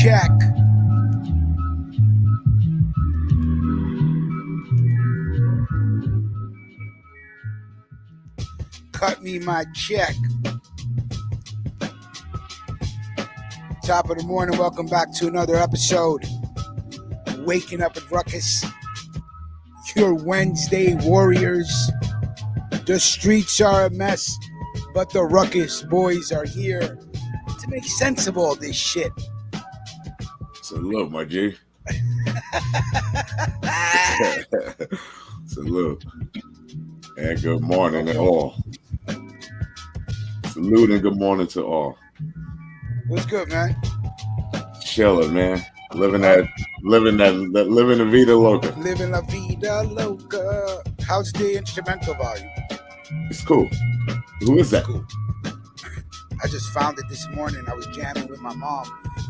Check. Cut me my check. Top of the morning. Welcome back to another episode. Waking up at Ruckus. Your Wednesday warriors. The streets are a mess, but the Ruckus boys are here to make sense of all this shit. Salute, my G. Salute. And good morning to all. Salute and good morning to all. What's good, man? Chilling, man. Living the vida loca. Living la vida loca. How's the instrumental volume? It's cool. Who is that? Cool. I just found it this morning. I was jamming with my mom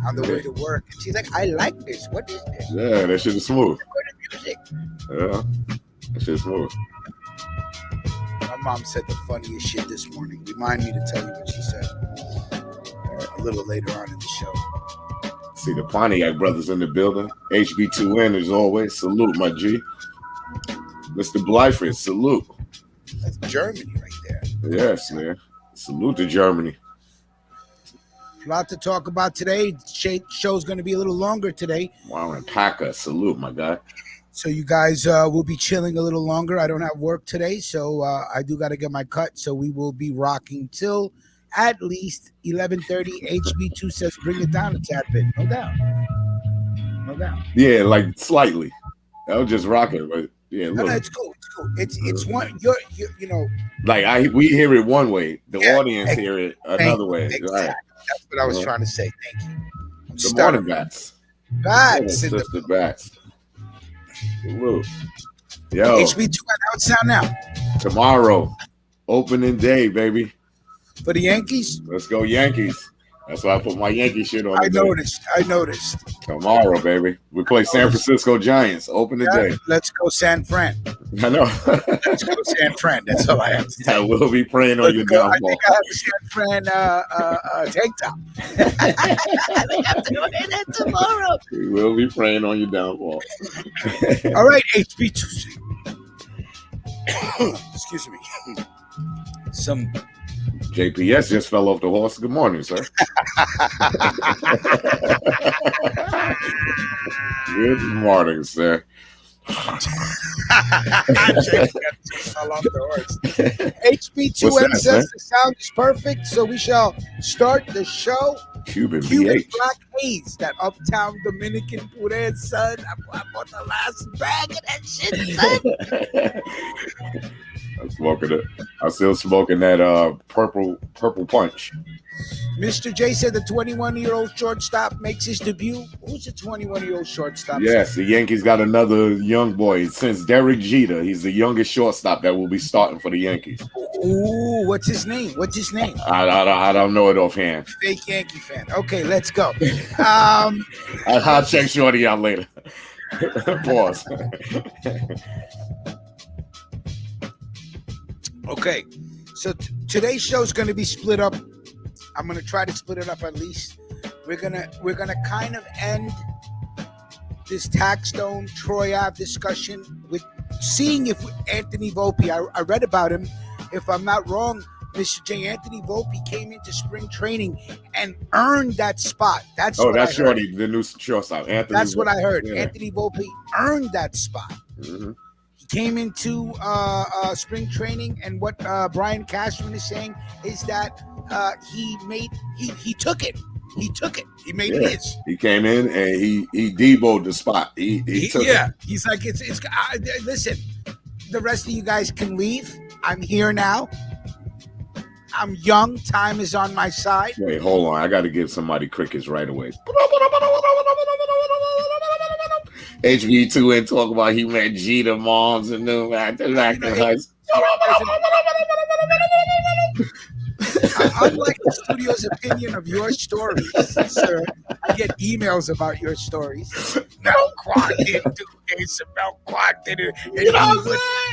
on the way to work. And she's like, I like this. What is this? Yeah, that shit is smooth. Good music. Yeah, that shit is smooth. My mom said the funniest shit this morning. Remind me to tell you what she said a little later on in the show. See the Pontiac brothers in the building. HB2N as always. Salute, my G. Mr. Blyford, salute. That's Germany right there. Yes, man. Salute to Germany. A lot to talk about today. Show's going to be a little longer today. Warren Packer, salute, my guy. So you guys will be chilling a little longer. I don't have work today, so I do got to get my cut. So we will be rocking till at least 11:30. HB2 says bring it down a tad bit. No doubt. No doubt. Yeah, like slightly. I was just rocking, but yeah, look. No, it's cool. It's cool. It's one. You're you know. Like we hear it one way, the audience hear it another way. Exactly. Right. That's what I was trying to say. Thank you. Good morning, Bats. Bats. Sister Bats. Salute. Yo. HB2, how it sound now? Tomorrow, opening day, baby. For the Yankees? Let's go Yankees. That's why I put my Yankee shit on. I noticed. Tomorrow, baby. We play San Francisco Giants. Opening day. Let's go San Fran. I know. Let's go San Fran. That's all I have to say. I will be praying on your downfall. I think I have a San Fran tank top. I have to go in that tomorrow. We will be praying on your downfall. All right, HB2. Excuse me. Some JPS just fell off the horse. Good morning, sir. Good morning, sir. HB2N says the sound is perfect, so we shall start the show. Cuban Black Haze, that uptown Dominican puree, son. I bought the last bag of that shit, son. I'm still smoking that purple punch. Mr. J said the 21-year-old shortstop makes his debut. Who's the 21-year-old shortstop? Yes, the Yankees got another young boy. Since Derek Jeter, he's the youngest shortstop that will be starting for the Yankees. Ooh, what's his name? I don't know it offhand. Fake Yankee fan. Okay, let's go. I'll check Shorty out later. Pause. Okay, so today's show is going to be split up. I'm going to try to split it up at least. We're gonna kind of end this Taxstone Troy Ave discussion with seeing if Anthony Volpe. I read about him. If I'm not wrong, Mr. J. Anthony Volpe came into spring training and earned that spot. That's Shorty, the new shortstop. That's what I heard. Yeah. Anthony Volpe earned that spot. Mm-hmm. Came into spring training, and what Brian Cashman is saying is that he took it. He took it. He made it his. He came in and he deboed the spot. He took it. He's like, listen, the rest of you guys can leave. I'm here now. I'm young. Time is on my side. Wait, hold on. I got to give somebody crickets right away. HB2N talk about he met Jeter moms and them acting high school. Unlike the studio's opinion of your stories, sir, I get emails about your stories. Mel Quad didn't do this, and Mel Quad did it.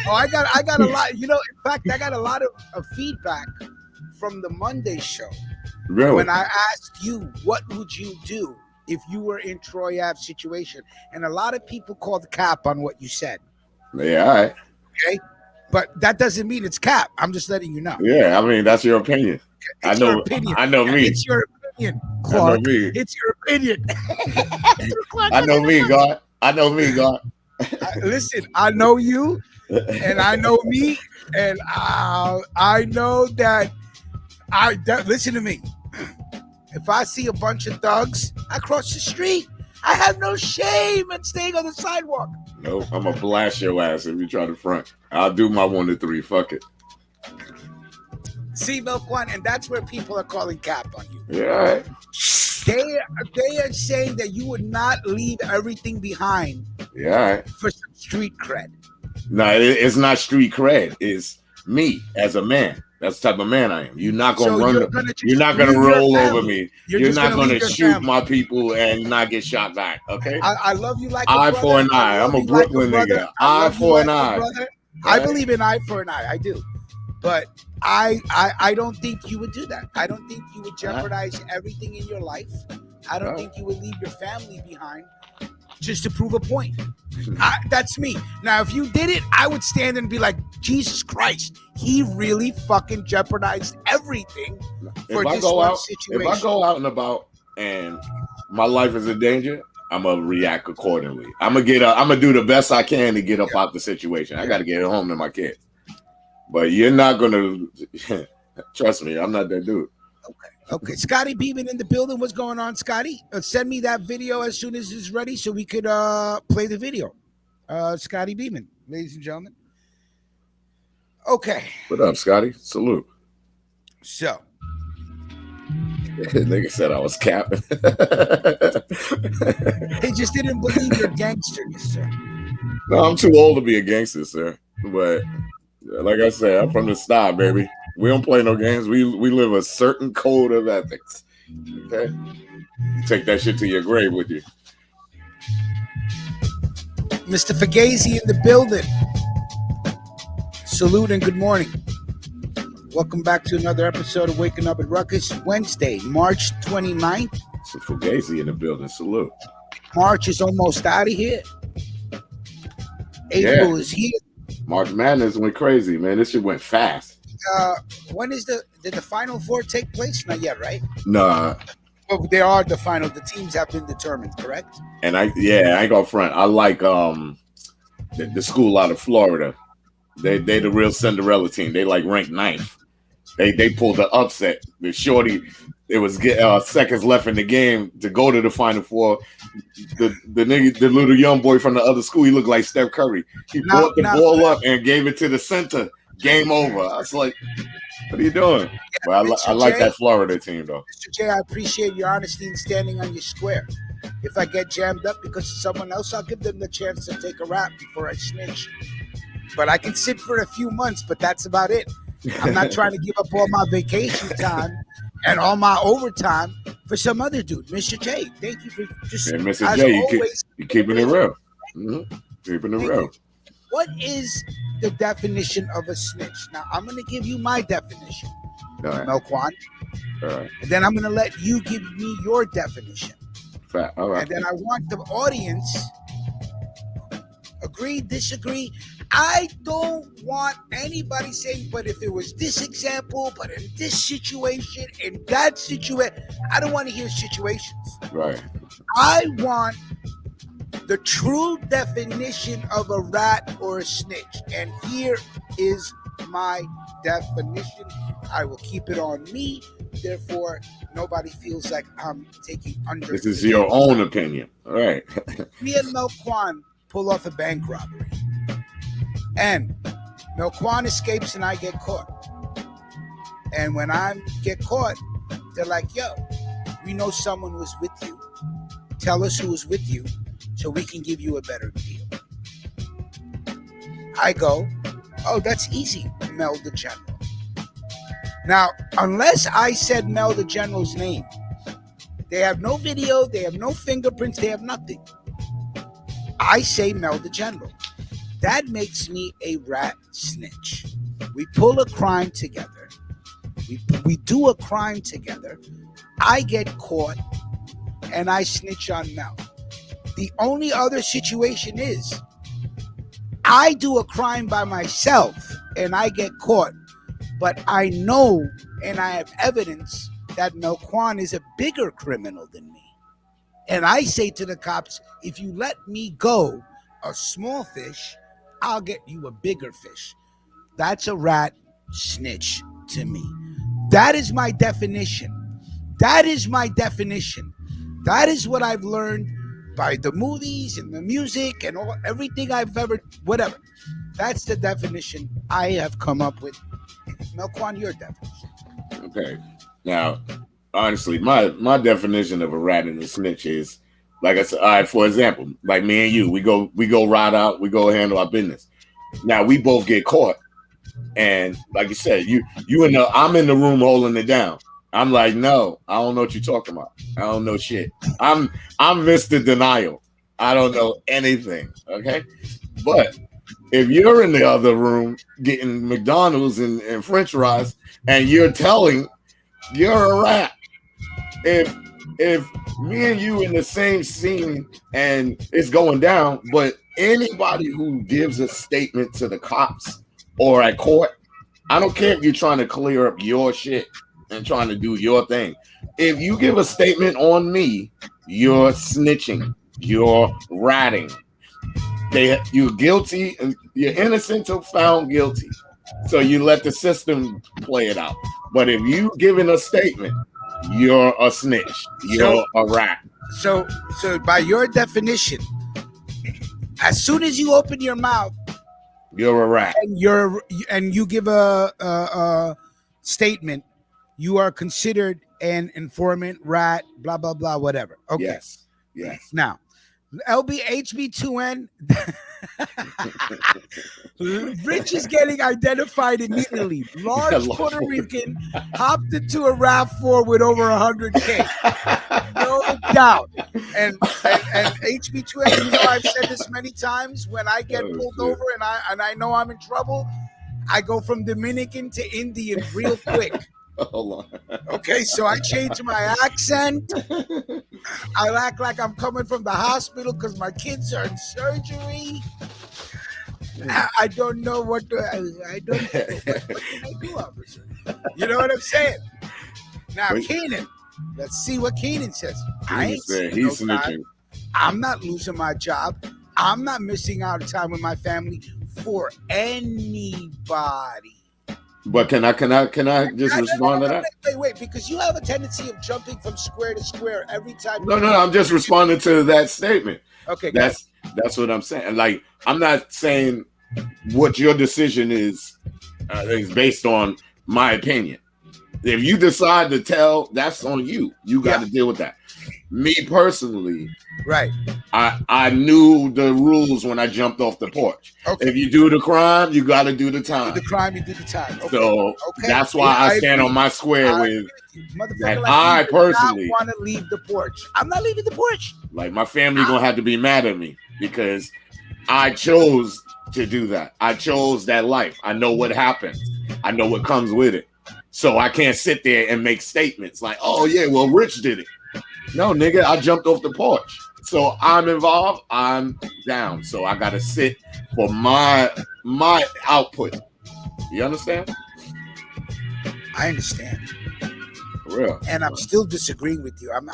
I got a lot. In fact, I got a lot of feedback from the Monday show. Really? When I asked you, what would you do if you were in Troy Ave's situation? And a lot of people called cap on what you said. Yeah, all right. Okay? But that doesn't mean it's cap. I'm just letting you know. Yeah, I mean, that's your opinion. It's your opinion. I know me. It's your opinion, Clark. I know me. It's your opinion. I know me, God. I know me, God. Listen, I know you, and I know me, and I know that listen to me. If I see a bunch of thugs, I cross the street. I have no shame in staying on the sidewalk. No, I'm going to blast your ass if you try to front. I'll do my 1 to 3. Fuck it. See, Milk One, and that's where people are calling cap on you. Yeah, all right. They are saying that you would not leave everything behind. Yeah, all right. For some street cred. No, it's not street cred. It's me as a man. That's the type of man I am. You're not going to run. You're not going to roll over me. You're not going to shoot my people and not get shot back. Okay. I love you like eye for an eye. I'm a Brooklyn nigga. Eye for an eye. I believe in eye for an eye. I do, but I don't think you would do that. I don't think you would jeopardize everything in your life. I don't think you would leave your family behind just to prove a point. That's me. Now, if you did it, I would stand and be like, Jesus Christ, he really fucking jeopardized everything for this one situation. If I go out and about and my life is in danger, I'm gonna react accordingly. I'm gonna do the best I can to get up out the situation. I got to get home to my kids. But you're not gonna trust me. I'm not that dude. Okay. Scotty Beeman in the building. What's going on, Scotty? Send me that video as soon as it's ready so we could play the video. Scotty Beeman, ladies and gentlemen. Okay. What up, Scotty? Salute. So. Nigga said I was capping. He just didn't believe you're gangsters, sir. No, I'm too old to be a gangster, sir. But like I said, I'm from the style, baby. We don't play no games. We live a certain code of ethics. Okay? You take that shit to your grave with you. Mr. Fugazi in the building. Salute and good morning. Welcome back to another episode of Waking Up at Ruckus. Wednesday, March 29th. So Fugazi in the building. Salute. March is almost out of here. April is here. March Madness went crazy, man. This shit went fast. when did the Final Four take place? Not yet, right? Nah. But they are the final. The teams have been determined, correct? And I ain't gonna front. I like the school out of Florida. They the real Cinderella team. They like ranked 9th. They pulled the upset. The shorty, it was seconds left in the game to go to the Final Four. The little young boy from the other school, he looked like Steph Curry. He brought the ball up and gave it to the center. Game over. I was like, what are you doing? But I like that Florida team, though. Mr. J, I appreciate your honesty in standing on your square. If I get jammed up because of someone else, I'll give them the chance to take a rap before I snitch. But I can sit for a few months, but that's about it. I'm not trying to give up all my vacation time and all my overtime for some other dude. Mr. J, thank you for just Mr. J, you keeping it real. Mm-hmm. Keeping it real. What is the definition of a snitch? Now, I'm going to give you my definition, Melquan. All right. And then I'm going to let you give me your definition. All right. And then I want the audience, agree, disagree. I don't want anybody saying, but if it was this example, but in this situation, in that situation, I don't want to hear situations. Right. I want the true definition of a rat or a snitch. And here is my definition. I will keep it on me. Therefore, nobody feels like I'm taking under. This is your own opinion. All right. Me and Melquan pull off a bank robbery. And Melquan escapes and I get caught. And when I get caught, they're like, yo, we know someone was with you. Tell us who was with you so we can give you a better deal. I go, oh, that's easy, Mel the General. Now, unless I said Mel the General's name, they have no video, they have no fingerprints, they have nothing. I say Mel the General. That makes me a rat snitch. We pull a crime together. We do a crime together. I get caught and I snitch on Mel. The only other situation is I do a crime by myself and I get caught, but I know and I have evidence that Melquan is a bigger criminal than me. And I say to the cops, if you let me go, a small fish, I'll get you a bigger fish. That's a rat snitch to me. That is my definition. That is my definition. That is what I've learned by the movies and the music and everything I've ever, whatever. That's the definition I have come up with. Melquan, your definition. Okay. Now, honestly, my definition of a rat and a snitch is, like I said, all right, for example, like me and you, we go ride out, we go handle our business. Now we both get caught. And like you said, I'm in the room holding it down. I'm like, no, I don't know what you're talking about. I don't know shit. I'm Mr. Denial. I don't know anything. Okay. But if you're in the other room getting McDonald's and French fries and you're telling, you're a rat. If me and you in the same scene and it's going down, but anybody who gives a statement to the cops or at court, I don't care if you're trying to clear up your shit and trying to do your thing. If you give a statement on me, you're snitching, you're ratting. You're guilty and you're innocent till found guilty. So you let the system play it out. But if you giving a statement, you're a snitch. You're a rat. So by your definition, as soon as you open your mouth, you're a rat. And you give a statement, you are considered an informant, rat, blah blah blah, whatever. Okay. Yes. Now, LBHB2N. Rich is getting identified immediately. Large Puerto Rican hopped into a RAV4 with over 100K. No doubt. And HB2N, you know, I've said this many times. When I get pulled over and I know I'm in trouble, I go from Dominican to Indian real quick. Hold on. Okay, so I change my accent. I act like I'm coming from the hospital because my kids are in surgery. I don't know what to, I don't know what can I do, officer? You know what I'm saying? Now, But- Keenan, let's see what Keenan says. I He ain't said seen no he's time. snitching. I'm not losing my job. I'm not missing out on time with my family for anybody. But can I just respond to that? Wait, because you have a tendency of jumping from square to square every time. No, I'm just responding to that statement. Okay, That's what I'm saying. Like, I'm not saying what your decision is based on my opinion. If you decide to tell, that's on you. You got to deal with that. Me personally, right? I knew the rules when I jumped off the porch. Okay. If you do the crime, you got to do the time. You do the crime, you do the time. Okay. So that's why I stand on my square with that. I personally want to leave the porch. I'm not leaving the porch. Like, my family gonna have to be mad at me because I chose to do that. I chose that life. I know what happens. I know what comes with it. So I can't sit there and make statements like, "Oh yeah, well Rich did it." No, nigga, I jumped off the porch. So I'm involved. I'm down. So I gotta sit for my output. You understand? I understand. For real. And I'm still disagreeing with you. I'm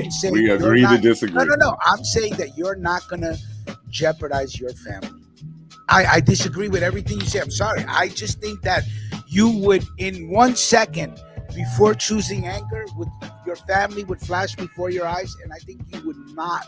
saying we agree to disagree. No. I'm saying that you're not gonna jeopardize your family. I disagree with everything you say. I'm sorry. I just think that you would, in 1 second, before choosing anger, your family would flash before your eyes, and I think you would not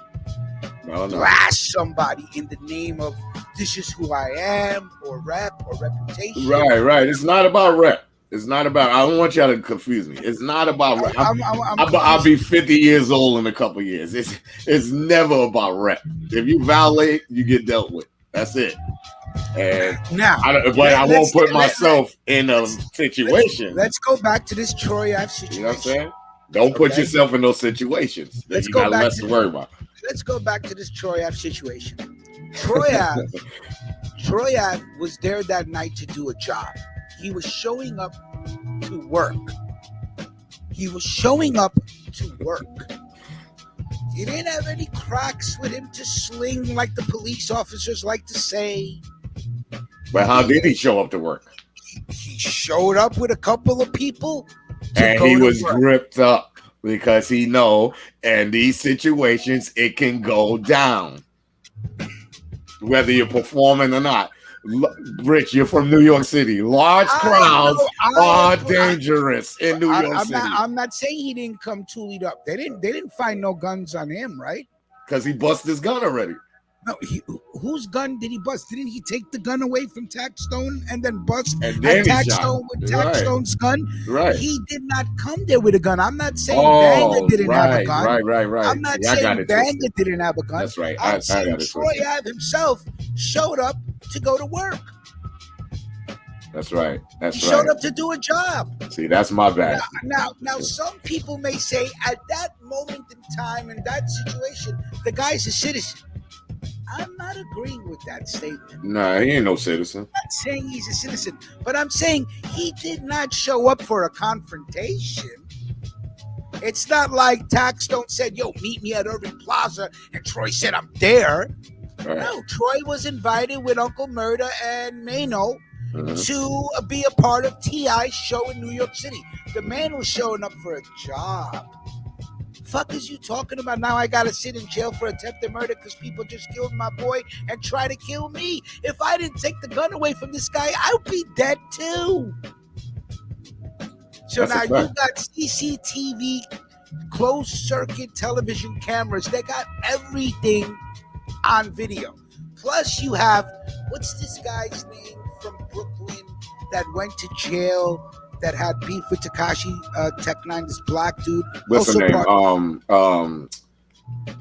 blast somebody in the name of "this is who I am" or rep or reputation. Right. It's not about rep. It's not about. I don't want y'all to confuse me. It's not about rep. I'll be 50 years old in a couple years. It's never about rep. If you violate, you get dealt with. That's it. And now, I won't put myself in a situation. Let's go back to this Troy Ave situation. You know what I'm saying? Don't put yourself in those situations that you got less to worry about. Let's go back to this Troy Ave situation. Troy Ave was there that night to do a job. He was showing up to work. He didn't have any cracks with him to sling, like the police officers like to say. But how did he show up to work? He showed up with a couple of people. And he was gripped up because he know in these situations it can go down. Whether you're performing or not. Rich, you're from New York City. Large crowds are dangerous in New York City. I'm not saying he didn't come tooled up. They didn't find no guns on him, right? Because he busted his gun already. No, whose gun did he bust? Didn't he take the gun away from Taxstone and then bust Taxstone with Taxstone's gun? Right. He did not come there with a gun. I'm not saying Banga didn't have a gun. Right. I'm not saying Banga didn't have a gun. That's right. I'm saying Troy Ave himself showed up to go to work. That's right. He showed up to do a job. See, that's my bad. Now, some people may say at that moment in time, in that situation, the guy's a citizen. I'm not agreeing with that statement. Nah, he ain't no citizen. I'm not saying he's a citizen, but I'm saying he did not show up for a confrontation. It's not like Taxstone said, "Yo, meet me at Irving Plaza," and Troy said, "I'm there." Right. No, Troy was invited with Uncle Murda and Mano to be a part of T.I.'s show in New York City. The man was showing up for a job. Fuck is you talking about? Now I gotta sit in jail for attempted murder because people just killed my boy and try to kill me. If I didn't take the gun away from this guy, I'd be dead too. So now you got CCTV, closed circuit television cameras. They got everything on video. Plus you have, what's this guy's name from Brooklyn that went to jail, that had beef with Tekashi Tech-9, this black dude. What's the name?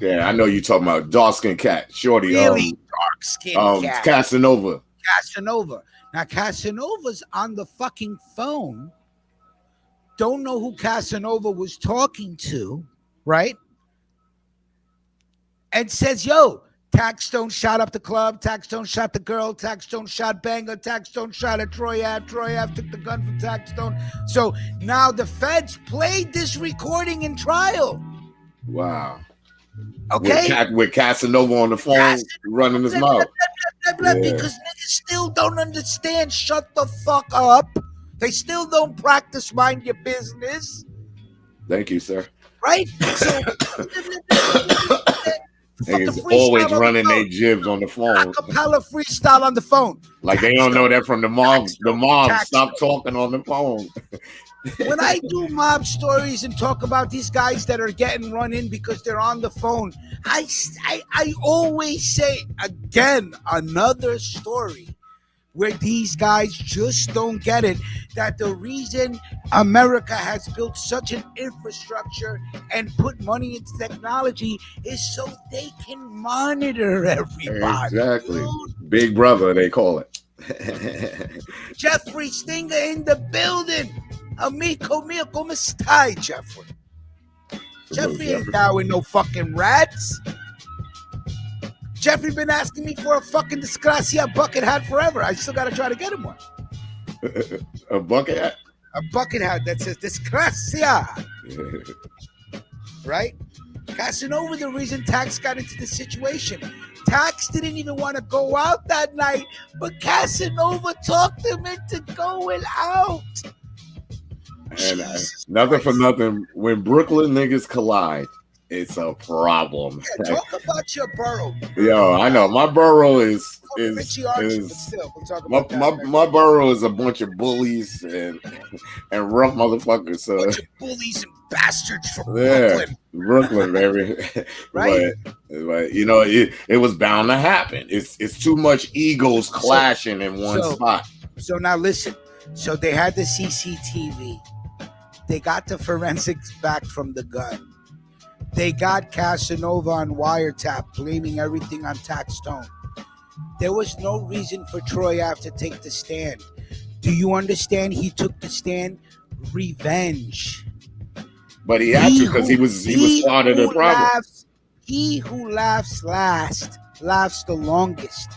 Yeah, I know you talking about dark-skinned cat, shorty. Really dark-skinned cat. Casanova. Now Casanova's on the fucking phone. Don't know who Casanova was talking to, right? And says, "Yo, Taxstone shot up the club. Taxstone shot the girl. Taxstone shot Banga. Taxstone shot at Troy Ave. Troy Ave took the gun from Taxstone." So now the feds played this recording in trial. Wow. Okay. With Casanova on the phone running his mouth. Because still don't understand. Shut the fuck up. They still don't practice mind your business. Thank you, sir. Right? So Niggas always running their jibs on the phone. Acapella freestyle on the phone. Like they don't know that from the mob. The mob stop talking on the phone. When I do mob stories and talk about these guys that are getting run in because they're on the phone, I always say again another story where these guys just don't get it, that the reason America has built such an infrastructure and put money into technology is so they can monitor everybody. Exactly. Big brother, they call it. Jeffrey Stinger in the building. Amico mio, come stai, Jeffrey? Jeffrey ain't down with no fucking rats. Jeffrey been asking me for a fucking Disgracia bucket hat forever. I still gotta try to get him one. A bucket hat? A bucket hat that says Disgracia. Right? Casanova, the reason Tax got into the situation. Tax didn't even want to go out that night, but Casanova talked him into going out. And nothing for nothing. When Brooklyn niggas collide, it's a problem. Yeah, talk about your borough. Yo, I know my borough is my borough is a bunch of bullies and rough motherfuckers. So bunch of bullies and bastards from Brooklyn, baby. Right? But you know, it was bound to happen. It's too much egos clashing in one spot. So now listen. So they had the CCTV. They got the forensics back from the gun. They got Casanova on wiretap, blaming everything on Tax Stone. There was no reason for Troy Ave to take the stand. Do you understand? He took the stand. Revenge. But he had to because he was part of the problem. He who laughs last laughs the longest.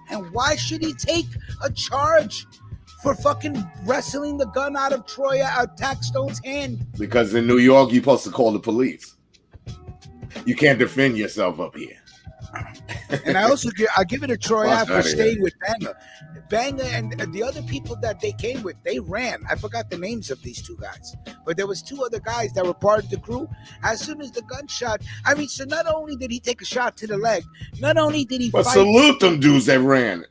And why should he take a charge for fucking wrestling the gun out of Tax Stone's hand? Because in New York, you're supposed to call the police. You can't defend yourself up here. And I give it a Troy Ave for staying with Banger. Banger and the other people that they came with, they ran. I forgot the names of these two guys. But there was two other guys that were part of the crew. As soon as the gunshot, so not only did he take a shot to the leg, not only did he fight. Salute them dudes that ran.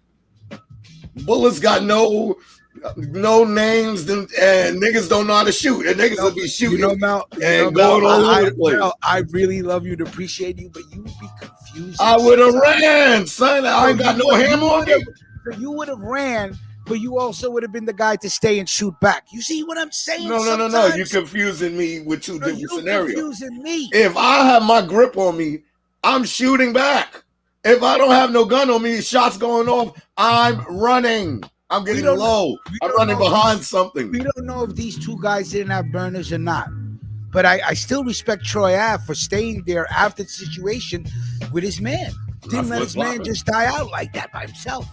Bullets got no names, and niggas don't know how to shoot. And niggas will be shooting going all over the place. I really love you and appreciate you, but you would be confused. I would have ran, son. I ain't got no hammer on me. You would have ran, but you also would have been the guy to stay and shoot back. You see what I'm saying? No. You're confusing me with two different scenarios. You're confusing me. If I have my grip on me, I'm shooting back. If I don't have no gun on me, shots going off, I'm running. I'm getting low. I'm running behind something. We don't know if these two guys didn't have burners or not. But I still respect Troy Ave for staying there after the situation with his man. Didn't let his man just die out like that by himself.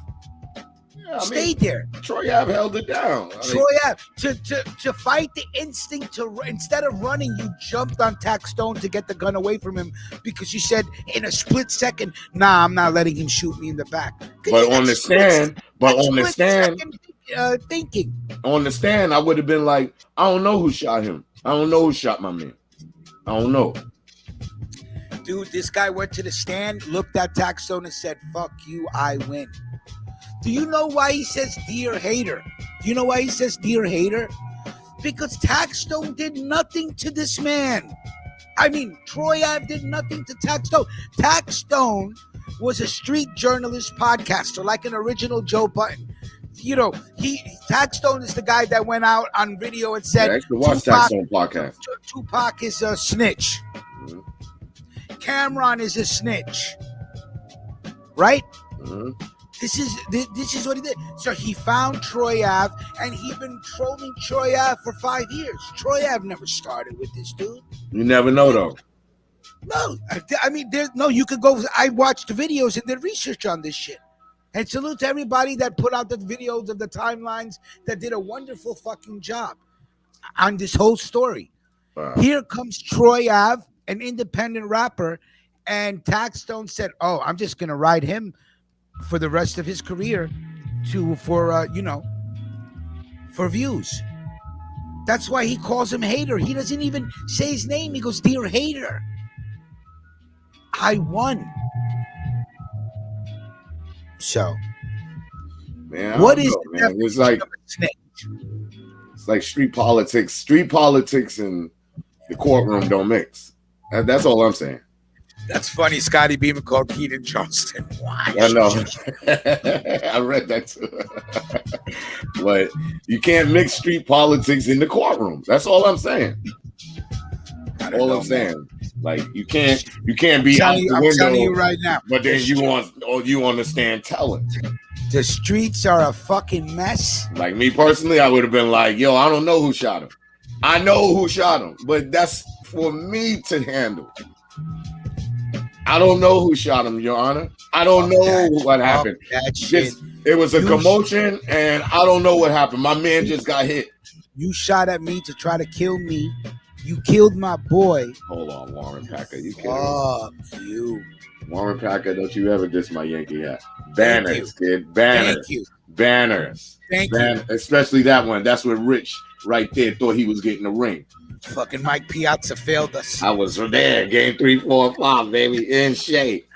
Stayed there. Troy Ave held it down. Troy Ave to fight the instinct to instead of running, you jumped on Tax Stone to get the gun away from him because you said in a split second, "Nah, I'm not letting him shoot me in the back." But on the stand, thinking on the stand, I would have been like, "I don't know who shot him. I don't know who shot my man. I don't know." Dude, this guy went to the stand, looked at Tax Stone, and said, "Fuck you, I win." Do you know why he says dear hater? Do you know why he says dear hater? Because Tax Stone did nothing to this man. Troy Ave did nothing to Tax Stone. Tax Stone was a street journalist podcaster, like an original Joe Button. Tax Stone is the guy that went out on video and said, I used to watch Tax Stone podcast. Tupac is a snitch. Mm-hmm. Cameron is a snitch. Right? Mm-hmm. This is what he did. So he found Troy Ave, and he'd been trolling Troy Ave for 5 years. Troy Ave never started with this dude. You never know, though. No, you could go. I watched the videos and did research on this shit. And salute to everybody that put out the videos of the timelines that did a wonderful fucking job on this whole story. Wow. Here comes Troy Ave, an independent rapper, and Tax Stone said, "Oh, I'm just gonna ride him." for the rest of his career for views. That's why he calls him hater. He doesn't even say his name. He goes, "Dear hater, I won." So, Man, what I is don't know, the man. It's definition of a snitch? like street politics. Street politics and the courtroom don't mix. That's all I'm saying. That's funny. Scotty Beamer called Keaton Charleston. Why? I know. I read that too. But you can't mix street politics in the courtroom. That's all I'm saying. All I'm saying. Like you can't be out the window. I'm telling you right now. But then you understand telling. The streets are a fucking mess. Like me personally, I would have been like, yo, I don't know who shot him. I know who shot him, but that's for me to handle. I don't know who shot him, Your Honor. I don't know what happened. It was a commotion, and I don't know what happened. My man just got hit. You shot at me to try to kill me. You killed my boy. Hold on, Warren Packer. You killed you. Warren Packer, don't you ever diss my Yankee hat. Banners, kid. Banners. Thank you. Banners. Thank you. Especially that one. That's what Rich right there thought he was getting the ring. Fucking Mike Piazza failed us. I was there. Game 3, 4, 5, baby. In shape.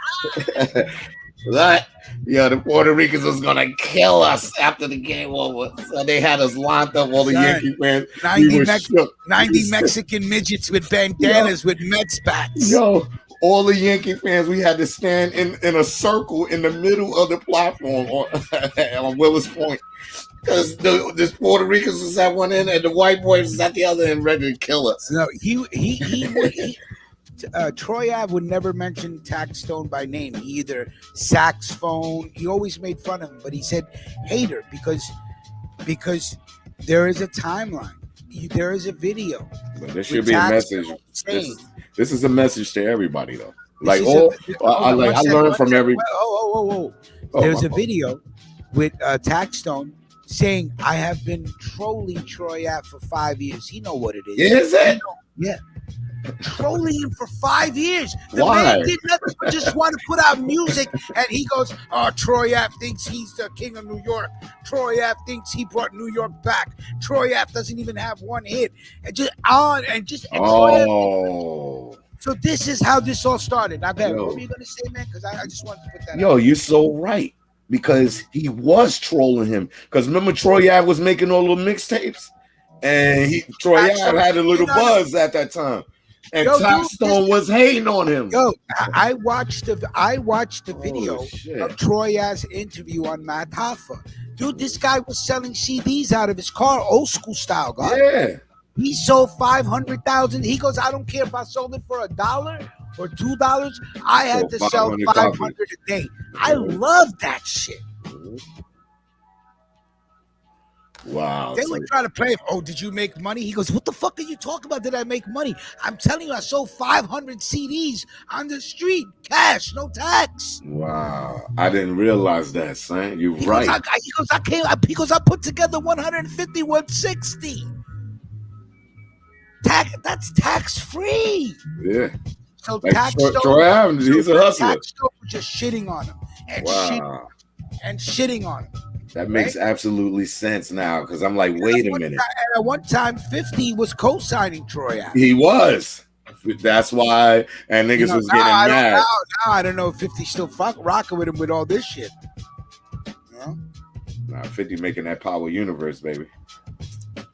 That, the Puerto Ricans was gonna kill us after the game over. So they had us lined up, all the Yankee fans. 90 Mexican midgets with bandanas with Mets bats. Yo, all the Yankee fans, we had to stand in a circle in the middle of the platform on Willis Point. Because the Puerto Ricans was at one end and the white boys was at the other end ready to kill us. No, Troy Ave would never mention Taxstone by name. He either saxophone. He always made fun of him, but he said hater because there is a timeline. There is a video. But there should be a message. This is a message to everybody, though. I learned from every. There's a video with Taxstone saying, "I have been trolling Troy Ave for 5 years." He know what it is. Is it? Yeah. Trolling him for 5 years. The Why? man did nothing but just want to put out music, and he goes, "Oh, Troy Ave thinks he's the king of New York. Troy Ave thinks he brought New York back. Troy Ave doesn't even have one hit." And just so this is how this all started. I bet. What were you gonna say, man? Because I just wanted to put that. Yo, you're so right. Because he was trolling him. Because remember, Troy Ave was making all the mixtapes, and Troy Ave had a little buzz at that time. And Taxstone was hating on him. Yo, I watched the video of Troy Ave's interview on Matt Hoffa. Dude, this guy was selling CDs out of his car, old school style, guy. Yeah. He sold 500,000. He goes, "I don't care if I sold it for $1 or $2. I had to sell 500 a day." I love that shit. Wow. They would try to play, "Oh, did you make money?" He goes, "What the fuck are you talking about? Did I make money? I'm telling you, I sold 500 CDs on the street, cash, no tax." Wow. I didn't realize that, son. You're right. He goes, I put together 150, 160. That's tax free. Yeah. So like Troy Ave, he's a hustler. Taxstone was just shitting on him and shitting on him. That makes absolutely sense now, because I'm like, wait a minute. At one time, 50 was co-signing Troy Ave. He was. That's why, and niggas was getting mad. Now I don't know if 50 still rocking with him with all this shit. Nah, 50 making that Power Universe, baby.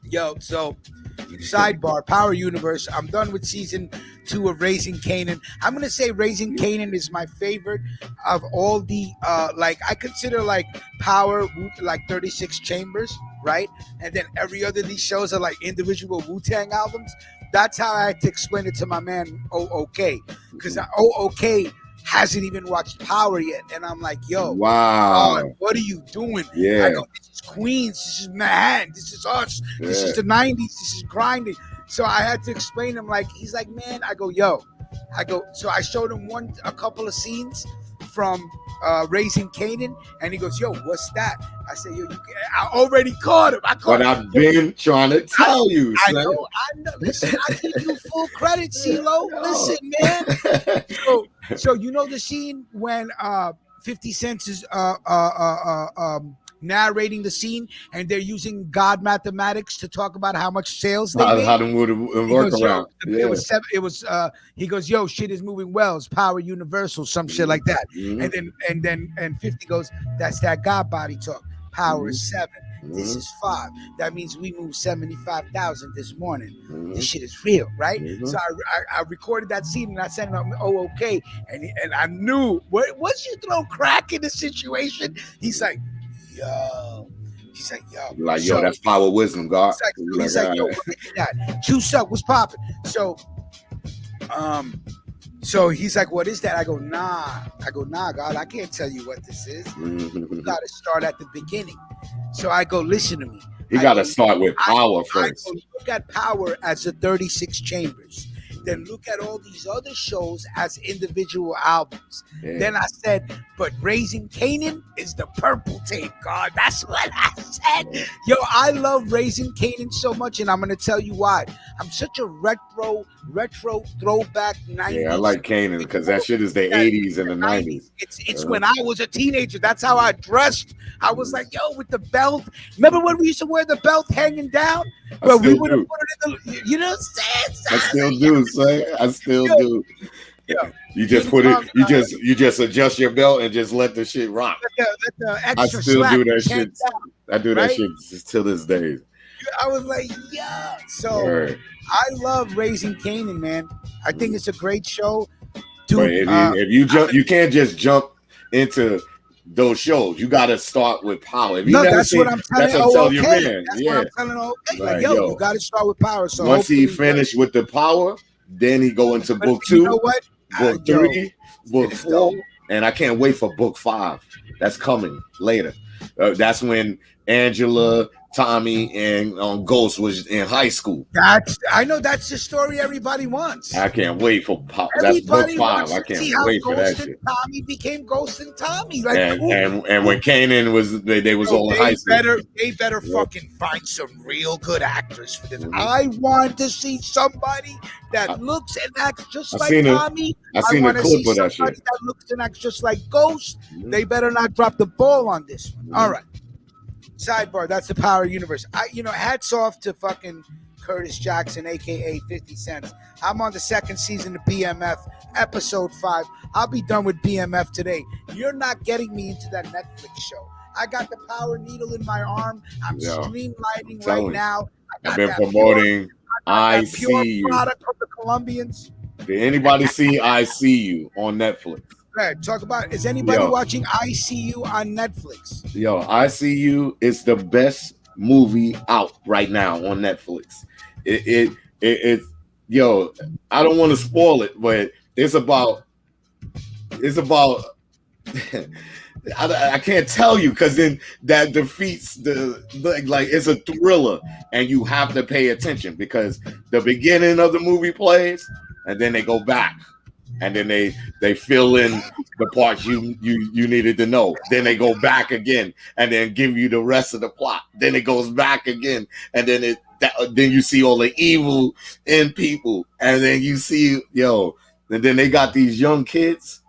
Yo, so sidebar, Power Universe. I'm done with season 2 of Raising Kanan. I'm gonna say Raising Kanan is my favorite of all the I consider like Power like 36 Chambers, right? And then every other of these shows are like individual Wu-Tang albums. That's how I had to explain it to my man OOK, because OOK hasn't even watched Power yet, and I'm like, yo, wow, what are you doing? Yeah, I go, this is Queens, this is Manhattan, this is us, this is the 90s, this is grinding. So I had to explain him, like, he's like, man, I go, so I showed him a couple of scenes from Raising Kanan, and he goes, yo, what's that? I said, yo, I already caught him. But I've been trying to tell you. I know. Listen, I give you full credit, CeeLo. Listen, man. So you know the scene when 50 Cent is narrating the scene, and they're using God mathematics to talk about how much sales they made. How to work Goes, around. It was seven. It was. He goes, yo, shit is moving well. It's power universal, some shit like that. And 50 goes, that's that God body talk. Power is 7. This is 5. That means we moved 75,000 this morning. This shit is real, right? So I recorded that scene and I sent him out. Oh, okay. And I knew once you throw crack in the situation, he's like, yo. He's like, yo. Like, yo, that's power wisdom, God. He's like, yo, look at that. Juice up, what's popping? So he's like, what is that? I go, nah, God, I can't tell you what this is. You got to start at the beginning. So I go, listen to me. You got to start with power first. I go, look at power as the 36 chambers. Then look at all these other shows as individual albums. Yeah. Then I said, but Raising Kanan is the purple tape, God. That's what I said. Yo, I love Raising Kanan so much, and I'm going to tell you why. I'm such a retro throwback 90s. Yeah, I like Kanan because that shit is the 80s and the 90s. It's when I was a teenager. That's how I dressed. I was like, yo, with the belt. Remember when we used to wear the belt hanging down? But we would have put it in the, you know what I'm saying? I still do, son. I still do. You just put it. You just adjust your belt and just let the shit rock. Let the I still do that shit. I do that shit till this day. I was like, yeah. So I love Raising Kanan, man. I think it's a great show. Dude, if you jump, you can't just jump into those shows. You got to start with power. If you that's what I'm telling you, man. That's what I'm telling like, yo, you got to start with power. So once he finished with the power, then he go into book 2, book 3, book 4, and I can't wait for book 5. That's coming later. That's when Angela, Tommy, and Ghost was in high school. I know that's the story everybody wants. I can't wait for power. That's book 5. I can't wait for that shit. Tommy became Ghost and Tommy. Like, and when Kanan was, they was all in high school. They better fucking find some real good actors for this. I want to see somebody that looks and acts just like Tommy. I seen a clip of that shit. That looks and acts just like Ghost. They better not drop the ball on this one. All right. Sidebar, that's the power universe. Hats off to fucking Curtis Jackson, aka 50 Cent. I'm on the 2nd season of BMF, episode 5. I'll be done with BMF today. You're not getting me into that Netflix show. I got the power needle in my arm. I'm streamlining right now. I've been promoting I See You. Product from the Colombians. Did anybody see I See You on Netflix? Right, talk about, is anybody watching I See You on Netflix? Yo, I See You is the best movie out right now on Netflix. It's yo, I don't want to spoil it, but it's about I can't tell you because then that defeats like it's a thriller and you have to pay attention because the beginning of the movie plays and then they go back. And then they fill in the parts you needed to know. Then they go back again and then give you the rest of the plot. Then it goes back again, and then then you see all the evil in people, and then you see and then they got these young kids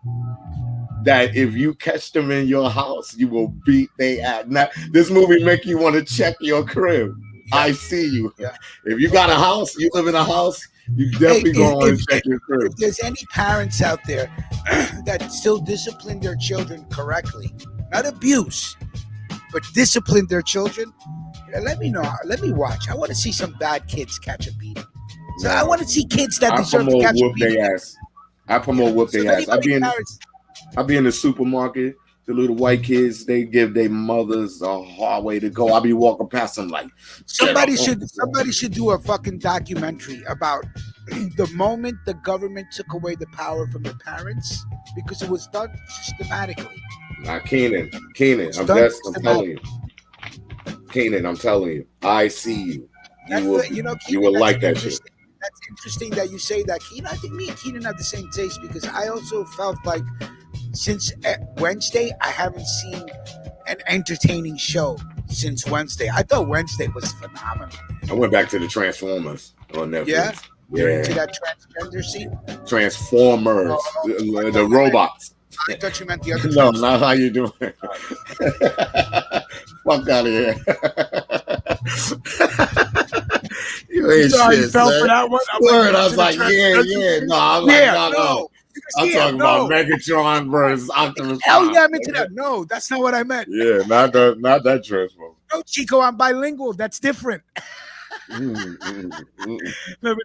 that if you catch them in your house, you will beat they ass. Now this movie make you want to check your crib. I See You. Yeah. If you got a house, you live in a house. You definitely go on and check your crib. If there's any parents out there that still discipline their children correctly, not abuse, but discipline their children, let me know. Let me watch. I want to see some bad kids catch a beating. So I want to see kids that deserve to catch a beating. I promote whoop their ass. I be in the supermarket. The little white kids, they give their mothers a hard way to go. I'll be walking past them like somebody should do a fucking documentary about the moment the government took away the power from the parents because it was done systematically. Kenan, I'm telling you. Kenan, I'm telling you. I See You. You will like that shit. That's interesting that you say that. Kenan, I think me and Kenan have the same taste because I also felt like since Wednesday, I haven't seen an entertaining show since Wednesday. I thought Wednesday was phenomenal. I went back to the Transformers on Netflix. Yeah? You're into that transgender scene? Transformers, the robots. I thought you meant the other. No, not how you doing. Fuck out of here. You ain't So shit, you fell son. for that one? Word, I was like, yeah. No, I was like, no. I'm talking about Megatron versus Optimus Hell Prime. yeah, I'm into that. No, that's not what I meant. Yeah, not that Transformer. No, Chico, I'm bilingual. That's different. Remember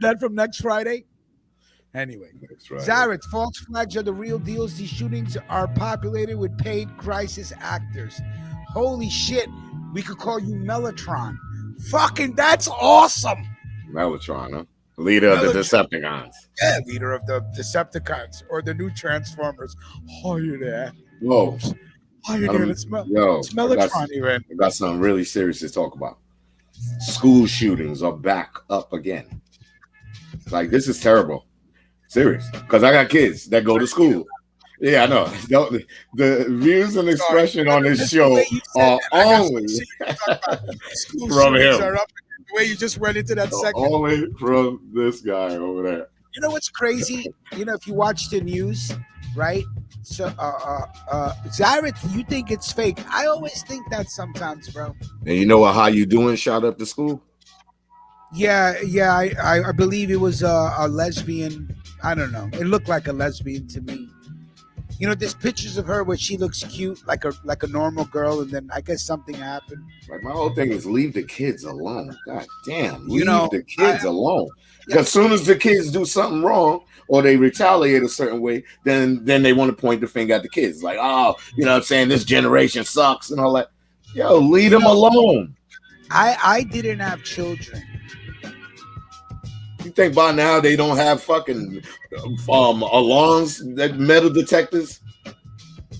that from next Friday? Anyway, Zaret, false flags are the real deals. These shootings are populated with paid crisis actors. Holy shit, we could call you Mellotron. Fucking, that's awesome. Mellotron, huh? Leader of the Decepticons. Yeah, leader of the Decepticons or the new Transformers. Oh, you there? Whoa. Oh, you there? It's Mellotron even. I got something really serious to talk about. School shootings are back up again. Like, this is terrible. Serious. Because I got kids that go to school. Yeah, I know. The views and expression on this show are only from him. The way you just went into that segment. Only from this guy over there. You know what's crazy? You know, if you watch the news, right? So, Zaret, you think it's fake. I always think that sometimes, bro. And you know what? How you doing? Shot up to school? Yeah. I believe it was a lesbian. I don't know. It looked like a lesbian to me. You know, there's pictures of her where she looks cute, like a normal girl, and then I guess something happened. Like, my whole thing is leave the kids alone. God damn, leave the kids alone. Because as soon as the kids do something wrong or they retaliate a certain way, then they want to point the finger at the kids. Like, oh, you know what I'm saying? This generation sucks and all that. Yo, leave them alone. I didn't have children. You think by now they don't have fucking alarms, that metal detectors?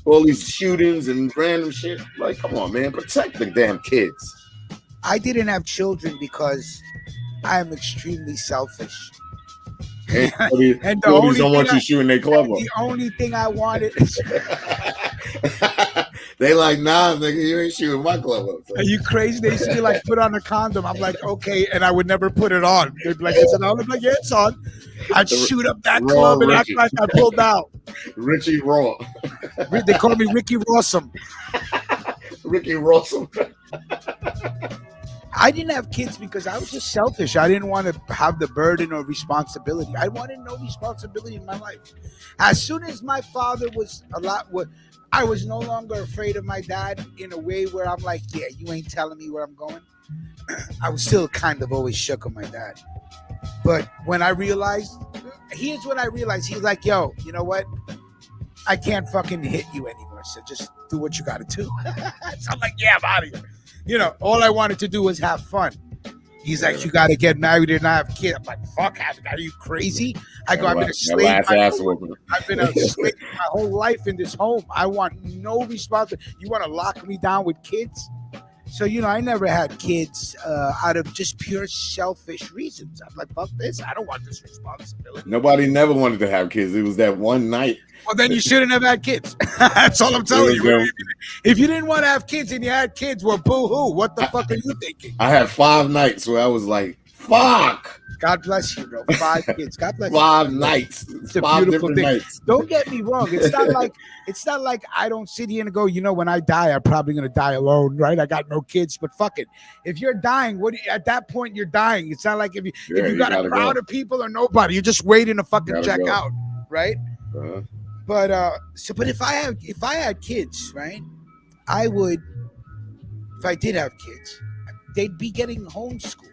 All these shootings and random shit. Like, come on, man. Protect the damn kids. I didn't have children because I am extremely selfish. And the only don't want you shooting their club up. The only thing I wanted they like, nah, nigga, you ain't shooting my club up. So. Are you crazy? They used to be like, put on a condom. I'm like, okay, and I would never put it on. They'd be like, it's on. I'm like, yeah, it's on. I'd shoot up that club and act like I pulled out. Richie Raw. They call me Ricky Rossum. Ricky Rossum. I didn't have kids because I was just selfish. I didn't want to have the burden or responsibility. I wanted no responsibility in my life. As soon as my father was I was no longer afraid of my dad in a way where I'm like, yeah, you ain't telling me where I'm going. I was still kind of always shook on my dad. But when I realized, here's when I realized, he's like, yo, you know what? I can't fucking hit you anymore. So just do what you got to do. So I'm like, yeah, I'm out of here. You know, all I wanted to do was have fun. He's like, you got to get married and not have kids. I'm like, fuck, are you crazy? I've been a slave my whole life in this home. I want no responsibility. You want to lock me down with kids? So, you know, I never had kids out of just pure selfish reasons. I'm like, fuck this. I don't want this responsibility. Nobody never wanted to have kids. It was that one night. Well, then you shouldn't have had kids. That's all I'm telling you. If you didn't want to have kids and you had kids, well, boo-hoo. What the fuck are you thinking? I had 5 nights where I was like, fuck. God bless you, bro. 5 kids. God bless 5 nights. It's a 5 beautiful thing. Nights. Don't get me wrong. It's not like I don't sit here and go, you know, when I die, I'm probably gonna die alone, right? I got no kids, but fuck it. If you're dying, at that point you're dying. It's not like if you got a crowd of people or nobody, you're just waiting to fucking check out, right? Uh-huh. But if I had kids, right? I would. If I did have kids, they'd be getting homeschooled.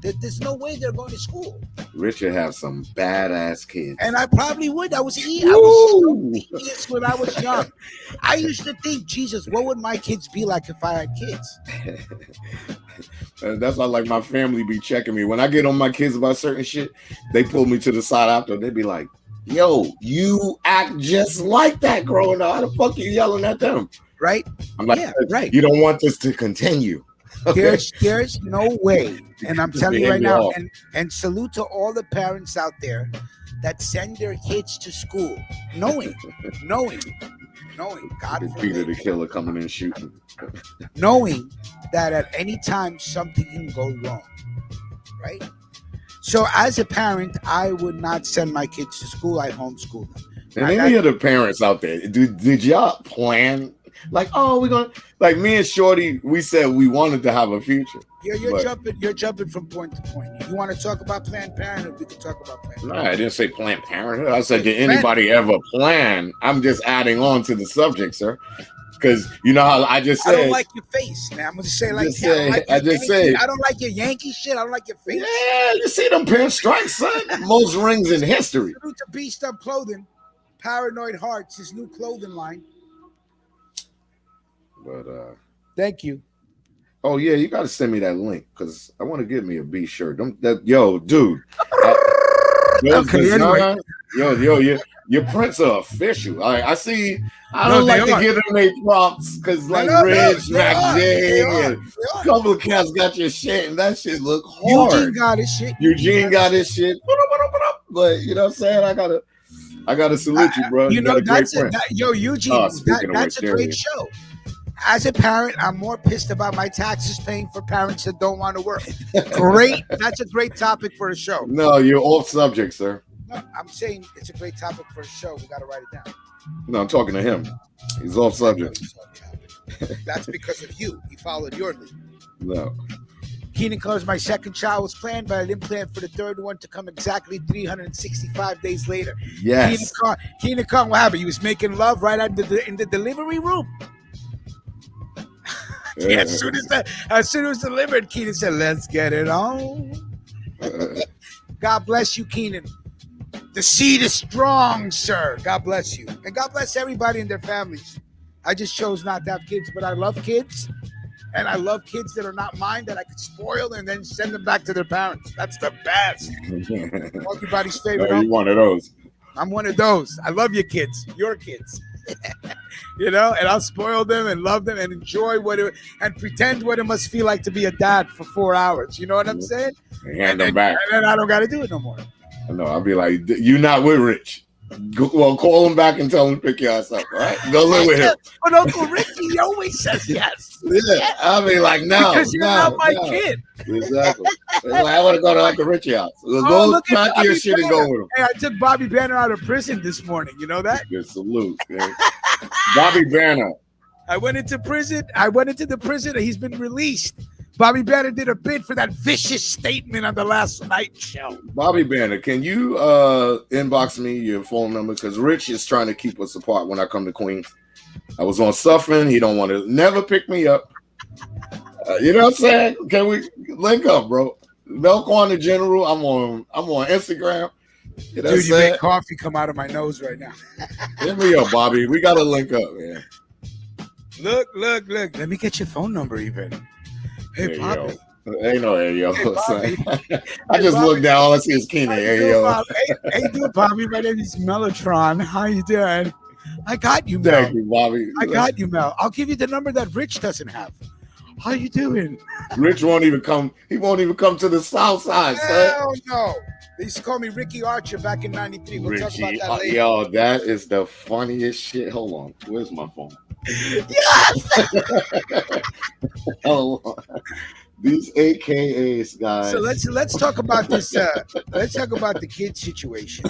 There's no way they're going to school. Richard have some badass kids. And I probably would. I was genius when I was young. I used to think, Jesus, what would my kids be like if I had kids? That's why, like, my family be checking me. When I get on my kids about certain shit, they pull me to the side after. They be like, yo, you act just like that growing up. How the fuck are you yelling at them? Right? I'm like, yeah, right. You don't want this to continue. Okay. There's no way, and I'm telling you right now, and salute to all the parents out there that send their kids to school, knowing, God forbid, Peter the Killer coming in shooting, knowing that at any time something can go wrong, right? So as a parent, I would not send my kids to school. I homeschool them. And any of the parents out there, did y'all plan? Like, oh, we're gonna like me and Shorty. We said we wanted to have a future. You're jumping from point to point. You want to talk about Planned Parenthood? We can talk about Planned Parenthood. No, I didn't say Planned Parenthood. I said, did anybody ever plan? I'm just adding on to the subject, sir. Because you know how I just said. I don't like your face, man. I'm gonna say like I don't like your Yankee shit. I don't like your face. Yeah, you see them pinstripes, son. Most rings in history. Salute to Beast Up Clothing, Paranoid Hearts, his new clothing line. But thank you. Oh yeah, you got to send me that link because I want to get me a B shirt. Yo, dude. Anyway. Yo, your prints are official. I see. I don't like to give them their props because like Rich, Mac J, and a couple of cats got your shit, and that shit look hard. Eugene got his shit. But you know what I'm saying? I gotta salute you, bro. You know, Eugene, that's a great show. As a parent, I'm more pissed about my taxes paying for parents that don't want to work. Great. That's a great topic for a show. No, you're off subject, sir. No, I'm saying it's a great topic for a show. We got to write it down. No, I'm talking to him. He's off subject. That's because of you. He followed your lead. No. Keenan Clark's my second child was planned, but I didn't plan for the third one to come exactly 365 days later. Yes. Keenan Clark, what happened? He was making love right in the delivery room. Yeah, as soon as it was delivered, Keenan said, "Let's get it on." God bless you, Keenan. The seed is strong, sir. God bless you, and God bless everybody and their families. I just chose not to have kids, but I love kids, and I love kids that are not mine that I could spoil and then send them back to their parents. That's the best. Everybody's favorite. Oh, you're one of those. I'm one of those. I love your kids. Your kids. You know, and I'll spoil them and love them and enjoy and pretend what it must feel like to be a dad for 4 hours. You know what I'm saying? Hand them back. And then I don't got to do it no more. No, I'll be like, you're not with Rich. Well, call him back and tell him to pick your ass up. All right, go live with him. But Uncle Ricky always says yes. Yeah, I'll be like, no, because you're not my kid. Exactly. Like, I want to go to Uncle Richie house. Go pack your shit and go with him. Hey, I took Bobby Banner out of prison this morning. You know that? Good salute. Man. Bobby Banner. I went into the prison and he's been released. Bobby Banner did a bid for that vicious statement on the last night show. Bobby Banner, can you inbox me your phone number? Because Rich is trying to keep us apart when I come to Queens. I was on Suffering. He don't want to never pick me up. You know what I'm saying? Can we link up, bro? Milk on the General. I'm on Instagram. You know Dude, you make coffee come out of my nose right now. Hit me up, Bobby. We gotta link up, man. Look. Let me get your phone number even. Hey, Poppy. Ain't no hey, yo. Hey, I just looked down. All I see is Keenan. Hey, yo. Hey, dude, Bobby. My name is Mellotron. How you doing? I got you, Mel. Thank you, Bobby. I got you, Mel. I'll give you the number that Rich doesn't have. How you doing? Rich won't even come. He won't even come to the South Side. Hell no. They used to call me Ricky Archer back in '93. We'll talk about that later. Yo, that is the funniest shit. Hold on. Where's my phone? Yes. Hold on. These AKAs, guys. So let's talk about this. Let's talk about the kid situation.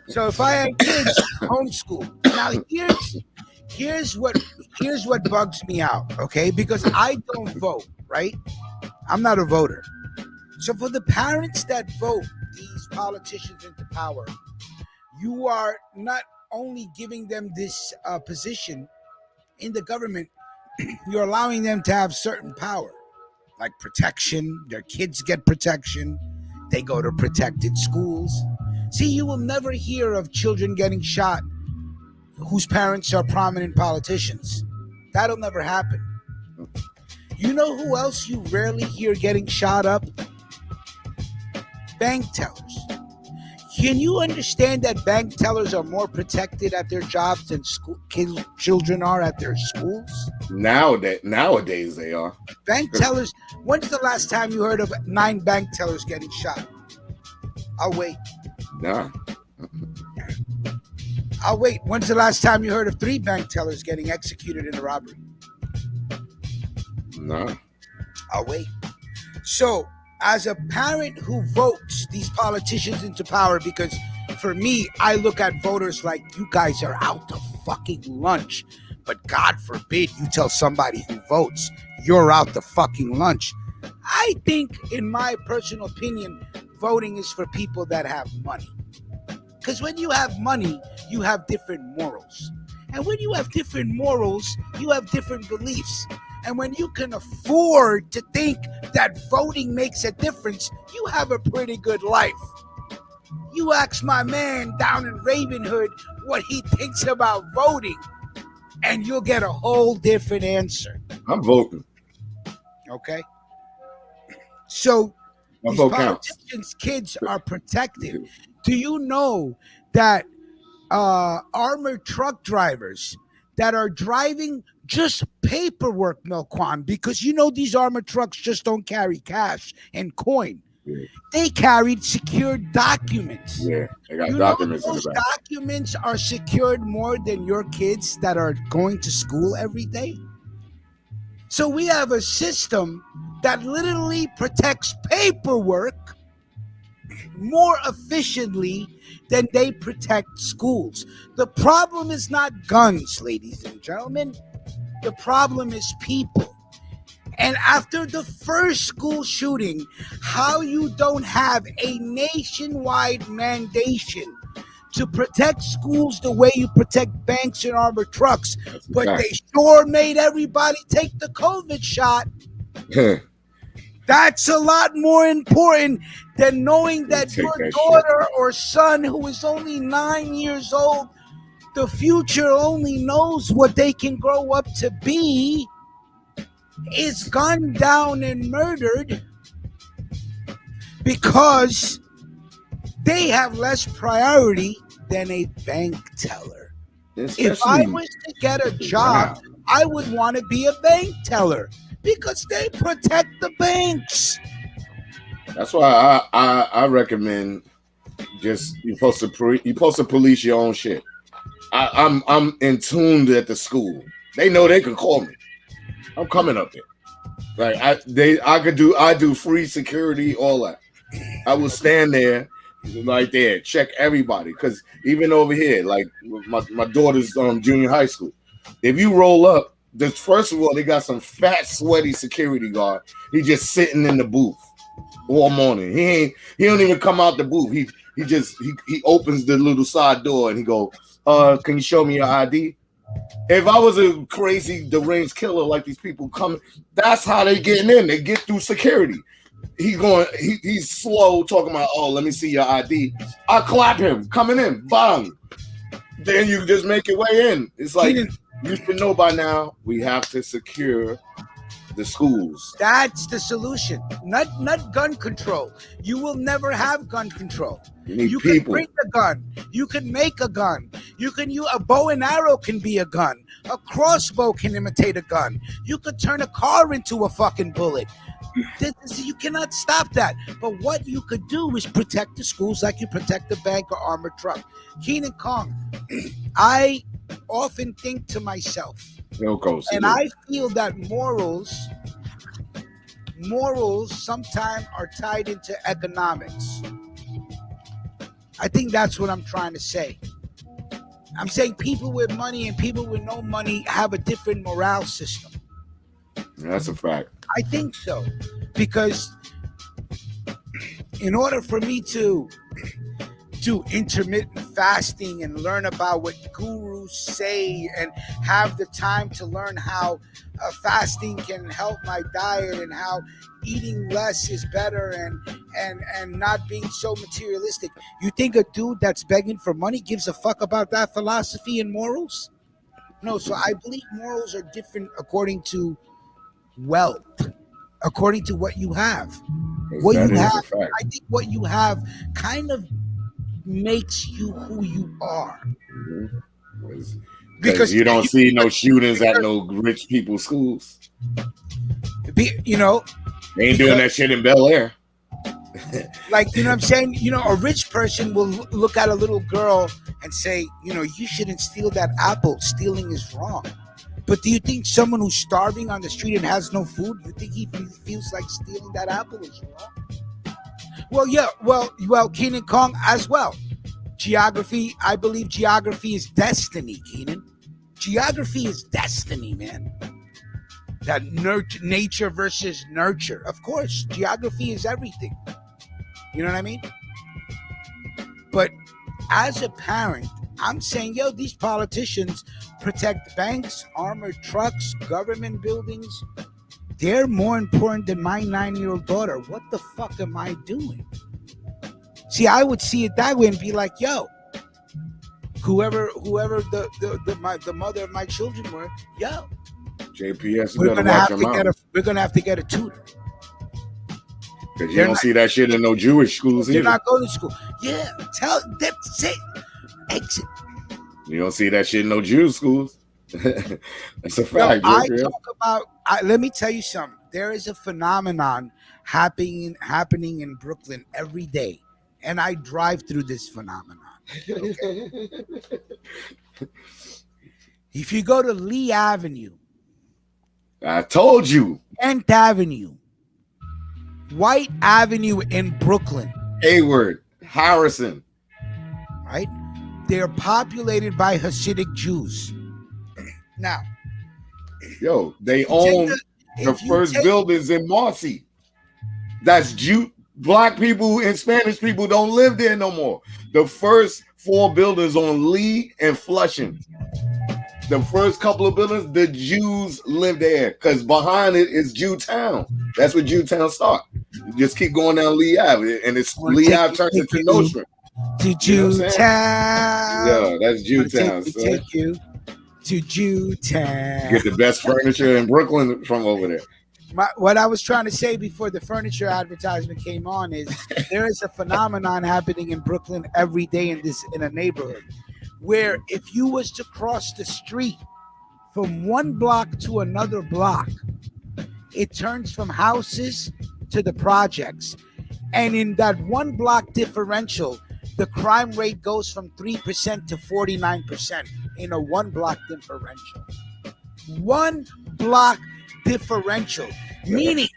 So if I had kids, homeschool. Now here's what bugs me out, okay? Because I don't vote, right? I'm not a voter. So for the parents that vote these politicians into power, you are not only giving them this position in the government, you're allowing them to have certain power, like protection. Their kids get protection. They go to protected schools. See, you will never hear of children getting shot whose parents are prominent politicians. That'll never happen. You know who else you rarely hear getting shot up? Bank tellers. Can you understand that bank tellers are more protected at their jobs than children are at their schools? Nowadays they are. Bank tellers, when's the last time you heard of 9 bank tellers getting shot? I'll wait. Nah. I'll wait. When's the last time you heard of 3 bank tellers getting executed in a robbery? No. I'll wait. So, as a parent who votes these politicians into power because For me, I look at voters like you guys are out to fucking lunch. But God forbid you tell somebody who votes you're out to fucking lunch. I think, in my personal opinion, voting is for people that have money. Because when you have money, you have different morals. And when you have different morals, you have different beliefs. And when you can afford to think that voting makes a difference, you have a pretty good life. You ask my man down in Ravenhood what he thinks about voting, and you'll get a whole different answer. I'm voting. Okay? So My these vote counts. politicians' kids are protected. Do you know that armored truck drivers that are driving just paperwork, Milquan, because you know these armored trucks just don't carry cash and coin. Yeah. They carried secured documents. Yeah, they got You documents know in the those back. documents are secured more than your kids that are going to school every day. So we have a system that literally protects paperwork more efficiently than they protect schools. The problem is not guns, ladies and gentlemen. The problem is people. And after the first school shooting, how you don't have a nationwide mandation to protect schools the way you protect banks and armored trucks, but they sure made everybody take the COVID shot. That's a lot more important than knowing that your daughter or son, who is only 9 years old, the future only knows what they can grow up to be, is gunned down and murdered because they have less priority than a bank teller. If I was to get a job, I would want to be a bank teller because they protect the banks. That's why I recommend just you're supposed to police your own shit. I'm in tuned at the school. They know they can call me. I'm coming up there. Like I do free security, all that. I will stand there, right there, check everybody. Because even over here, like my daughter's junior high school, if you roll up, first of all, they got some fat, sweaty security guard. He just sitting in the booth all morning. He don't even come out the booth. He opens the little side door and he go, can you show me your ID? If I was a crazy deranged killer like these people coming, that's how they getting in. They get through security. He's slow talking about, oh, let me see your ID. I clap him coming in, bang. Then you just make your way in. It's like you should know by now. We have to secure the schools. That's the solution. Not gun control. You will never have gun control. You can bring a gun. You can make a gun. You can use a bow and arrow can be a gun. A crossbow can imitate a gun. You could turn a car into a fucking bullet. You cannot stop that. But what you could do is protect the schools like you protect the bank or armored truck. Keenan Kong, I often think to myself, and I feel that morals sometimes are tied into economics. I think that's what I'm trying to say. I'm saying people with money and people with no money have a different morale system. That's a fact. I think so, because in order for me to do intermittent fasting and learn about what gurus say and have the time to learn how fasting can help my diet and how eating less is better and not being so materialistic. You think a dude that's begging for money gives a fuck about that philosophy and morals? No, so I believe morals are different according to wealth, according to what you have. What you have, I think what you have kind of makes you who you are. Because you don't see no shootings at no rich people's schools. You know, they ain't doing that shit in Bel Air. Like, you know what I'm saying? You know, a rich person will look at a little girl and say, you know, you shouldn't steal that apple. Stealing is wrong. But do you think someone who's starving on the street and has no food, you think he feels like stealing that apple is wrong? Well, yeah. Well, Keenan Kong as well. Geography, I believe geography is destiny, Keenan. Geography is destiny, man. That nature versus nurture. Of course, geography is everything. You know what I mean? But as a parent, I'm saying, yo, these politicians protect banks, armored trucks, government buildings. They're more important than my 9-year-old daughter. What the fuck am I doing? See, I would see it that way and be like, yo, whoever the mother of my children were, yo, JPS, we're gonna have to get a tutor. Because you don't see that shit in no Jewish schools either. They're not going to school. Yeah, tell them, say, exit. You don't see that shit in no Jewish schools. That's a fact. Let me tell you something. There is a phenomenon happening in Brooklyn every day, and I drive through this phenomenon. Okay? If you go to Lee Avenue, I told you, 10th Avenue, White Avenue in Brooklyn, Hayward, Harrison, right? They're populated by Hasidic Jews. Now, yo, they own the first buildings in Marcy. That's Jew. Black people and Spanish people don't live there no more. The first 4 buildings on Lee and Flushing. The first couple of buildings, the Jews live there because behind it is Jewtown. That's where Jewtown starts. You just keep going down Lee Ave, and it's Lee Ave turns into Nostrand. To Jewtown. Yeah, that's Jewtown. Take you to Jewtown. Get the best furniture in Brooklyn from over there. What I was trying to say before the furniture advertisement came on is there is a phenomenon happening in Brooklyn every day in a neighborhood where if you was to cross the street from one block to another block, it turns from houses to the projects. And in that one block differential, the crime rate goes from 3% to 49% in a one block differential. One block differential, meaning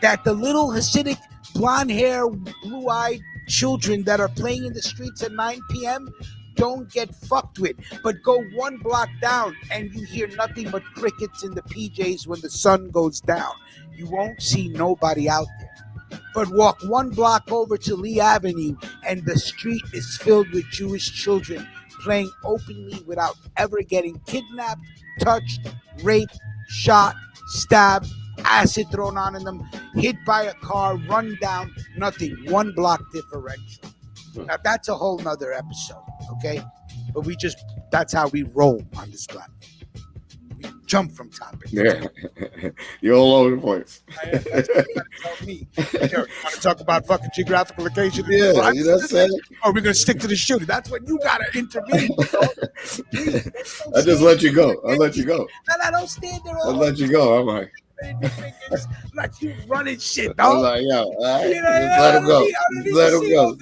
that the little Hasidic blonde hair, blue-eyed children that are playing in the streets at 9 p.m. don't get fucked with, but go one block down and you hear nothing but crickets in the PJs when the sun goes down. You won't see nobody out there. But walk one block over to Lee Avenue and the street is filled with Jewish children playing openly without ever getting kidnapped, touched, raped, shot, stabbed, acid thrown on them, hit by a car, run down, nothing. One block differential. Now that's a whole nother episode, okay? But that's how we roll on this platform. We jump from topic. Yeah. You're all over the place. That's what you gotta tell me. You want to talk about fucking geographical location? Yeah, you know what I'm saying? Or we're going to stick to the shooting. That's when you got to intervene. I just let you go. I'll let you go. And I don't stand there all I'll let you go. I'm like, like you running shit, dog. I'm like, yo, all right, You know, just let him go. Just let him go.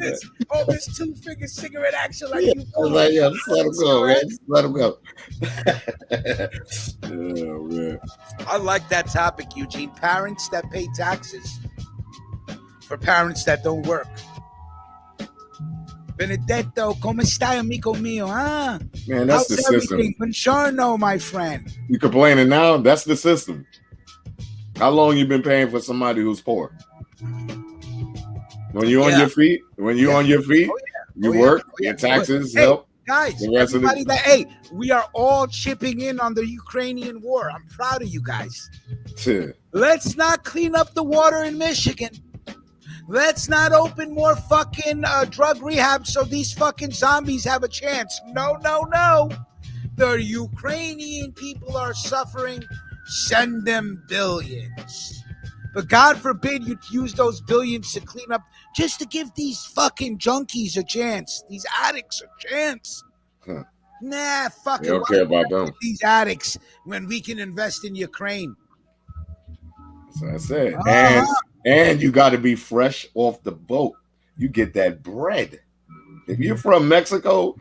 All this 2-finger cigarette action, like you. I'm like, yo, just let him go, man. Just let him go. Oh, man. I like that topic, Eugene. Parents that pay taxes for parents that don't work. Benedetto, come stai, amico mio? Huh? Man, that's the system. Buongiorno, my friend. You complaining now? That's the system. How long you been paying for somebody who's poor? When you're on your feet, you work, your taxes help. Guys, we are all chipping in on the Ukrainian war. I'm proud of you guys. Let's not clean up the water in Michigan. Let's not open more fucking drug rehab so these fucking zombies have a chance. No. The Ukrainian people are suffering. Send them billions. But God forbid you use those billions to clean up, just to give these fucking junkies a chance, these addicts a chance. Huh. Nah, fuck it. You don't care about them. These addicts when we can invest in Ukraine. So I said. And you got to be fresh off the boat. You get that bread. If you're from Mexico,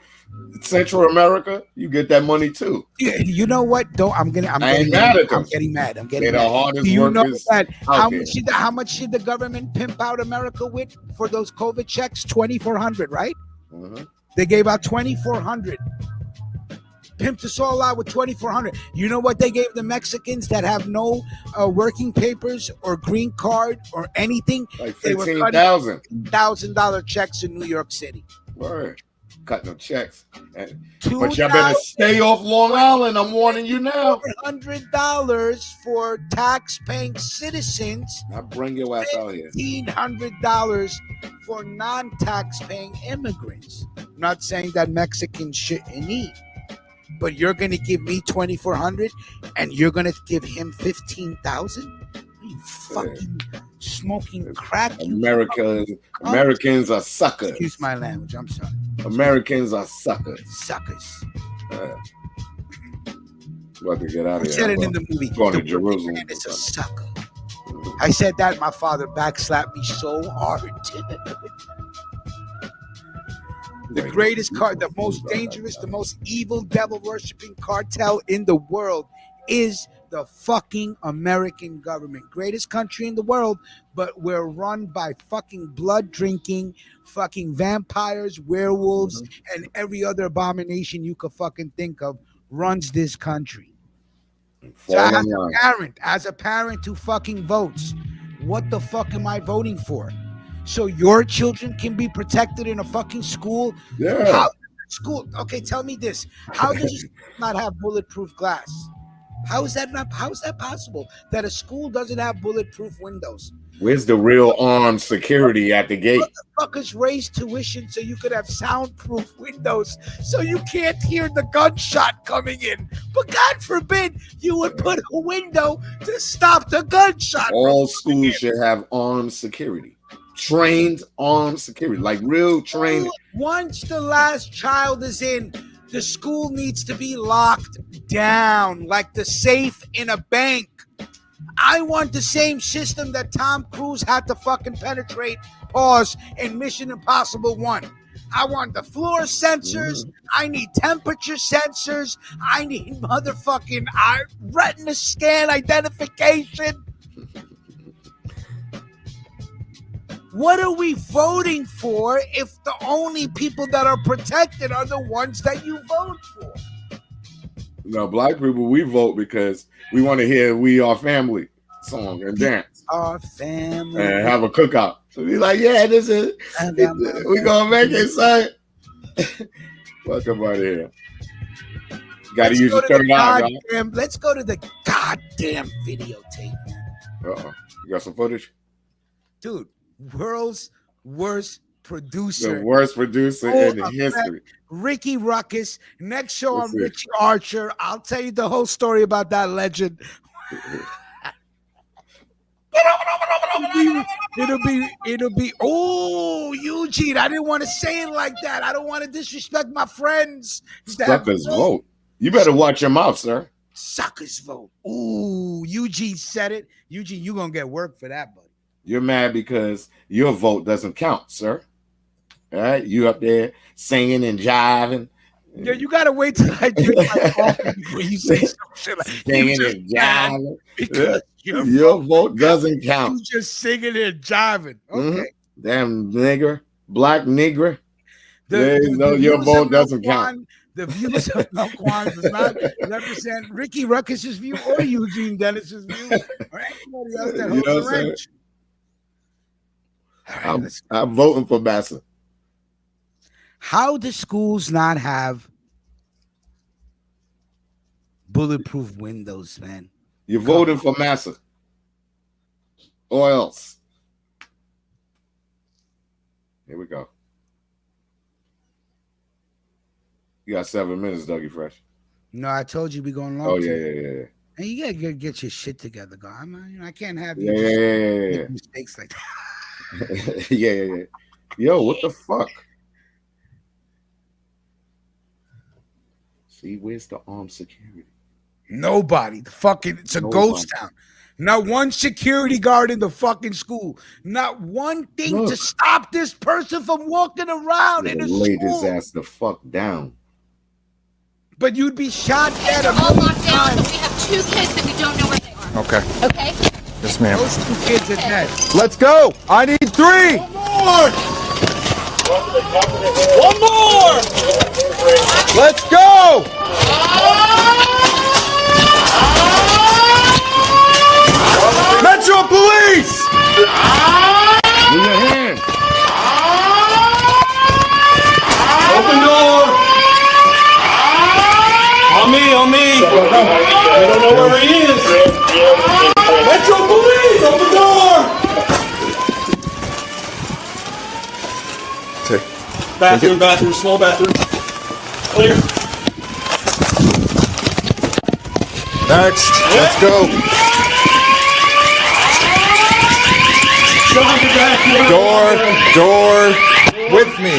Central America, you get that money too. Yeah, you know what? I'm getting mad. I'm getting mad. They're the hardest Do you know workers that out how much did the government pimp out America with for those COVID checks? $2,400, right? Mm-hmm. They gave out 2,400. Pimped us all out with 2,400. You know what they gave the Mexicans that have no working papers or green card or anything? Like They were cutting $15,000. $1,000 checks in New York City. Word. Cutting them checks. But $2,000 y'all better stay off Long Island. I'm warning you now. $100 for tax-paying citizens. Now bring your ass out here. $1,500 for non-tax-paying immigrants. I'm not saying that Mexicans shouldn't eat, but you're going to give me $2,400 and you're going to give him $15,000? You fucking smoking crack. Americans are suckers. Excuse my language. I'm sorry. Americans are suckers. Suckers. About to get out of I here. said it in the movie. Going to The Jerusalem. man is a sucker. I said that. My father backslapped me so hard. The greatest the most dangerous, the most evil, devil-worshipping cartel in the world is the fucking American government. Greatest country in the world, but we're run by fucking blood-drinking, fucking vampires, werewolves, and every other abomination you could fucking think of runs this country. So as a parent who fucking votes, what the fuck am I voting for? So your children can be protected in a fucking school? Yeah. Okay, tell me this. How does a school not have bulletproof glass? How is that possible? That a school doesn't have bulletproof windows? Where's the real armed security at the gate? Motherfuckers raise tuition so you could have soundproof windows so you can't hear the gunshot coming in. But God forbid you would put a window to stop the gunshot. All schools should have armed security. Trained armed security, like real trained. Once the last child is in, the school needs to be locked down like the safe in a bank. I want the same system that Tom Cruise had to fucking penetrate, in Mission Impossible 1. I want the floor sensors. I need temperature sensors. I need motherfucking retina scan identification. What are we voting for if the only people that are protected are the ones that you vote for? No, black people, we vote because we want to hear "We Are Family" song and dance. Our family. And have a cookout. So be like, yeah, this is, we gonna make it, son. Welcome out of here. Gotta use your third eye, guys. Let's go to the goddamn videotape. Uh-oh. You got some footage? Dude, world's worst producer. The worst producer in the history. Ricky Ruckus. Next show on Richie Archer. I'll tell you the whole story about that legend. It'll be oh, Eugene, I didn't want to say it like that. I don't want to disrespect my friends. Suckers vote. You better watch your mouth, sir. Suckers vote. Ooh, Eugene said it. Eugene, you gonna get work for that, buddy. You're mad because your vote doesn't count, sir. All right, you up there singing and jiving. Yeah, you gotta wait till I do my coffee before you say some shit like singing and jiving. Because your vote doesn't count. You just singing and jiving. Okay. Damn nigger, black nigger. Your vote doesn't count. The views of Melquan does not represent Ricky Ruckus's view or Eugene Dennis's view or anybody else that holds the range. Right, I'm voting for Massa. How do schools not have bulletproof windows, man? You're voting for Massa. Or else. Here we go. You got 7 minutes, Dougie Fresh. No, I told you we going long. Oh, yeah. And you gotta get your shit together, guy. I can't have you make mistakes like that. yeah. Yo, what the fuck? See, where's the armed security? Nobody. It's a ghost town. Not one security guard in the fucking school. Not one thing to stop this person from walking around in the school. Lay his ass the fuck down. But you'd be shot dead. They're all locked down, but we have 2 kids that we don't know where they are. Okay. Okay? Yes, ma'am. Those 2 kids are dead. Let's go. I need 3. One more. One more! Let's go! Metro Police! Move your hand. Open door! On me, on me! We don't know where he is! Metro Police! Open door! Bathroom, bathroom, small bathroom. Clear. Next, let's go. Door, with me.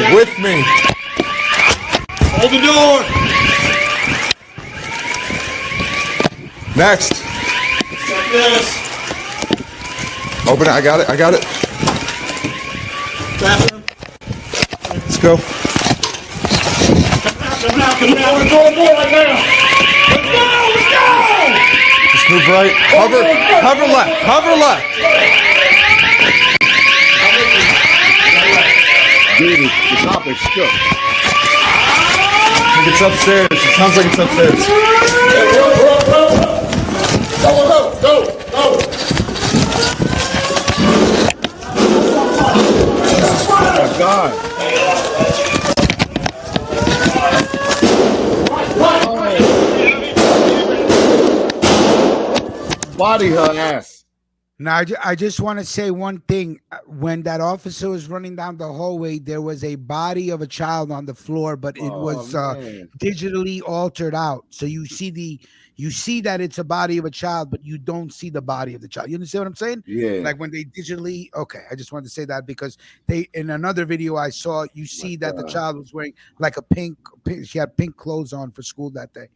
Hold the door. Next. Like this. Open it, I got it. Bathroom. Let's go. Come out. We're going for it right now. Let's go. Just move right. Hover left. Dude, the top is shook. I think it's upstairs. It sounds like it's upstairs. Go. Oh my God. Body her ass. Now, I just want to say one thing. When that officer was running down the hallway, there was a body of a child on the floor, but it was digitally altered out. So you see that it's a body of a child, but you don't see the body of the child. You understand what I'm saying? Yeah. Like when they digitally. Okay, I just wanted to say that because in another video I saw, you see that the child was wearing like a pink. She had pink clothes on for school that day.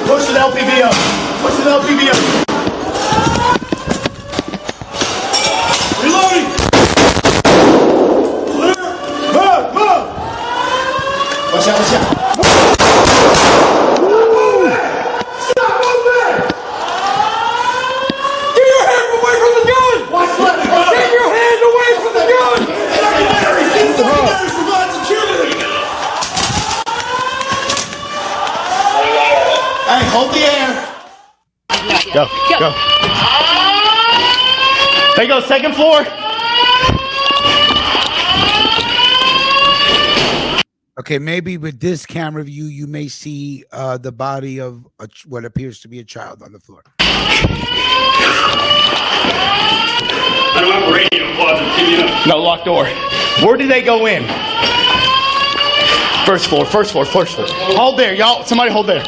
Push the LPV up. Reloading. Clear. Move. Watch out. Stop moving. Get your hand away from the gun. Get your hand away from the gun. Secondary provide security. Hey, hold the air. Go. There you go, second floor. Okay, maybe with this camera view, you may see the body of what appears to be a child on the floor. I don't have a radio closet. Give me enough. No, locked door. Where did they go in? First floor. Hold there, y'all. Somebody hold there.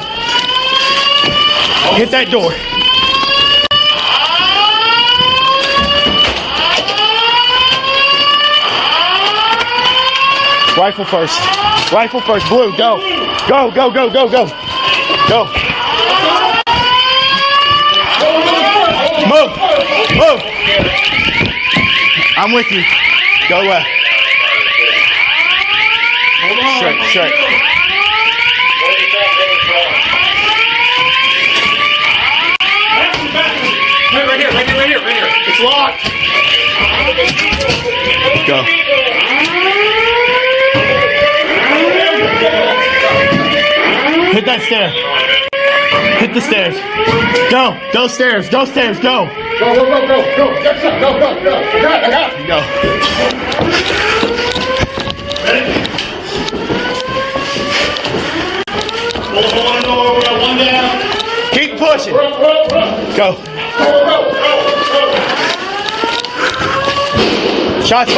Hit that door. Rifle first. Blue, go. Move. I'm with you. Go left. Straight. Right here. It's locked. Go. Hit that stair. Hit the stairs. Go stairs. Go. Go. Go. Ready? Hold on, we got one down. Keep pushing. Go. Shots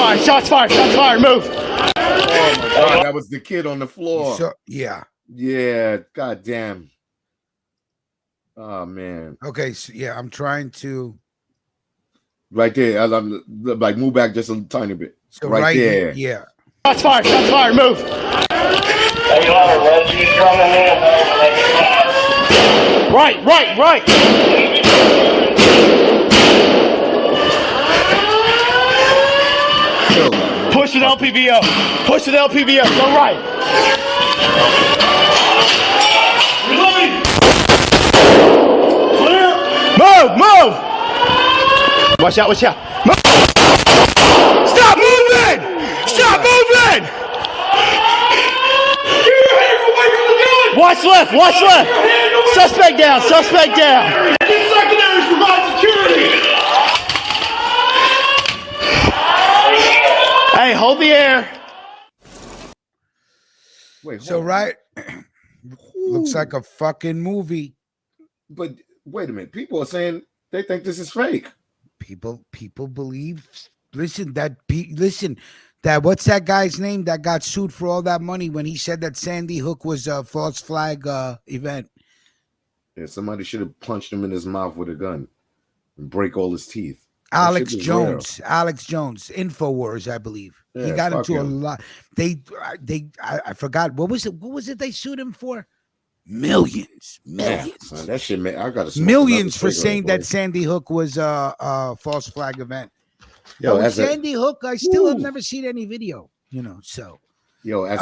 fired. Move. Oh my God, that was the kid on the floor. So, yeah. Yeah, God damn. Oh man. Okay, so yeah, I'm trying to. Right there. I'm like move back just a tiny bit. So right there. Yeah. Shots fired. Move. Right. Push the LPV up. Go right. Reloading. Clear. Move. Watch out. Move. Watch left. Watch left. Suspect down. Suspect down. These secondaries provide security. Hey, hold the air. Wait, So hold on. right, looks like a fucking movie. But wait a minute. People are saying they think this is fake. People believe. Listen, that what's that guy's name that got sued for all that money when he said that Sandy Hook was a false flag event? Yeah, somebody should have punched him in his mouth with a gun and break all his teeth. Alex Jones, Infowars, I believe. Yeah, he got fuck into a him. lot. I forgot what was it they sued him for? Millions. Man, that shit, man, I got to Millions for saying that Sandy Hook was a false flag event. Yo, But with as Sandy Hook, I still have never seen any video. So as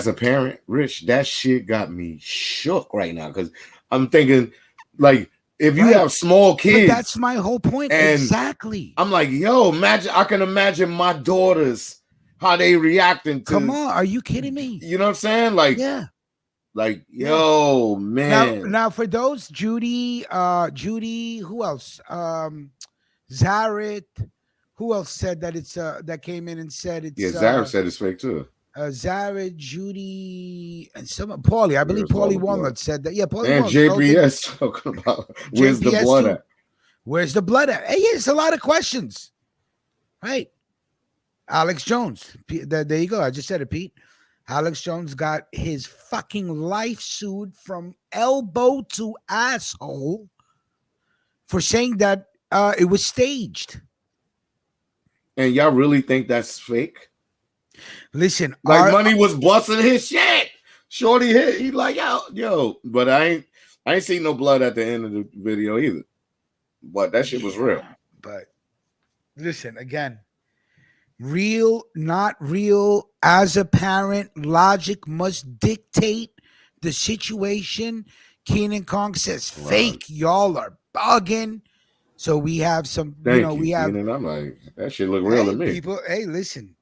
a parent, Rich, that shit got me shook right now because I'm thinking, like, if you have small kids, but that's my whole point. Exactly. I'm like, yo, I can imagine my daughters how they reacting to. Come on, are you kidding me? You know what I'm saying? Like, yeah. Like, yo, man. Now for those, Judy, who else? Zarit, who else said that it's that came in and said it's Zarit said it's fake too. Zarit, Judy, and Paulie. I believe Paulie Walnut said that. Yeah, Paulie and Walnut. JBS talking about where's the blood at? Where's the blood at? Hey, it's a lot of questions. Right. Alex Jones. There you go. I just said it, Pete. Alex Jones got his fucking life sued from elbow to asshole for saying that it was staged. And y'all really think that's fake? Listen, like Money was busting his shit. Shorty hit. He like, yo, but I ain't seen no blood at the end of the video either. But that shit was real. But listen, again, real, not real. As a parent, logic must dictate the situation. Keenan Kong says fake. Y'all are bugging. So we have some, we have. Keenan. I'm like, that shit look real to me. People, hey, listen.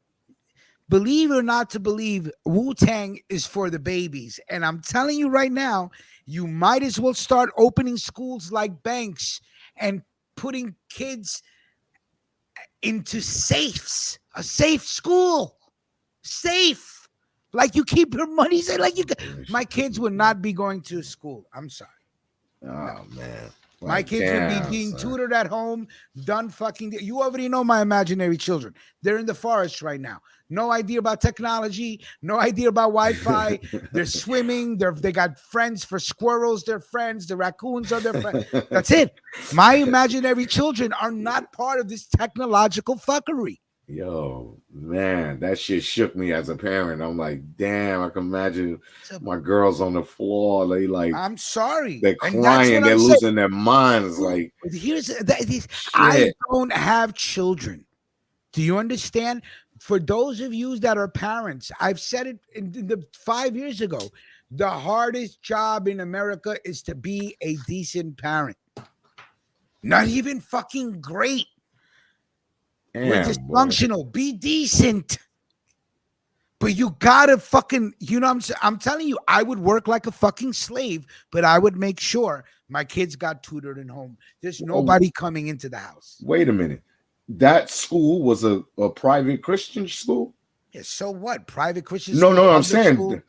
Believe or not to believe, Wu-Tang is for the babies. And I'm telling you right now, you might as well start opening schools like banks and putting kids into safes. A safe school. Safe. Like you keep your money. My kids would not be going to school. I'm sorry. Oh, man. My kids would be being tutored at home, done fucking. You already know my imaginary children. They're in the forest right now. No idea about technology. No idea about Wi-Fi. They're swimming. They got friends for squirrels. They're friends. The raccoons are their friends. That's it. My imaginary children are not part of this technological fuckery. Yo, man, that shit shook me as a parent. I'm like, damn, I can imagine my girls on the floor. They like, I'm sorry. They're crying. They're losing their minds. Like, I don't have children. Do you understand? For those of you that are parents, I've said it in 5 years ago. The hardest job in America is to be a decent parent. Not even fucking great. We're dysfunctional. Be decent. But you gotta fucking, I'm telling you, I would work like a fucking slave, but I would make sure my kids got tutored at home. There's nobody coming into the house. Wait a minute. That school was a private Christian school? Yeah, so what? Private Christian school? No, I'm saying, school?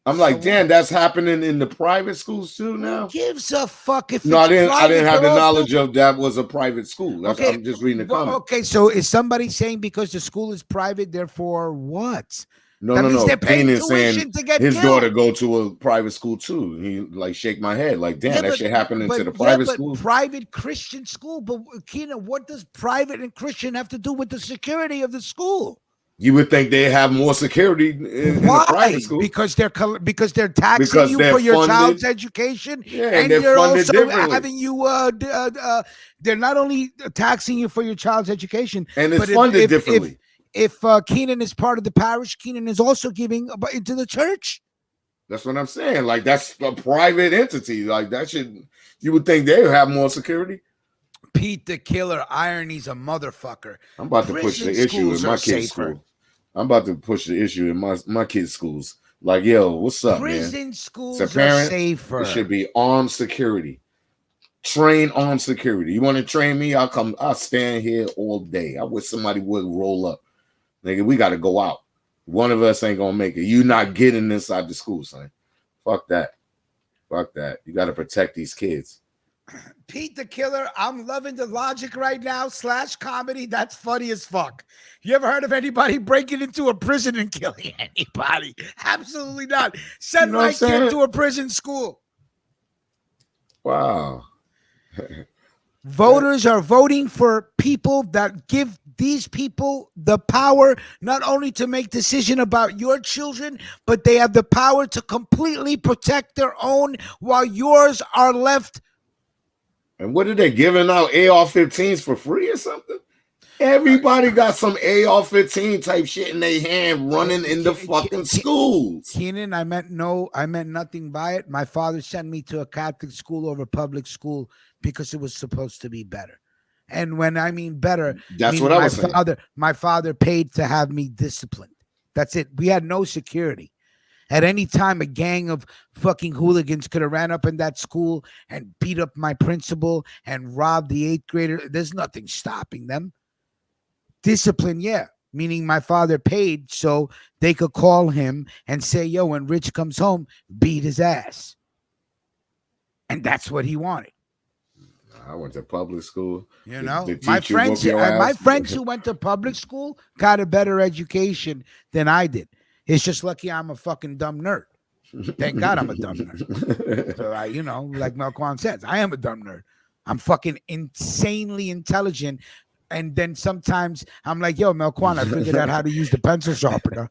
I'm like, damn, that's happening in the private schools too now? Who gives a fuck if I didn't have the knowledge of that was a private school. I'm just reading the comment. Okay, so is somebody saying because the school is private, therefore what? No. Keenan saying his daughter go to a private school too. He like shake my head like, damn, that shit happening to the private school. Private Christian school, but Keenan, what does private and Christian have to do with the security of the school? You would think they have more security in a private school because they're taxing you for your child's education, and they're also having you. They're not only taxing you for your child's education, and it's funded differently. If Keenan is part of the parish, Keenan is also giving into the church. That's what I'm saying. Like that's a private entity. Like that should. You would think they would have more security. Pete the Killer, irony's a motherfucker. I'm about to push the issue in my kids' school. I'm about to push the issue in my kids' schools. Like, yo, what's up, Prison man? schools As a parent, are safer. it should be armed security. Train armed security. You want to train me? I'll stand here all day. I wish somebody would roll up. Nigga, we got to go out. One of us ain't gonna make it. You not getting inside the school, son. Fuck that. Fuck that. You got to protect these kids. Pete the Killer, I'm loving the logic right now. / comedy. That's funny as fuck. You ever heard of anybody breaking into a prison and killing anybody? Absolutely not. Send my kid to a prison school. Wow. Voters are voting for people that give these people the power not only to make decision about your children, but they have the power to completely protect their own while yours are left. And what are they giving out AR-15s for free or something? Everybody got some AR-15 type shit in their hand running in the fucking schools. Keenan, I meant nothing by it. My father sent me to a Catholic school over public school because it was supposed to be better. And when I mean better, that's what I was saying. My father paid to have me disciplined. That's it. We had no security. At any time, a gang of fucking hooligans could have ran up in that school and beat up my principal and robbed the 8th grader. There's nothing stopping them. Discipline, yeah. Meaning my father paid so they could call him and say, yo, when Rich comes home, beat his ass. And that's what he wanted. I went to public school. You know, my friends who went to public school got a better education than I did. It's just lucky I'm a fucking dumb nerd. Thank God I'm a dumb nerd. So like Melquan says, I am a dumb nerd. I'm fucking insanely intelligent. And then sometimes I'm like, yo, Melquan, I figured out how to use the pencil sharpener.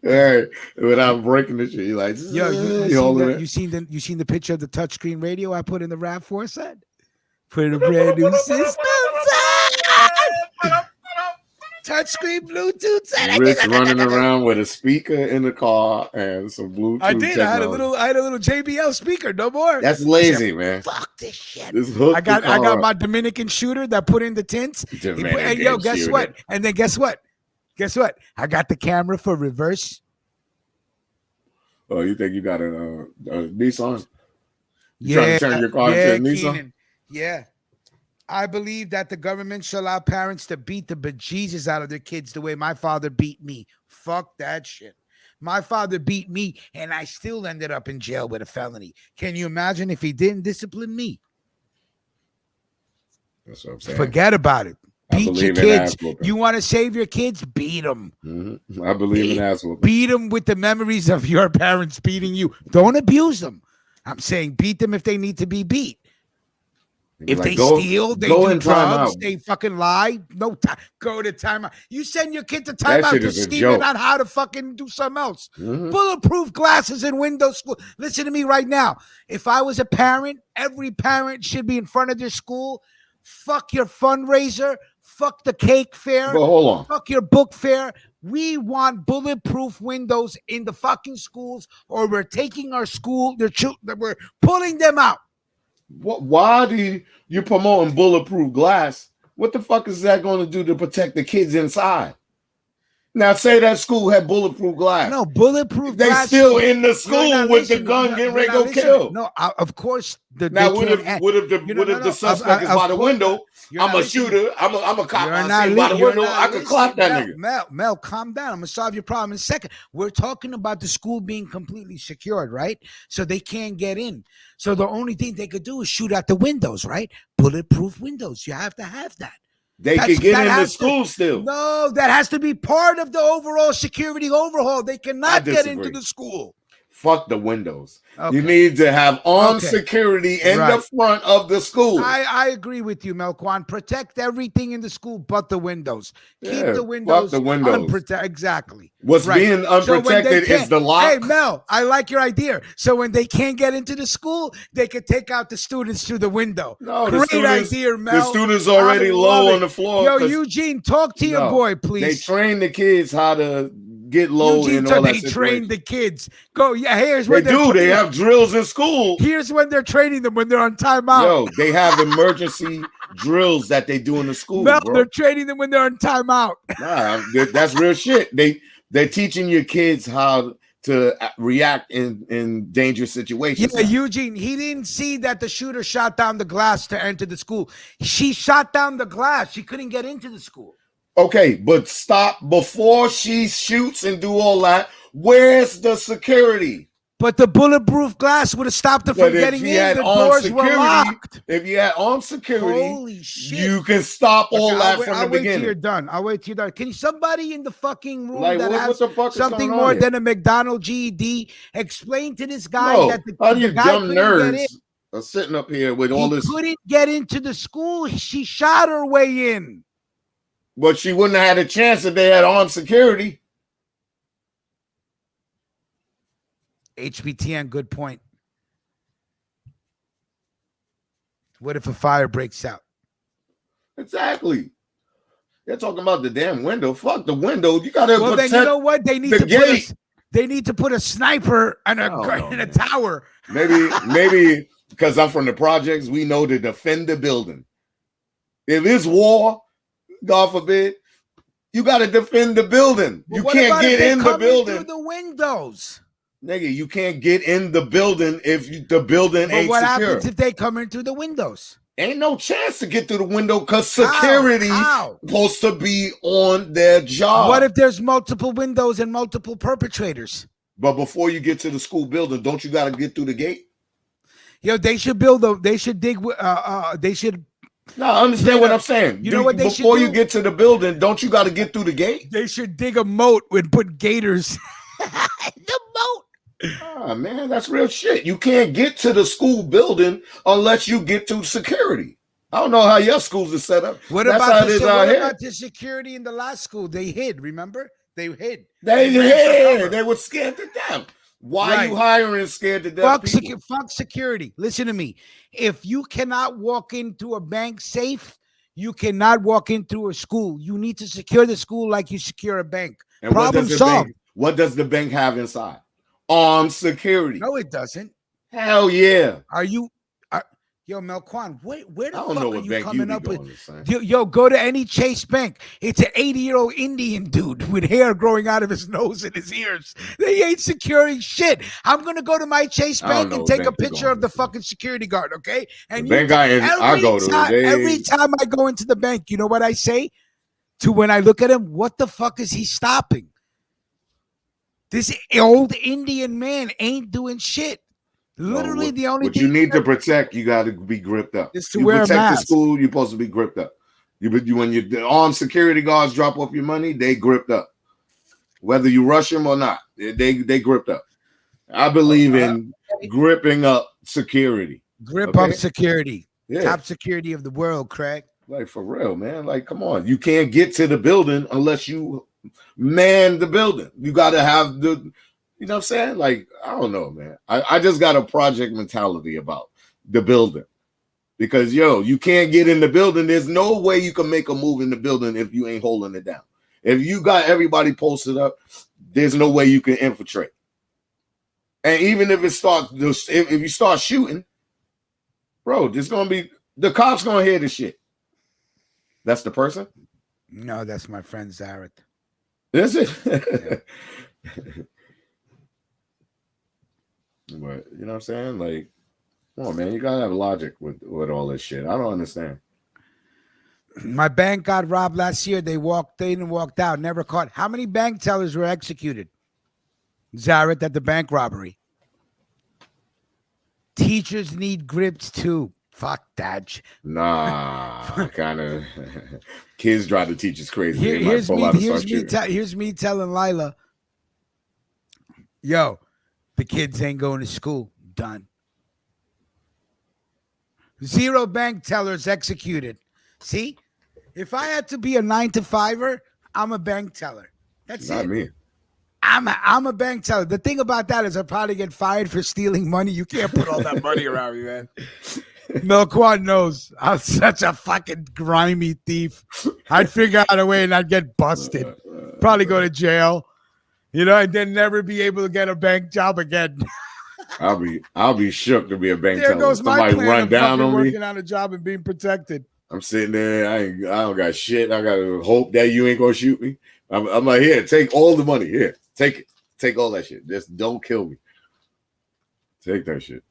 Hey, without breaking the shit, you're like, yo, you seen the picture of the touchscreen radio I put in the RAV4 set? Put in a brand new system. Touchscreen Bluetooth set. Rich running around with a speaker in the car and some Bluetooth. I did. Technology. I had a little JBL speaker. No more. That's lazy, man. Fuck this shit. I got my Dominican shooter that put in the tints. And yo, guess what? And then guess what? I got the camera for reverse. Oh, you think you got a Nissan? Trying to turn your car into a Nissan? Keenan. Yeah. I believe that the government should allow parents to beat the bejesus out of their kids the way my father beat me. Fuck that shit. My father beat me, and I still ended up in jail with a felony. Can you imagine if he didn't discipline me? That's what I'm saying. Forget about it. Beat your kids. You want to save your kids? Beat them. Mm-hmm. I believe in ass whooping. Beat them with the memories of your parents beating you. Don't abuse them. I'm saying beat them if they need to be beat. If they steal, they do drugs, they fucking lie. No time. Go to timeout. You send your kid to timeout to scheme on how to fucking do something else. Mm-hmm. Bulletproof glasses in Windows school. Listen to me right now. If I was a parent, every parent should be in front of their school. Fuck your fundraiser. Fuck the cake fair. But hold on. Fuck your book fair. We want bulletproof windows in the fucking schools, or we're taking our school, we're pulling them out. Why do you promoting bulletproof glass? What the fuck is that going to do to protect the kids inside? Now, say that school had bulletproof glass. No, bulletproof they glass. They still in the school with the gun getting ready to go kill. No, of course. What if the suspect is by the window? I'm a shooter. I'm a cop. I see by the window. I could clap that nigga. Mel, calm down. I'm going to solve your problem in a second. We're talking about the school being completely secured, right? So they can't get in. So the only thing they could do is shoot out the windows, right? Bulletproof windows. You have to have that. They can get in the school still. No, that has to be part of the overall security overhaul. They cannot get into the school. Fuck the windows. Okay. You need to have armed security in the front of the school. I agree with you, Melquan. Protect everything in the school but the windows. Keep the windows. Fuck the windows. Exactly. What's being unprotected is the lock. Hey, Mel, I like your idea. So when they can't get into the school, they could take out the students through the window. No, great idea, Mel. The students already low on the floor. Yo, Eugene, talk to your boy, please. They train the kids how to get low and all that. They train the kids. Go, here's what they do. They have drills in school. Here's when they're training them when they're on timeout. Yo, they have emergency drills that they do in the school. No, they're training them when they're on timeout. Nah, that's real shit. They're teaching your kids how to react in dangerous situations. Yeah, Eugene, he didn't see that the shooter shot down the glass to enter the school. She shot down the glass. She couldn't get into the school. Okay, but stop before she shoots and do all that. Where's the security? But the bulletproof glass would have stopped her from getting in. The doors were locked. If you had armed security, holy shit, you can stop all that from the beginning. I'll wait till you're done. I'll wait till you're done. Can somebody in the fucking room like, that has something more than a McDonald's GED explain to this guy that the guy dumb nerds are sitting up here with all this? He couldn't get into the school. She shot her way in. But she wouldn't have had a chance if they had armed security. HBTN, good point. What if a fire breaks out? Exactly. They're talking about the damn window. Fuck the window. You gotta protect. Then you know what? They need the to gate. They need to put a sniper and a tower. Maybe because I'm from the projects, we know to defend the building. If it's war, God forbid, you got to defend the building. But you can't get in the building through the windows. Nigga, you can't get in the building if the building ain't what secure. Happens if they come in through the windows? Ain't no chance to get through the window because security supposed to be on their job. What if there's multiple windows and multiple perpetrators? But before you get to the school building, don't you got to get through the gate? Yo, they should they should dig. They should. No, understand what I'm saying. You know what they before should you get to the building, don't you got to get through the gate? They should dig a moat and put gators. The moat. Ah, man, that's real shit. You can't get to the school building unless you get through security. I don't know how your schools are set up. What that's about how it is out here. the security in the last school? They hid, remember? They hid. They hid. They were scared to death. Why are you hiring scared to death people? Fuck security. Listen to me. If you cannot walk into a bank safe, you cannot walk into a school. You need to secure the school like you secure a bank. And problem solved. What does the bank have inside? Armed security. No, it doesn't. Hell yeah. Yo, Melquan, where the fuck know are what you bank coming you up with? Yo, go to any Chase Bank. It's an 80-year-old Indian dude with hair growing out of his nose and his ears. They ain't securing shit. I'm gonna go to my Chase Bank and take a picture of the fucking security guard, okay? And every time I go into the bank, you know what I say? To when I look at him, what the fuck is he stopping? This old Indian man ain't doing shit. Literally, the only thing you need to protect, you got to be gripped up. Is to wear a mask. Protect the school, you're supposed to be gripped up. When the armed security guards drop off your money, they gripped up. Whether you rush them or not, they gripped up. I believe in gripping up security. Grip up security. Yeah. Top security of the world, Craig. Like, for real, man. Like, come on. You can't get to the building unless you man the building. You got to have the... You know what I'm saying? Like, I don't know, man. I just got a project mentality about the building. Because, you can't get in the building. There's no way you can make a move in the building if you ain't holding it down. If you got everybody posted up, there's no way you can infiltrate. And even if if you start shooting, bro, there's going to be... The cops going to hear the shit. That's the person? No, that's my friend Zaret. Is it? Yeah. But you know what I'm saying? Like, come on, man, you gotta have logic with all this shit. I don't understand. My bank got robbed last year. They didn't walk out, never caught. How many bank tellers were executed? Zaret at the bank robbery. Teachers need grips too. Fuck that. Nah, kind of. Kids drive the teachers crazy. Here's me telling Lila, yo, the kids ain't going to school. Done. 0 bank tellers executed. See, if I had to be a 9-to-5er, I'm a bank teller. That's not it. Me. I'm a bank teller. The thing about that is I probably get fired for stealing money. You can't put all that money around me, man. Melquan knows I'm such a fucking grimy thief. I'd figure out a way and I'd get busted. Probably go to jail. And then never be able to get a bank job again. I'll be shook to be a bank teller. There goes my plan run down on working on a job and being protected. I'm sitting there. I don't got shit. I got to hope that you ain't gonna shoot me. I'm like, here, take all the money. Here, take it. Take all that shit. Just don't kill me. Take that shit.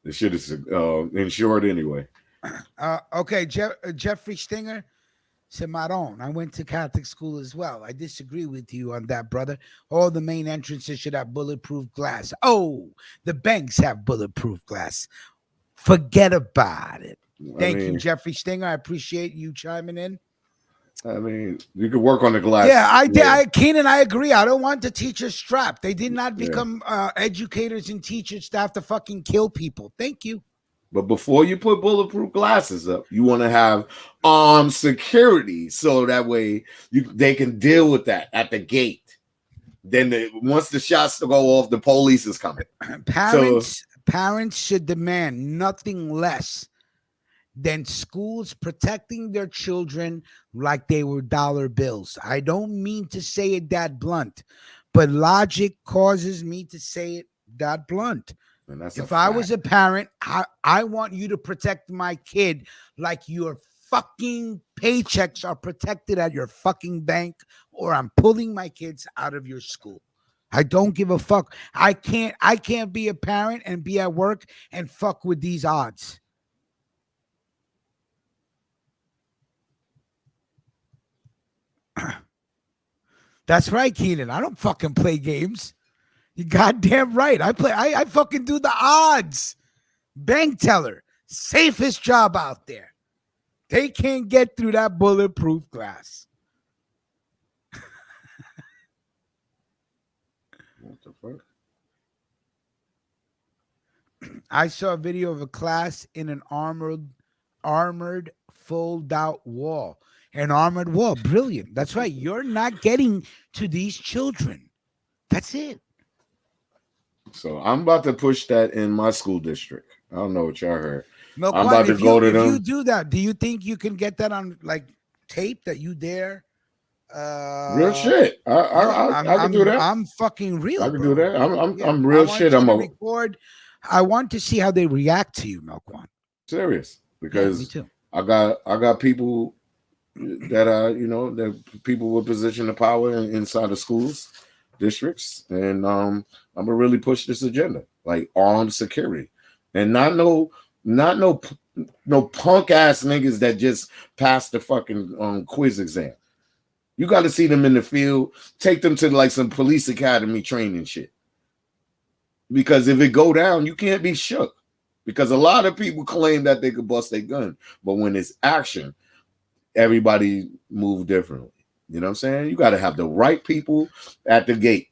The shit is insured anyway. Okay, Jeffrey Stinger said, Maron, I went to Catholic school as well. I disagree with you on that, brother. All the main entrances should have bulletproof glass. Oh, the banks have bulletproof glass. Forget about it. Thank you, Jeffrey Stinger. I appreciate you chiming in. I mean, you could work on the glass. Yeah, Keenan, I agree. I don't want the teachers strapped. They did not become educators and teachers to have to fucking kill people. Thank you. But before you put bulletproof glasses up, you want to have armed security so that way they can deal with that at the gate. Then once the shots go off, the police is coming. Parents should demand nothing less than schools protecting their children like they were dollar bills. I don't mean to say it that blunt, but logic causes me to say it that blunt. If I was a parent, I want you to protect my kid like your fucking paychecks are protected at your fucking bank, or I'm pulling my kids out of your school. I don't give a fuck. I can't be a parent and be at work and fuck with these odds. That's right, Keenan. I don't fucking play games. You goddamn right. I fucking do the odds. Bank teller. Safest job out there. They can't get through that bulletproof glass. What the fuck? I saw a video of a class in an armored fold-out wall. An armored wall. Brilliant. That's right. You're not getting to these children. That's it. So I'm about to push that in my school district. I don't know what y'all heard. Milk I'm about to go to them. If you do that, do you think you can get that on like tape that you dare? Real shit. I can do that. I'm fucking real. I can do that. I'm real shit. I'm a record. I want to see how they react to you, Milkwan. Serious, because me too. I got people that that people with position of power inside of schools, districts, and I'm gonna really push this agenda, like armed security, and not no punk ass niggas that just passed the fucking quiz exam. You got to see them in the field, take them to like some police academy training shit. Because if it go down, you can't be shook. Because a lot of people claim that they could bust their gun, but when it's action, everybody move differently. You know what I'm saying? You got to have the right people at the gate.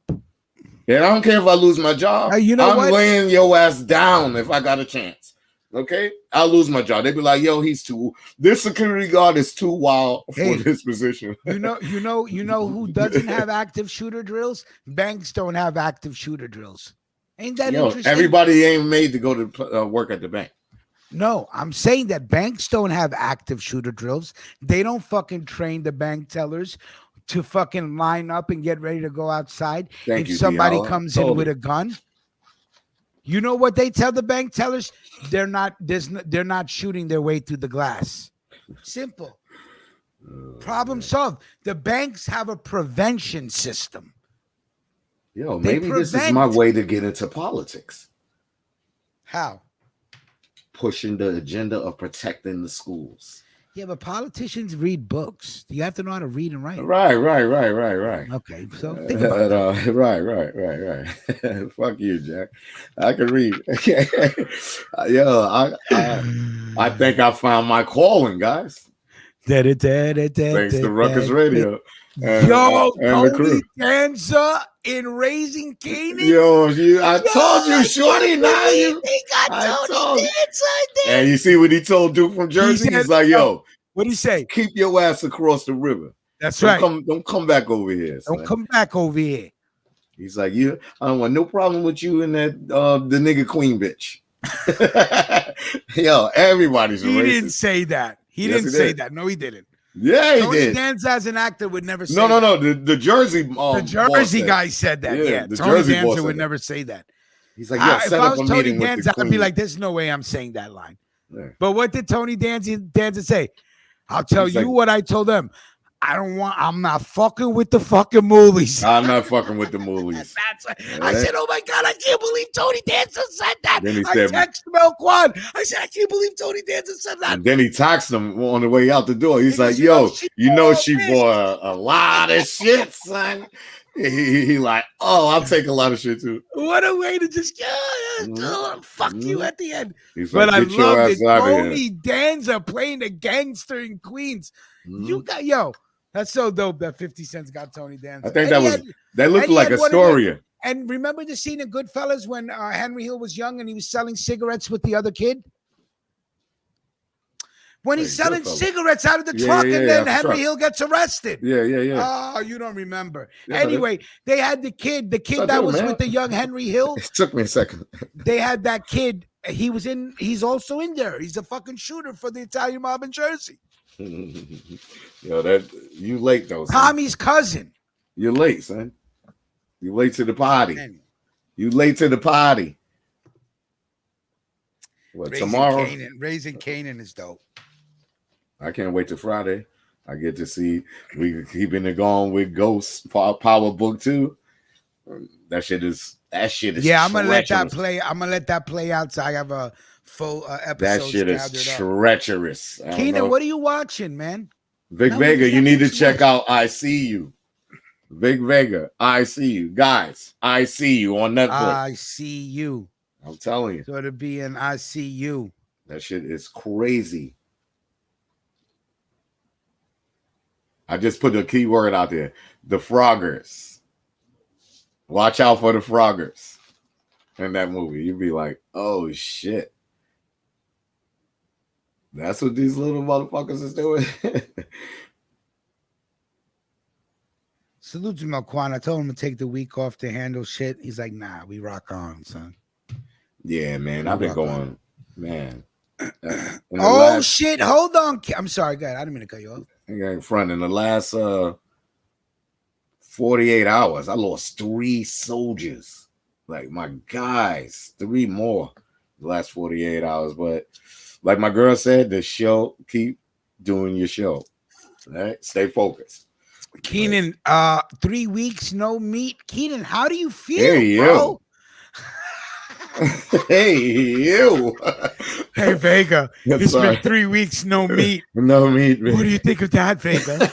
And I don't care if I lose my job. I'm laying your ass down if I got a chance. Okay, I'll lose my job. They'd be like, "Yo, this security guard is too wild for this position." You know who doesn't have active shooter drills? Banks don't have active shooter drills. Ain't that interesting? Everybody ain't made to go to work at the bank. No, I'm saying that banks don't have active shooter drills. They don't fucking train the bank tellers to fucking line up and get ready to go outside if somebody comes in with a gun. You know what they tell the bank tellers? They're not shooting their way through the glass. Simple. Problem solved. The banks have a prevention system. Yo, maybe this is my way to get into politics. How? Pushing the agenda of protecting the schools. Yeah, but politicians read books. You have to know how to read and write. Right. Okay, so think about that. Right. Fuck you, Jack. I can read. Yo, I think I found my calling, guys. Thanks to Ruckus Radio. Tony Danza in Raising Canaan. I told you, shorty. Now I told you. And you see what he told Duke from Jersey? He's like, "Yo, what did he say? Keep your ass across the river. That's right. Don't come back over here. Son. Don't come back over here." He's like, "I don't want no problem with you and that the nigga queen bitch." Yo, everybody's He didn't say that. He didn't say that. No, he didn't. Yeah, he Tony did. Danza as an actor would never say that. No. The Jersey guy said that. Yeah, Tony Danza would never say that. He's like, "Yo, set up a meeting with the queen." I'd be like, "There's no way I'm saying that line." Yeah. But what did Tony Danza say? I'll tell you what I told them. I'm not fucking with the fucking movies. I'm not fucking with the movies. I said, oh my God, I can't believe Tony Danza said that. Then he I said- texted Melquan. I said, I can't believe Tony Danza said that. And then he talks him on the way out the door. He's He like, goes, yo, she she bought a lot of shit, son. He like, oh, I'll take a lot of shit too. What a way to just fuck you at the end. But I love it. Tony Danza playing the gangster in Queens. You got that's so dope that 50 Cent got Tony Danza. I think that looked like Astoria. And remember the scene in Goodfellas when Henry Hill was young and he was selling cigarettes with the other kid? When he's selling cigarettes out of the truck and then Henry Hill gets arrested. Yeah. Oh, you don't remember. Anyway, they had the kid that was with the young Henry Hill. It took me a second. They had that kid. He's also in there. He's a fucking shooter for the Italian mob in Jersey. Yo, you late though, son. Tommy's cousin. You're late, son. You late to the party. You late to the party. What, tomorrow? Raising Kanan is dope. I can't wait till Friday. I get to see we keeping it going with Ghost Power Book 2. That shit is yeah, I'm gonna let that play. I'm gonna let that play out so I have a full episode. That shit is treacherous. Keenan, what are you watching, man? Vic Vega, you need to check out I See You. Vic Vega, I See You. Guys, I See You on Netflix. I See You. I'm telling you. So to be an I See You. That shit is crazy. I just put a keyword out there. The Froggers. Watch out for the Froggers in that movie. You'd be like, oh shit. That's what these little motherfuckers is doing. Salute to Melquan. I told him to take the week off to handle shit. He's like, nah, we rock on, son. Yeah, man. I've been going, man. Shit. Hold on. I'm sorry, guys. I didn't mean to cut you off. In front in the last 48 hours, I lost 3 soldiers. Like my guys, 3 more the last 48 hours. But like my girl said, the show, keep doing your show. All right, stay focused. Keenan, 3 weeks no meat. Keenan, how do you feel, bro? Hey, you. Hey, Vega. It's been 3 weeks, no meat. No meat, man. What do you think of that, Vega?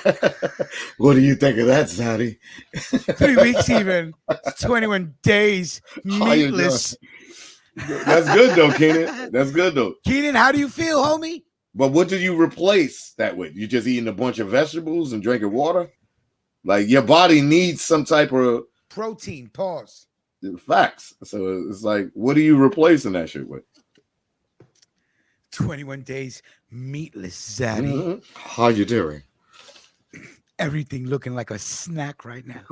What do you think of that, Zaddy? 3 weeks even. 21 days, meatless. That's good, though, Keenan. That's good, though. Keenan, how do you feel, homie? But what do you replace that with? You just eating a bunch of vegetables and drinking water? Like, your body needs some type of... protein, pause. Facts. So it's like, what are you replacing that shit with? 21 days meatless, Zaddy. Mm-hmm. How you doing? Everything looking like a snack right now.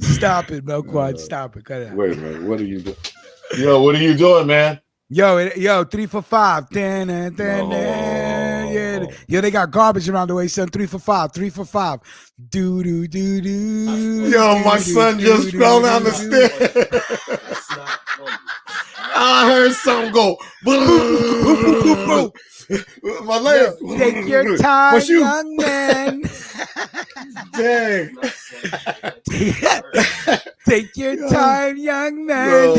Stop it, Melquan. Stop it. Cut it out. Wait a minute. What are you doing? Yo, what are you doing, man? Yo, 3 for 5. Yeah, they got garbage around the way, son. 3 for 5. 3 for 5. Do. Yo, my son just fell down the stairs. I heard something go. My leg. Take your time, young man. Dang. Take your time, young man.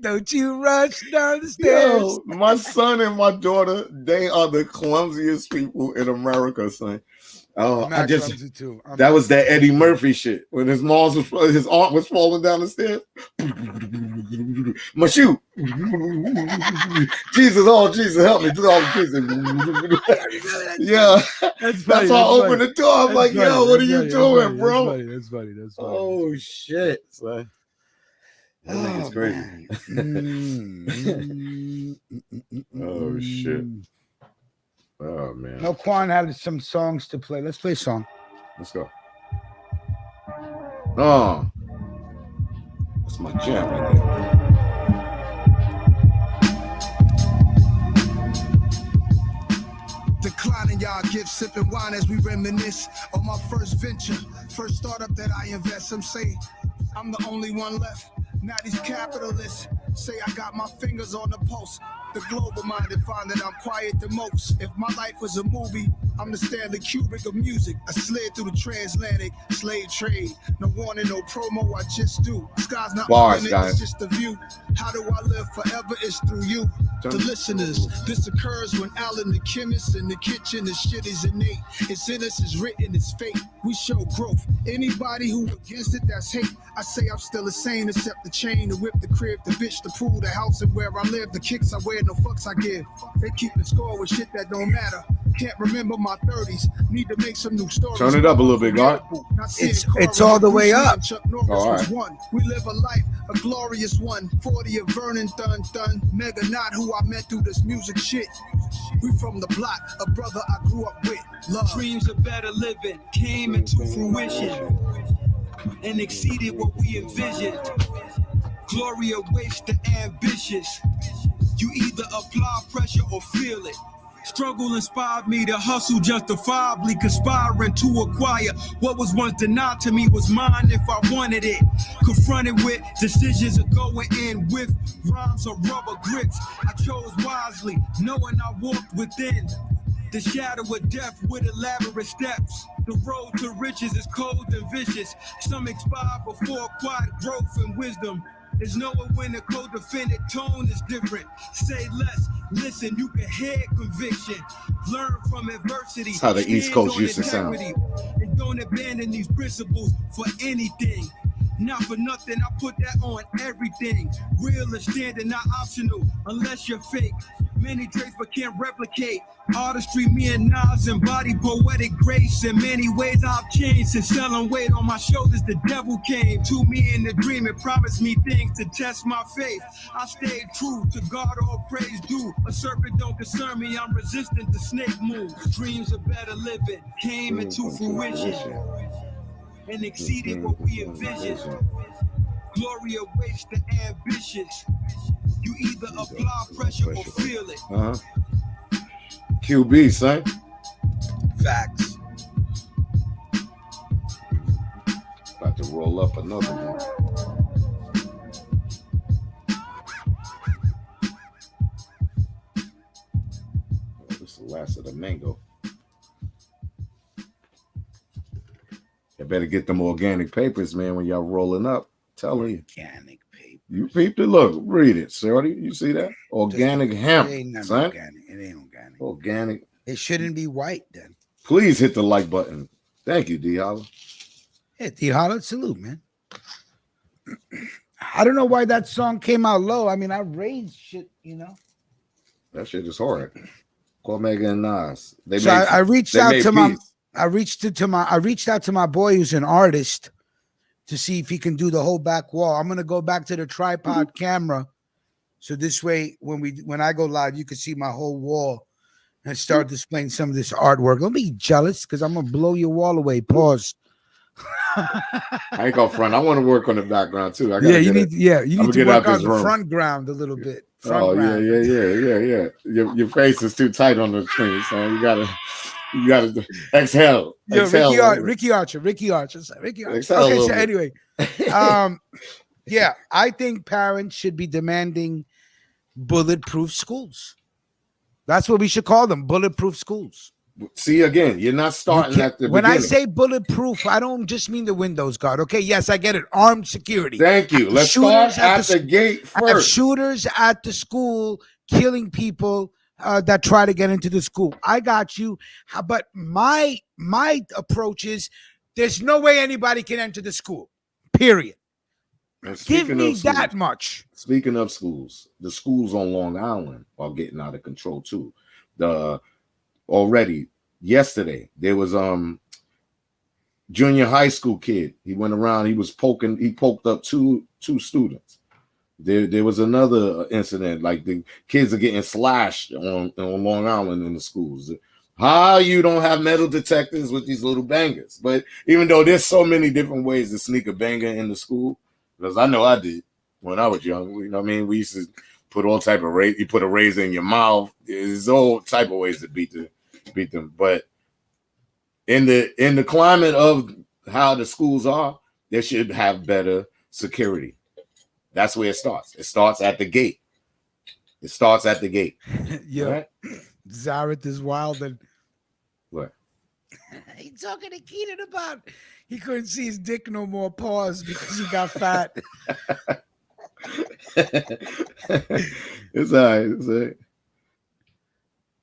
Don't you rush down the stairs. Yo, my son and my daughter, they are the clumsiest people in America, son. That was that Eddie Murphy shit when his aunt was falling down the stairs. My shoe. Jesus, help me. Jesus. Yeah. That's how I opened the door. I'm like, yo, what are you doing, bro? That's funny. Oh, shit, son. That nigga's crazy. Oh, shit. Oh, man. Melquan had some songs to play. Let's play a song. Let's go. Oh. That's my jam right there. Declining y'all gifts, sipping wine as we reminisce on my first venture, first startup that I invest. Some say I'm the only one left. Now these capitalists Say I got my fingers on the pulse. The global minded find that I'm quiet the most. If my life was a movie, I'm the Stanley Kubrick of music. I slid through the transatlantic slave trade. No warning, no promo, I just do. Sky's not Bars, limit, guys. it's just a view. How do I live forever? It's through you. The listeners, this occurs when Alan the chemist in the kitchen, the shit is innate. It's in us, it's written, it's fate. We show growth. Anybody who against it, that's hate. I say I'm still the same, except the chain, the whip, the crib, the bitch, the pool, the house, and where I live, the kicks I wear, no fucks I give. They keep the score with shit that don't matter. Can't remember my 30s. Need to make some new stories. Turn it up a little bit, God. It's all the way up. All right. We live a life, a glorious one. 40 of Vernon, Thun. Mega not who I met through this music shit. We from the block, a brother I grew up with. Love. Dreams of better living came into fruition and exceeded what we envisioned. Glory awaits the ambitious. You either apply pressure or feel it. Struggle inspired me to hustle justifiably, conspiring to acquire what was once denied to me was mine if I wanted it. Confronted with decisions of going in with rhymes or rubber grips. I chose wisely, knowing I walked within the shadow of death with elaborate steps. The road to riches is cold and vicious. Some expire before quiet growth and wisdom. There's knowing when the co-defendant tone is different. Say less, listen, you can hear conviction. Learn from adversity. That's how the East Coast used to sound. And don't abandon these principles for anything. Not for nothing, I put that on everything. Real is standing, not optional, unless you're fake. Many traits but can't replicate. Artistry, me and Nas embody poetic grace. In many ways I've changed. Since selling weight on my shoulders, the devil came to me in the dream and promised me things to test my faith. I stayed true to God, all praise due. A serpent don't concern me, I'm resistant to snake moves. Dreams of better living came into fruition and exceeded what we envisioned. Glory awaits the ambitious. You either apply pressure or feel it. QB, son. Facts. About to roll up another one. Oh, this is the last of the mango. You better get them organic papers, man, when y'all rolling up. Telling you. Organic paper. You peeped it. Look, read it, Shorty. You see that? Organic hemp, It ain't son. organic. It ain't organic. Organic. It shouldn't be white then. Please hit the like button. Thank you, D. Holla. Hey, D. Holla, salute, man. I don't know why that song came out low. I mean, I raised shit, you know. That shit is hard. Cormega and Nas. So I reached out to my boy who's an artist to see if he can do the whole back wall. I'm gonna go back to the tripod camera, so this way when I go live, you can see my whole wall and start displaying some of this artwork. Don't be jealous because I'm gonna blow your wall away. Pause. I ain't gonna front. I want to work on the background too. You need to work on the front ground a little bit. Yeah. Your face is too tight on the screen, so you gotta exhale. Yo, exhale. Ricky Archer. Exhale Okay, so anyway, yeah, I think parents should be demanding bulletproof schools. That's what we should call them, bulletproof schools. See, again, you're not starting at the when beginning. I say bulletproof, I don't just mean the windows guard. Okay, yes, I get it. Armed security. Thank you. Let's start at the gate first. I have shooters at the school killing people that try to get into the school. I got you. But my approach is there's no way anybody can enter the school. Period. Give me that much. Speaking of schools, the schools on Long Island are getting out of control too. Already yesterday there was junior high school kid. He went around, he poked up two students. There was another incident, like the kids are getting slashed on Long Island in the schools. How you don't have metal detectors with these little bangers? But even though there's so many different ways to sneak a banger in the school, because I know I did when I was young. You know what I mean? We used to put all type of you put a razor in your mouth. There's all type of ways to beat them. But in the climate of how the schools are, they should have better security. That's where it starts. It starts at the gate. It starts at the gate. Yo, Right? Zareth is wild and What? he talking to Keenan about he couldn't see his dick no more. Pause because he got fat. It's all right. It's all right.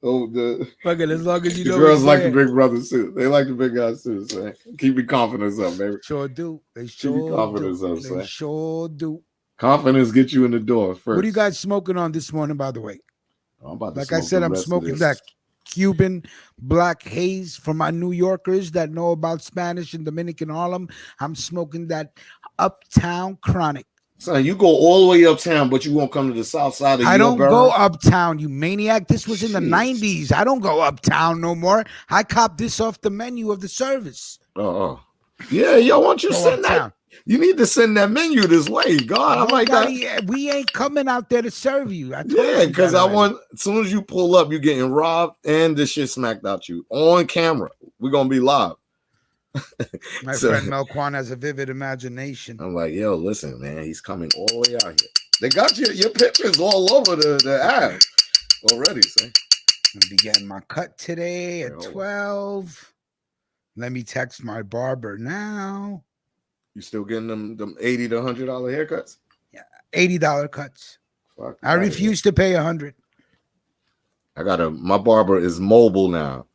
Oh, Fuck it, as long as you the know girls it's like there. the big brothers too. They like the big guys too. So keep your confidence up, baby. Sure do. They Keep your sure confidence do. up, They son. sure do. Confidence get you in the door first. What are you guys smoking on this morning, by the way? I'm about to Like I smoke said, the I'm rest of smoking this. that Cuban black haze for my New Yorkers that know about Spanish and Dominican Harlem. I'm smoking that Uptown Chronic. Son, you go all the way uptown, but you won't come to the south side of I your don't borough? go uptown, you maniac. This was in the Jeez. 90s. I don't go uptown no more. I copped this off the menu of the service. Oh. Yeah, yo, why don't you Go send uptown. that? You need to send that menu this way. God, I like that. We ain't coming out there to serve you. I told Yeah, you because that I already. want, as soon as you pull up, you're getting robbed and the shit smacked out you on camera. We're going to be live. My So- friend Melquan has a vivid imagination. I'm like, yo, listen, man, he's coming all the way out here. They got your pictures all over the app already, son. I'm gonna be getting my cut today at 12. Let me text my barber now. You still getting them $80 to $100 haircuts? Yeah, $80 cuts. Fuck, I refuse to pay $100. My barber is mobile now.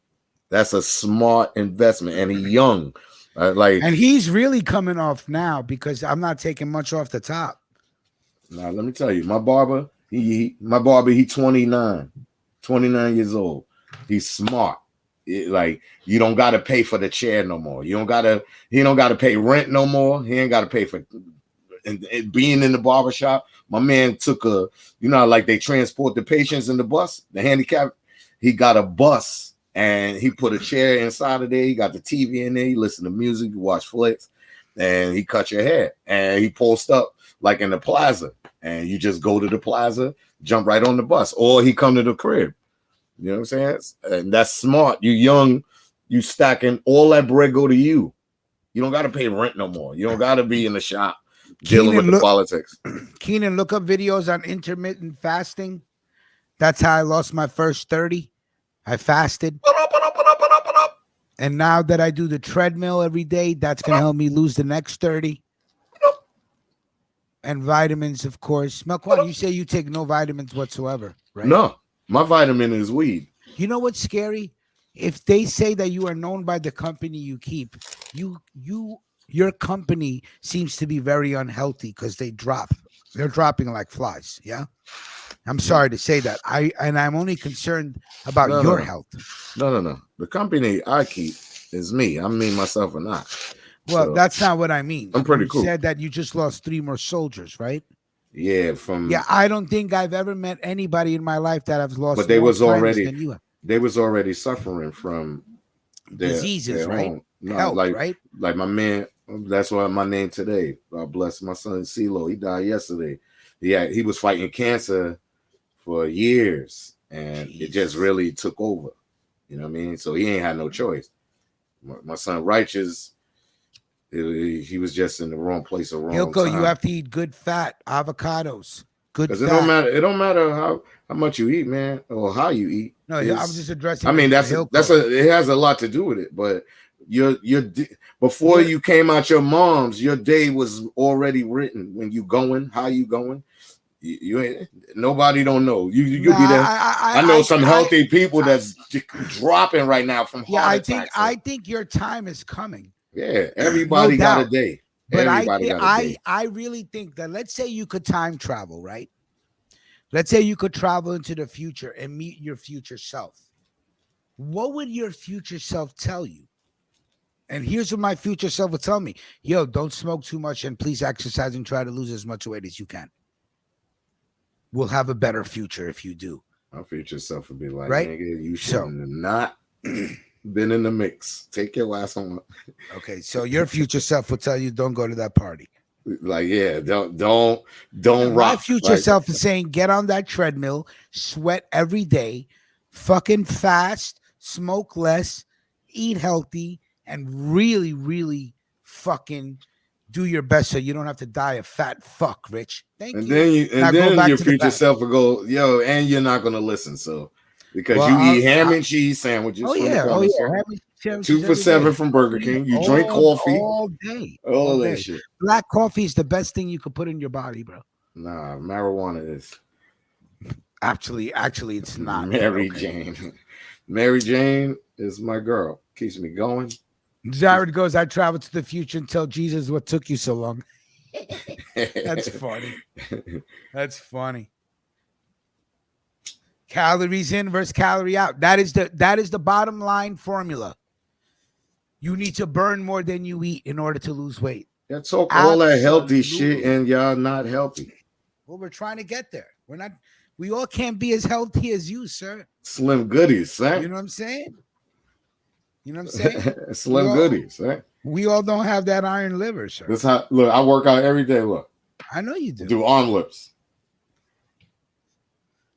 That's a smart investment, and he's young. And he's really coming off now because I'm not taking much off the top. Now, let me tell you, my barber, he 29 years old. He's smart. You don't got to pay for the chair no more. He don't got to pay rent no more. He ain't got to pay for and being in the barbershop. My man took like they transport the patients in the bus, the handicap. He got a bus and he put a chair inside of there. He got the TV in there. He listen to music, you watch flicks, and he cut your hair. And he post up like in the plaza. And you just go to the plaza, jump right on the bus, or he come to the crib. You know what I'm saying? And that's smart. You young, you stacking all that bread go to you. You don't got to pay rent no more. You don't got to be in the shop dealing with the politics. Keenan, look up videos on intermittent fasting. That's how I lost my first 30. I fasted. And now that I do the treadmill every day, that's going to help me lose the next 30. And vitamins, of course. Melquan, you say you take no vitamins whatsoever, right? No, my vitamin is weed. You know what's scary? If they say that you are known by the company you keep, your company seems to be very unhealthy because they're dropping like flies. Yeah. I'm sorry to say that. I'm only concerned about your health. No. The company I keep is me. I mean myself and I. Well, So, that's not what I mean. I'm pretty you cool. Said that you just lost 3 more soldiers, right? Yeah, I don't think I've ever met anybody in my life that has lost. But they more was friends already than you have. They was already suffering from diseases, right? Home. No, Health, right? Like my man, that's why my name today. God bless my son CeeLo. He died yesterday. He was fighting cancer for years, and it just really took over. You know what I mean? So he ain't had no choice. My son Righteous, he was just in the wrong place at wrong Hilko, time. you have to eat good fat, avocados, good fat. It don't matter how much you eat, man, or how you eat. No, I'm just addressing. I mean, it has a lot to do with it. But before you came out your mom's, your day was already written. When you going, how you going, you ain't. Nobody don't know. You be there. I know some healthy people that's dropping right now from heart attacks. I think your time is coming. Yeah, everybody got a day. But I really think that, let's say you could time travel, right? Let's say you could travel into the future and meet your future self. What would your future self tell you? And here's what my future self would tell me. Yo, don't smoke too much and please exercise and try to lose as much weight as you can. We'll have a better future if you do. My future self would be like, right? Nigga, you shouldn't have not been in the mix. Take your ass on. Okay, so your future self will tell you don't go to that party. Like, yeah, don't rock. My future self is saying get on that treadmill, sweat every day, fucking fast, smoke less, eat healthy, and really, really fucking do your best so you don't have to die a fat fuck, Rich. Thank And you. then Now go back your to the future back. self will go, yo, and you're not gonna listen. So because Well, you eat ham and cheese sandwiches from the corner store, Have me sandwiches 2 for every $7 day. from Burger King, you drink coffee, all day. all that day. shit. Black coffee is the best thing you could put in your body, bro. Nah, marijuana is. Actually, it's not. Mary Jane is my girl. Keeps me going. Jared goes, I traveled to the future and tell Jesus what took you so long. That's funny. That's funny. Calories in versus calorie out. That is the bottom line formula. You need to burn more than you eat in order to lose weight. Yeah, talk all that healthy shit and y'all not healthy. Well, we're trying to get there. We're not. We all can't be as healthy as you, sir. Slim goodies, son. You know what I'm saying? Slim goodies, right? We all don't have that iron liver, sir. This how look. I work out every day. Look, I know you do. Do arm lifts.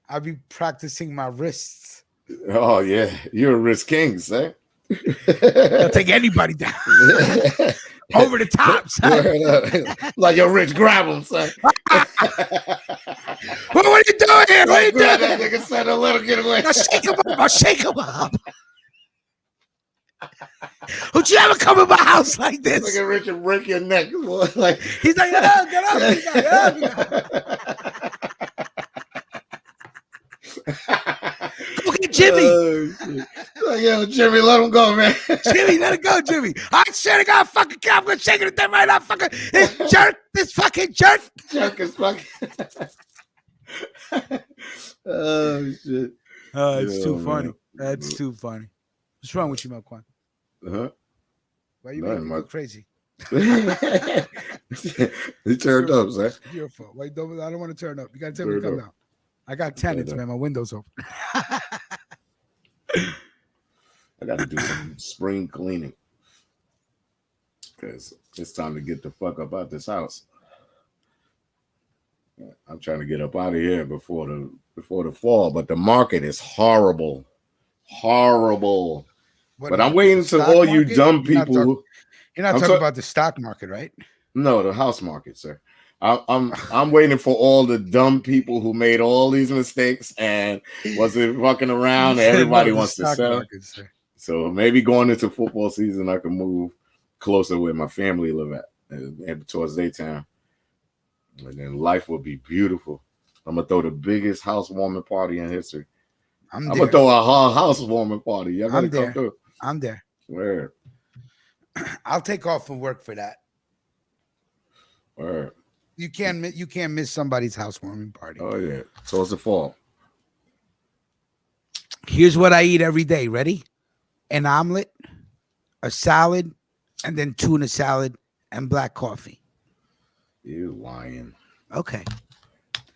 I'll be practicing my wrists. Oh yeah, you're a wrist king, son. I'll take anybody down over the top, son. Like your Rich, grab him, son. What are you doing here? What are you doing? That nigga said a little get away. I'll shake him up. Would you ever come in my house like this? Look at Rich and break your neck. Like he's like, get up, get up. He's like, get up. Go get Jimmy. Like, yo, Jimmy, let him go, man. Jimmy, let it go, Jimmy. I swear to God, fucking cow, I'm gonna shake it at them right now, fucking this fucking jerk. Jerk is fucking. Oh shit. It's too funny. That's too funny. What's wrong with you, Melquan? Why are you making me go crazy? He turned up, sir. Your fault. Why I don't want to turn up. You gotta tell me to come down. I got tenants, man. My window's open. I got to do some spring cleaning because it's time to get the fuck up out this house. I'm trying to get up out of here before the fall, but the market is horrible. But I'm waiting until all you dumb people. You're not talking about the stock market, right? No, the house market, sir. I'm waiting for all the dumb people who made all these mistakes and wasn't fucking around. And everybody wants to sell. Market, so maybe going into football season, I can move closer where my family live at, and towards Daytown, and then life will be beautiful. I'm gonna throw the biggest housewarming party in history. I'm gonna throw a housewarming party. Y'all gotta come through. I'm there. Where? I'll take off from work for that. Where? You can't miss somebody's housewarming party. Oh yeah, towards the fall. Here's what I eat every day. Ready? An omelet, a salad, and then tuna salad and black coffee. You lying? Okay.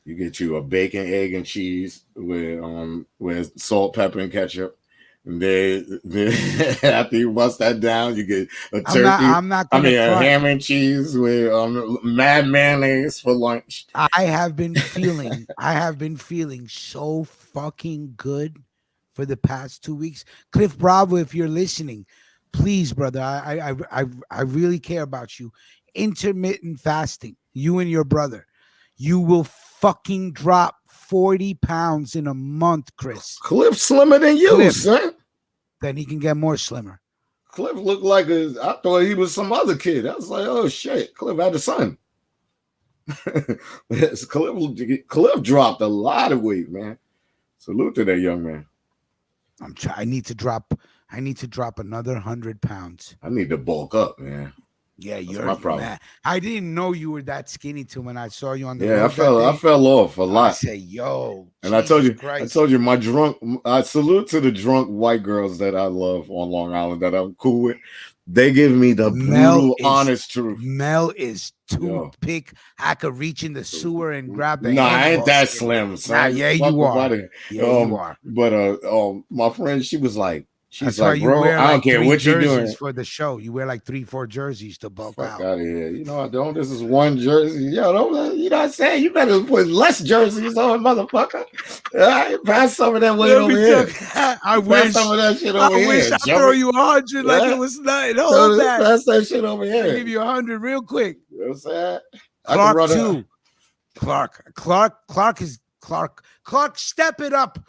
You get you a bacon, egg, and cheese with salt, pepper, and ketchup. And then after you bust that down, you get a turkey. A ham and cheese with mad mayonnaise for lunch. I have been feeling so fucking good for the past 2 weeks. Cliff Bravo, if you're listening, please, brother, I really care about you. Intermittent fasting, you and your brother, you will fucking drop 40 pounds in a month, Chris. Cliff slimmer than you, son. Then he can get more slimmer. Cliff looked like I thought he was some other kid. I was like, oh shit, Cliff had a son. Cliff dropped a lot of weight, man. Salute to that young man. I need to drop another 100 pounds. I need to bulk up, man. Yeah, you're my problem. Man. I didn't know you were that skinny till when I saw you on the road. I fell off a lot. I say, yo, and I told you, I salute to the drunk white girls that I love on Long Island that I'm cool with. They give me the brutal, honest truth. Mel is too big. I could reach in the sewer and grab the. Nah, I ain't that slim, son. Nah, you are. You are. But my friend, she was like, bro, I don't care what you're doing for the show. You wear like 3-4 jerseys to bulk out. Out of here. You know I don't. This is one jersey. Yo, don't, you know what I'm saying? You better put less jerseys on, motherfucker. Pass some of that weight over here. I wish some of that shit over here. I throw you 100 like it was nothing. Hold that. Pass that shit over here. I'll give you 100 real quick. know what I'm saying? Clark too. Clark, step it up.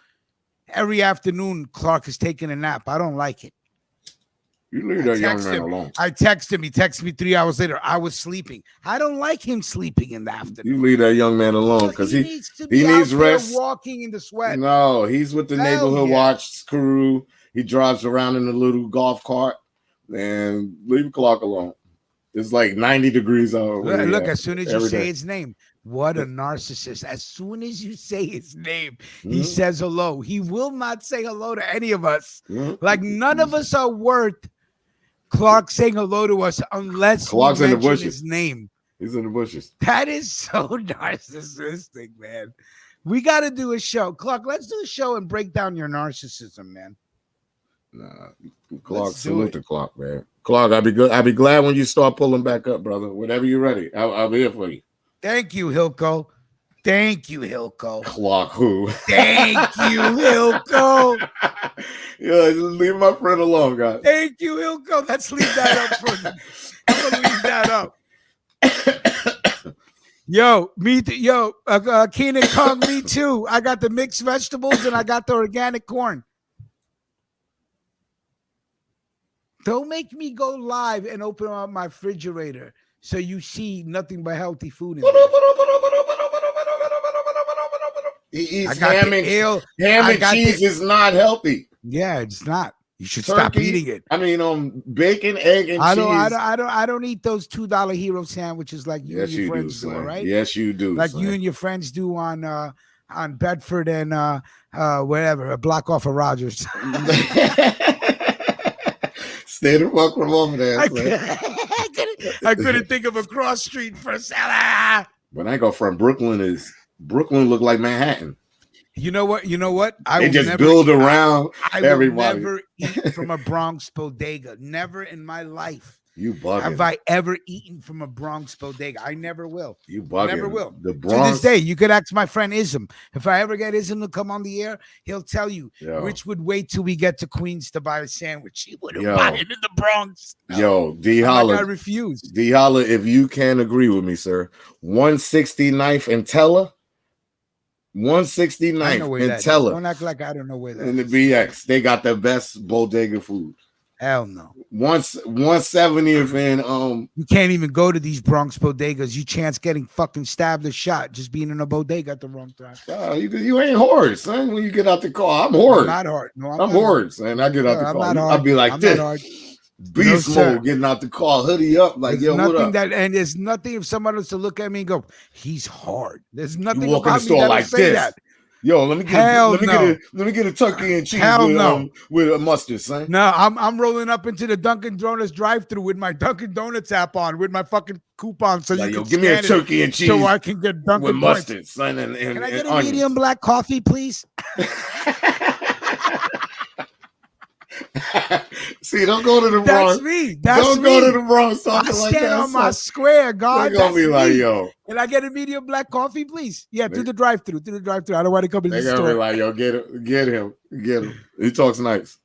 Every afternoon, Clark is taking a nap. I don't like it. You leave that young man alone. I text him. He texted me 3 hours later. I was sleeping. I don't like him sleeping in the afternoon. You leave that young man alone because he needs rest. Walking in the sweat. No, he's with the neighborhood watch crew. He drives around in a little golf cart. And leave Clark alone. It's like 90 degrees out. Look, as soon as you say his name, what a narcissist. As soon as you say his name, he says hello. He will not say hello to any of us. Like none of us are worth Clark saying hello to us unless Clark's we in the mention bushes. his name. He's in the bushes. That is so narcissistic, man. We got to do a show. Clark, let's do a show and break down your narcissism, man. Nah, Clark, salute to Clark, man. Clark, I'll be good. I'll be glad when you start pulling back up, brother. Whenever you're ready, I'll be here for you. Thank you, Hilco. Thank you, Hilco. Clark, who? Thank you, Hilco. Yeah, just leave my friend alone, guys. Thank you, Hilco. Let's leave that up for them. I'm gonna leave that up. Yo, Keenan Kong, me too. I got the mixed vegetables and I got the organic corn. Don't make me go live and open up my refrigerator so you see nothing but healthy food in there. He eats ham and cheese is not healthy. Yeah, it's not. You should stop eating it. I mean, bacon, egg, and cheese. I don't eat those $2 hero sandwiches like you and your friends do, right? Yes, you do. Like you and your friends do on Bedford and whatever, a block off of Rogers. Stay the fuck from over there. I couldn't think of a cross street for a salad. When I go from Brooklyn look like Manhattan. You know what? They just build around everybody. I will never eat from a Bronx bodega. Never in my life. You bugging. Have I ever eaten from a Bronx bodega? I never will. You bugging. Never will. The Bronx. To this day, you could ask my friend Ism. If I ever get Ism to come on the air, he'll tell you Rich would wait till we get to Queens to buy a sandwich. He would have bought it in the Bronx. Yo, D Holla. I refused. D Holla, if you can agree with me, sir. 169th and Teller. 169th and Teller. Don't act like I don't know where that is. In the BX. They got the best bodega food. Hell no. 170th and you can't even go to these Bronx bodegas. You chance getting fucking stabbed or shot just being in a bodega at the wrong time. You ain't hard, son. When you get out the car, I'm hard. I'm not hard. No, I'm hard, son. I get out the car. I'll be like this. Beast mode, getting out the car, hoodie up, like there's what up? And there's nothing if someone was to look at me and go, he's hard. There's nothing you walk in the store like this. That. Yo, let me get a turkey and cheese with a mustard, son. No, I'm rolling up into the Dunkin' Donuts drive-thru with my Dunkin' Donuts app on, with my fucking coupon, so you can give me a turkey and cheese so I can get Dunkin' with mustard, points. son. And can I get a onions. medium black coffee, please? See, don't go to the Bronx. That's me. Don't go to the Bronx. I stand on my square, God. They're gonna be like, yo. Can I get a medium black coffee, please? Yeah, through the drive-thru. I don't want to come in the store. They're gonna be like, yo, get him. He talks nice.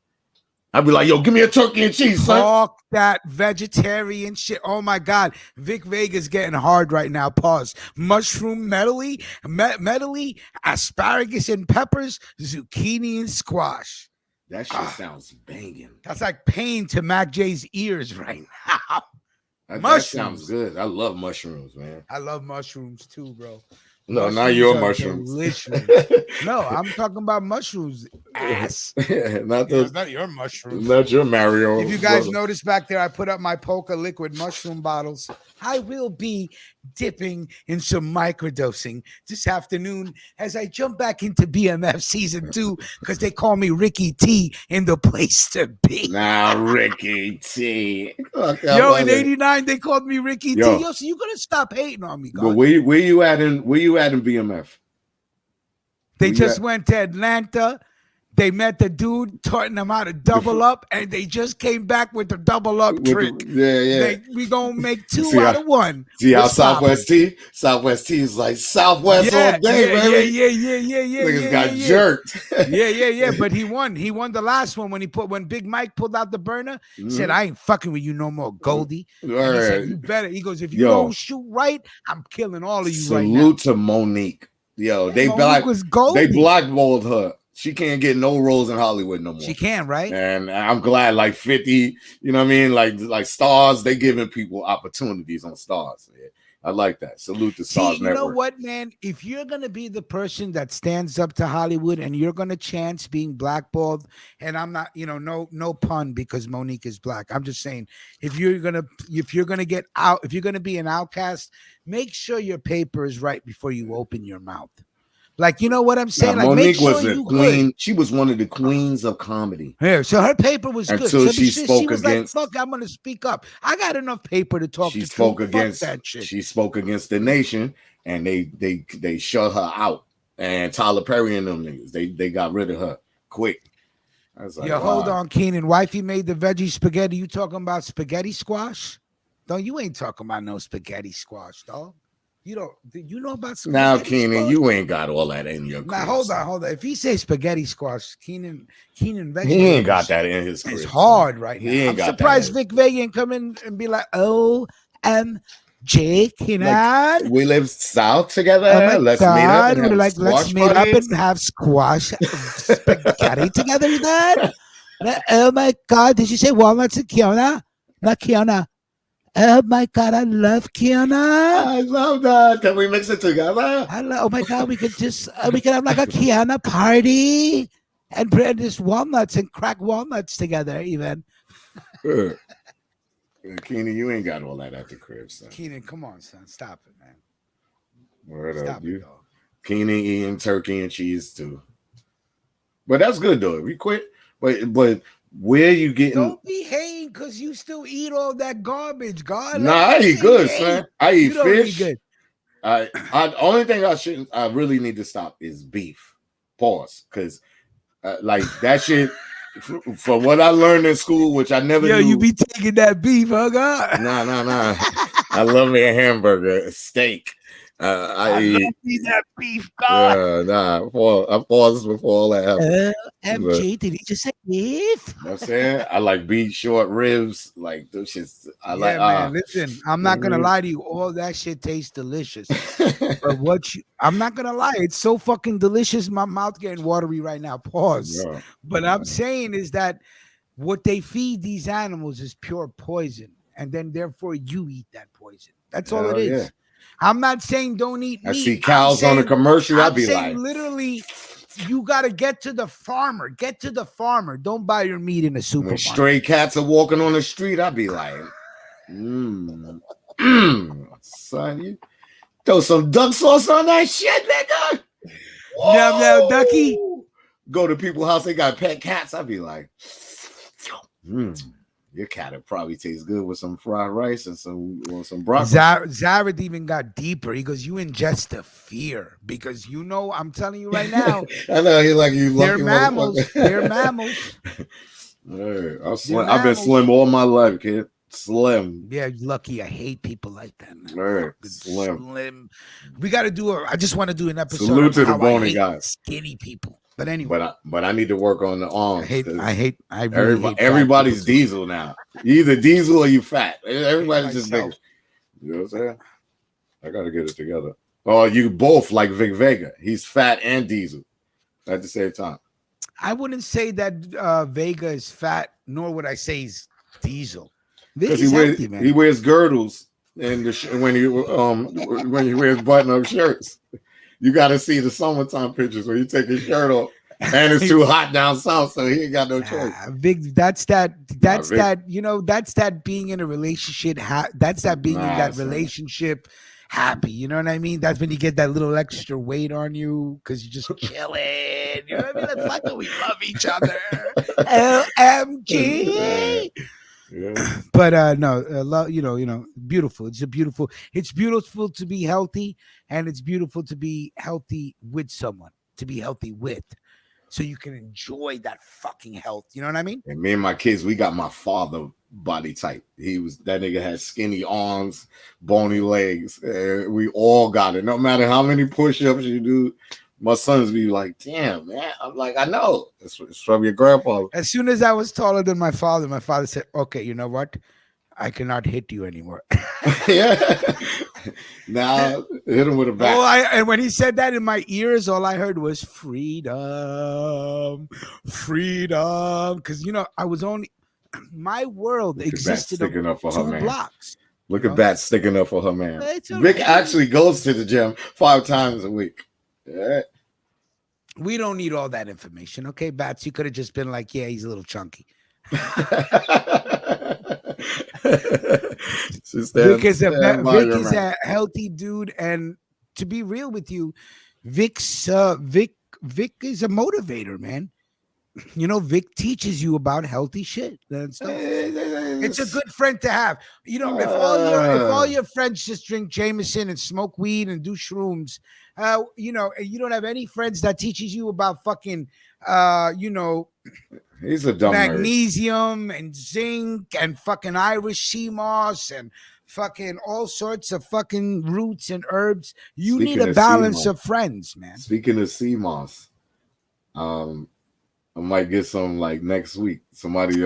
I'd be like, yo, give me a turkey and cheese, son. Talk that vegetarian shit. Oh my God. Vic Vega's getting hard right now. Pause. Mushroom medley, asparagus and peppers, zucchini and squash. That shit sounds banging. That's like pain to Mac J's ears right now. That sounds good. I love mushrooms, man. I love mushrooms too, bro. No, not your mushrooms. No, I'm talking about mushrooms, ass. Not your mushrooms. Not your Mario. If you guys notice back there, I put up my Polka liquid mushroom bottles. I will be dipping in some microdosing this afternoon as I jump back into BMF season 2 because they call me Ricky T in the place to be. Now, Ricky T. Yo, in '89 they called me Ricky T. Yo, so you gonna stop hating on me, God. But where you at in BMF? They just went to Atlanta, They met the dude taught them how to double up, and they just came back with the double up trick. We gonna make two out of one. See how What's Southwest T is like Southwest all day, baby. Yeah. Niggas got jerked. Yeah. But he won. He won the last one when Big Mike pulled out the burner. He said, "I ain't fucking with you no more, Goldie." And he said, "You better." He goes, "If you don't shoot right, I'm killing all of you right now." Salute to Monique. Yo, they blackballed her. She can't get no roles in Hollywood no more. She can, right? And I'm glad, like 50, you know what I mean? Like Stars, they giving people opportunities on Stars. Yeah, I like that. Salute to Stars Network. You know what, man? If you're gonna be the person that stands up to Hollywood and you're gonna chance being blackballed, and I'm not, no pun because Monique is black. I'm just saying, if you're gonna get out, if you're gonna be an outcast, make sure your paper is right before you open your mouth. Like, you know what I'm saying? Now, like, Monique make sure was a queen. Good. She was one of the queens of comedy. Yeah, so her paper was good. Until she spoke against. Like, fuck, I'm gonna speak up. I got enough paper to talk. She to spoke Trump. against that shit. She spoke against the nation, and they shut her out. And Tyler Perry and them niggas, they got rid of her quick. I was like, hold on, Keenan. Wifey made the veggie spaghetti. You talking about spaghetti squash? No, you ain't talking about no spaghetti squash, dog. You know about spaghetti now, Keenan, squash? You ain't got all that in your crib. Now, hold on. If he says spaghetti squash, Keenan veggie. He ain't got that in his crib. It's hard right now. I'm surprised Vic Vega ain't come in and be like, OMG, Keenan. Like, we live south together. Let's meet up and have squash spaghetti together then. Oh my God, did you say walnuts and Kiona? Not Kiona. Oh my God, I love Kiana. I love that. Can we mix it together? Oh my God, we could have like a Kiana party and just walnuts and crack walnuts together, even. Keenan, you ain't got all that at the crib, son. Keenan, come on, son, stop it, man. Word up, you. Keenan eating turkey and cheese too. But that's good though. We quit, but. Where you getting? Don't be hating because you still eat all that garbage, God. Nah, I eat good, son. I eat fish. Good. I only thing I really need to stop is beef. Pause, because like that shit. For what I learned in school, which I never knew. You be taking that beef, huh, God? Nah. I love me a hamburger, a steak. I eat that beef, God. I paused before all that happened. MG, did he just say beef? You know what I'm saying? I like beef, short ribs, like those shits. Man, listen, I'm not gonna lie to you. All that shit tastes delicious. But I'm not gonna lie, it's so fucking delicious. My mouth getting watery right now. Pause. Yeah. But I'm saying is that what they feed these animals is pure poison, and then therefore you eat that poison. That's all it is. Yeah. I'm not saying don't eat meat. I see cows on the commercial. I'd be like, literally, you got to get to the farmer. Get to the farmer. Don't buy your meat in a supermarket. When stray cats are walking on the street, I'd be like, son, you throw some duck sauce on that shit, nigga. Now, Ducky. Go to people's house, they got pet cats. I'd be like, your cat would probably taste good with some fried rice and some broccoli. Zared even got deeper. He goes, you ingest the fear because I'm telling you right now. I know he like you. They're mammals. They're mammals. Hey, I've been slim all my life, kid. Slim. Yeah, lucky. I hate people like that, man. Right. Slim. We got to do I just want to do an episode. Salute to the bony guys. Skinny people. But anyway, but I need to work on the arms. I hate everybody's diesel now. You either diesel or you fat. Everybody's just big. You know what I'm saying? I gotta get it together. Oh, you both like Vic Vega. He's fat and diesel at the same time. I wouldn't say that Vega is fat, nor would I say he's diesel. Because he wears girdles and when he wears button-up shirts. You got to see the summertime pictures where you take his shirt off and it's too hot down south, so he ain't got no choice. Big, that's that being in a relationship. That's that being in that relationship happy. You know what I mean? That's when you get that little extra weight on you because you're just chilling. You know what I mean? That's like we love each other. OMG. Yeah. But no, beautiful. It's beautiful to be healthy, and it's beautiful to be healthy with someone, to be healthy with. so you can enjoy that fucking health. You know what I mean? And me and my kids, we got my father body type. That nigga had skinny arms, bony legs. We all got it. No matter how many push-ups you do, my sons be like, damn, man. I'm like, I know. It's from your grandfather. As soon as I was taller than my father said, okay, you know what? I cannot hit you anymore. Yeah. Now hit him with a bat. And when he said that in my ears, all I heard was freedom, freedom. Because I was only my world existed sticking up for her 2 man. blocks. Look at Bat sticking up for her man. Vic right. Actually goes to the gym 5 times a week. Yeah. We don't need all that information, okay, Bats? You could have just been like, yeah, he's a little chunky. Vic is a healthy dude, and to be real with you, Vic is a motivator, man. Vic teaches you about healthy shit and stuff. It's a good friend to have. If all your friends just drink Jameson and smoke weed and do shrooms, and you don't have any friends that teaches you about fucking he's a dumb magnesium and zinc and fucking Irish sea moss and fucking all sorts of fucking roots and herbs. You need a balance of friends, man. Speaking of sea moss, I might get some like next week. Somebody,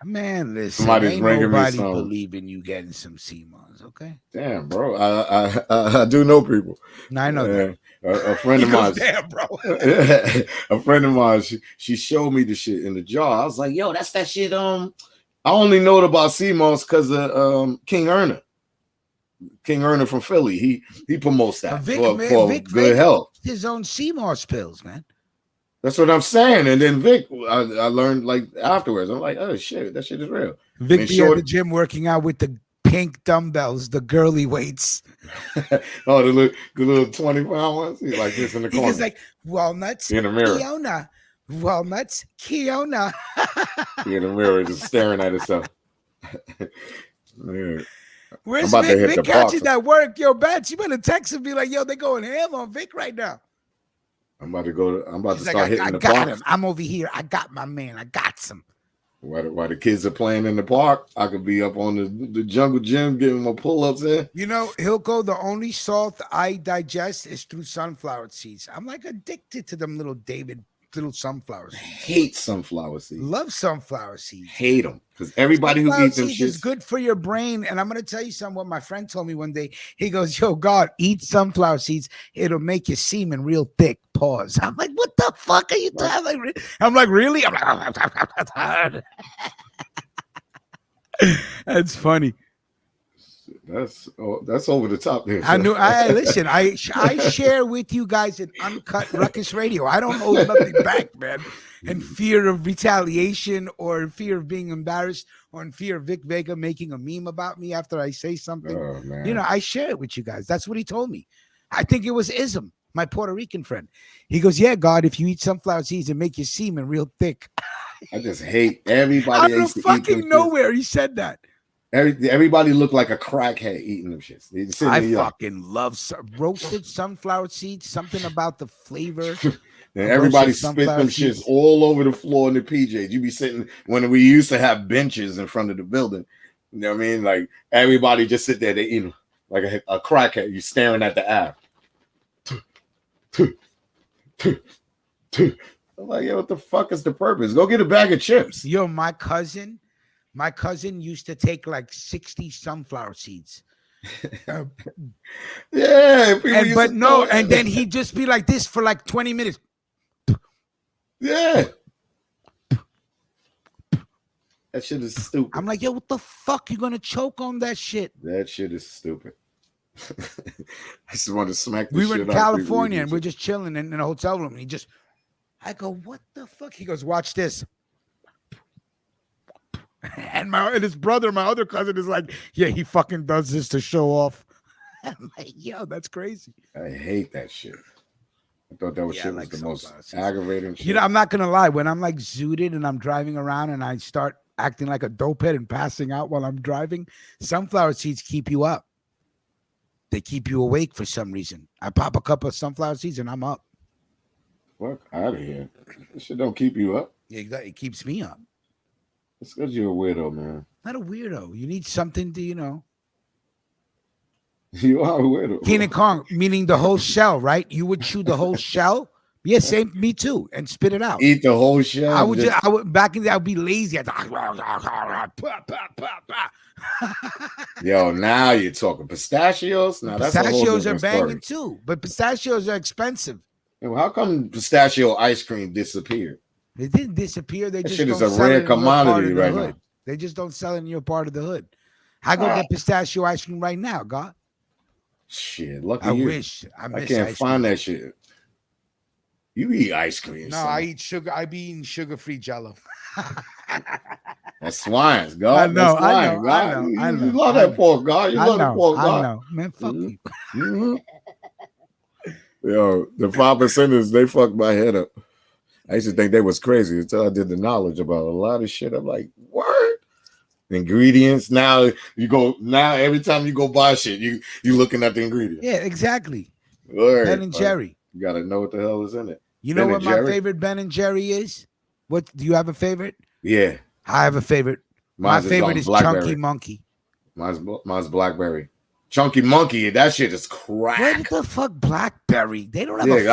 man, listen, somebody's bringing me some. Believe in you getting some sea moss, okay? Damn, bro, I do know people. I know that. A friend of mine. Damn, bro. A friend of mine. She showed me the shit in the jar. I was like, yo, that's that shit. I only know about sea moss because of King Erna. King Erna from Philly. He promotes that for good health. His own sea moss pills, man. That's what I'm saying. And then Vic, I learned like afterwards. I'm like, oh shit, that shit is real. Vic be at the gym working out with the pink dumbbells, the girly weights. Oh, the little 20-pound ones. He's like this in the corner. He's like walnuts in the mirror. Kiona. Walnuts Kiona. In the mirror, just staring at himself. Yeah. Where's Vic? Vic catching that work. Yo, Bats, you better text and be like, yo, they going ham on Vic right now. I'm about to start hitting the park. I got him. I'm over here. I got my man. I got some. While the kids are playing in the park, I could be up on the jungle gym getting my pull-ups in. Hilko, the only salt I digest is through sunflower seeds. I'm like addicted to them little sunflower seeds. Hate sunflower seeds. Love sunflower seeds. Hate them. Because everybody who eats them shit is good for your brain. And I'm going to tell you something. What my friend told me one day. He goes, yo, God, eat sunflower seeds. It'll make your semen real thick. Pause. I'm like, what the fuck are you talking? I'm like, really? I'm like, that's funny. That's over the top there. I knew. Listen. I share with you guys an uncut ruckus radio. I don't hold nothing back, man. In fear of retaliation, or in fear of being embarrassed, or in fear of Vic Vega making a meme about me after I say something. Oh, man. I share it with you guys. That's what he told me. I think it was Ism, my Puerto Rican friend. He goes, "Yeah, God, if you eat sunflower seeds, and make your semen real thick." I just hate everybody. Out of fucking nowhere, he said that. Everybody looked like a crackhead eating them shits. I fucking love roasted sunflower seeds. Something about the flavor. And everybody spit them shits all over the floor in the PJs. You be sitting when we used to have benches in front of the building. You know what I mean? Like everybody just sit there, they eat them like a crackhead. You staring at the app. I'm like, yo, what the fuck is the purpose? Go get a bag of chips. Yo, my cousin used to take like 60 sunflower seeds. Yeah, and then he'd just be like this for like 20 minutes. Yeah. That shit is stupid. I'm like, yo, what the fuck? You gonna choke on that shit? That shit is stupid. I just want to smack the we shit were in California and we're just chilling in a hotel room. And I go, what the fuck? He goes, watch this. And his brother, my other cousin, is like, yeah, he fucking does this to show off. I'm like, yo, that's crazy. I hate that shit. I thought that shit was the most aggravating shit. I'm not gonna lie. When I'm like zooted and I'm driving around and I start acting like a dopehead and passing out while I'm driving, sunflower seeds keep you up. They keep you awake for some reason. I pop a cup of sunflower seeds and I'm up. Fuck out of here. This shit don't keep you up. Yeah, it keeps me up. It's because you're a weirdo, man. Not a weirdo. You need something to, You are a weirdo. King and Kong, meaning the whole shell, right? You would chew the whole shell. Yeah, same. Me too, and spit it out. Eat the whole shell. I would back in the day. I'd be lazy. Yo, now you're talking pistachios. Now that's pistachios a are banging too, but pistachios are expensive. Yo, how come pistachio ice cream disappeared? They didn't disappear. They That just shit don't is a sell it rare in your part commodity of the right hood. now. They just don't sell it in your part of the hood. I go get pistachio ice cream right now, God. Shit, lucky I you. wish. I can't find that shit. You eat ice cream. No, son. I eat sugar. I be eating sugar-free Jello. That's swines, God. I know. You love that pork, God. You love that pork, God. I know, man. Fuck you. Mm-hmm. Yo, the 5%ers, they fucked my head up. I used to think they was crazy until I did the knowledge about a lot of shit. I'm like, word. Ingredients. Now every time you go buy shit, you looking at the ingredients. Yeah, exactly. Word. Ben and Jerry. You gotta know what the hell is in it. You know what my favorite Ben and Jerry is? What do you have a favorite? Yeah. I have a favorite. My favorite is Chunky Monkey. Mine's Blackberry. Chunky Monkey, that shit is crack. What the fuck, Blackberry? They don't have a favorite.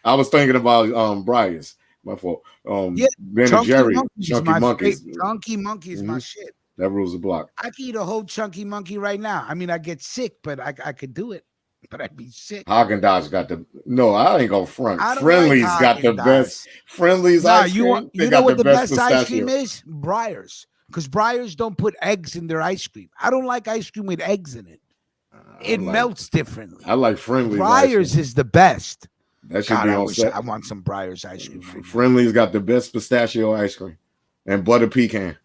I was thinking about Briar's. My fault. Ben and Jerry, Chunky Monkeys. Chunky Monkey is my shit. That rules the block. I could eat a whole Chunky Monkey right now. I mean, I get sick, but I could do it. But I'd be sick. Haagen-Dazs got the I ain't gonna front. Friendly's like got the best. Friendly's ice cream. You know what the best ice cream is? Briar's. Because Briar's don't put eggs in their ice cream. I don't like ice cream with eggs in it. It melts differently. I like Friendly's. Briar's is the best. That should be on set. I want some Briar's ice cream. Right Friendly's got the best pistachio ice cream and butter pecan.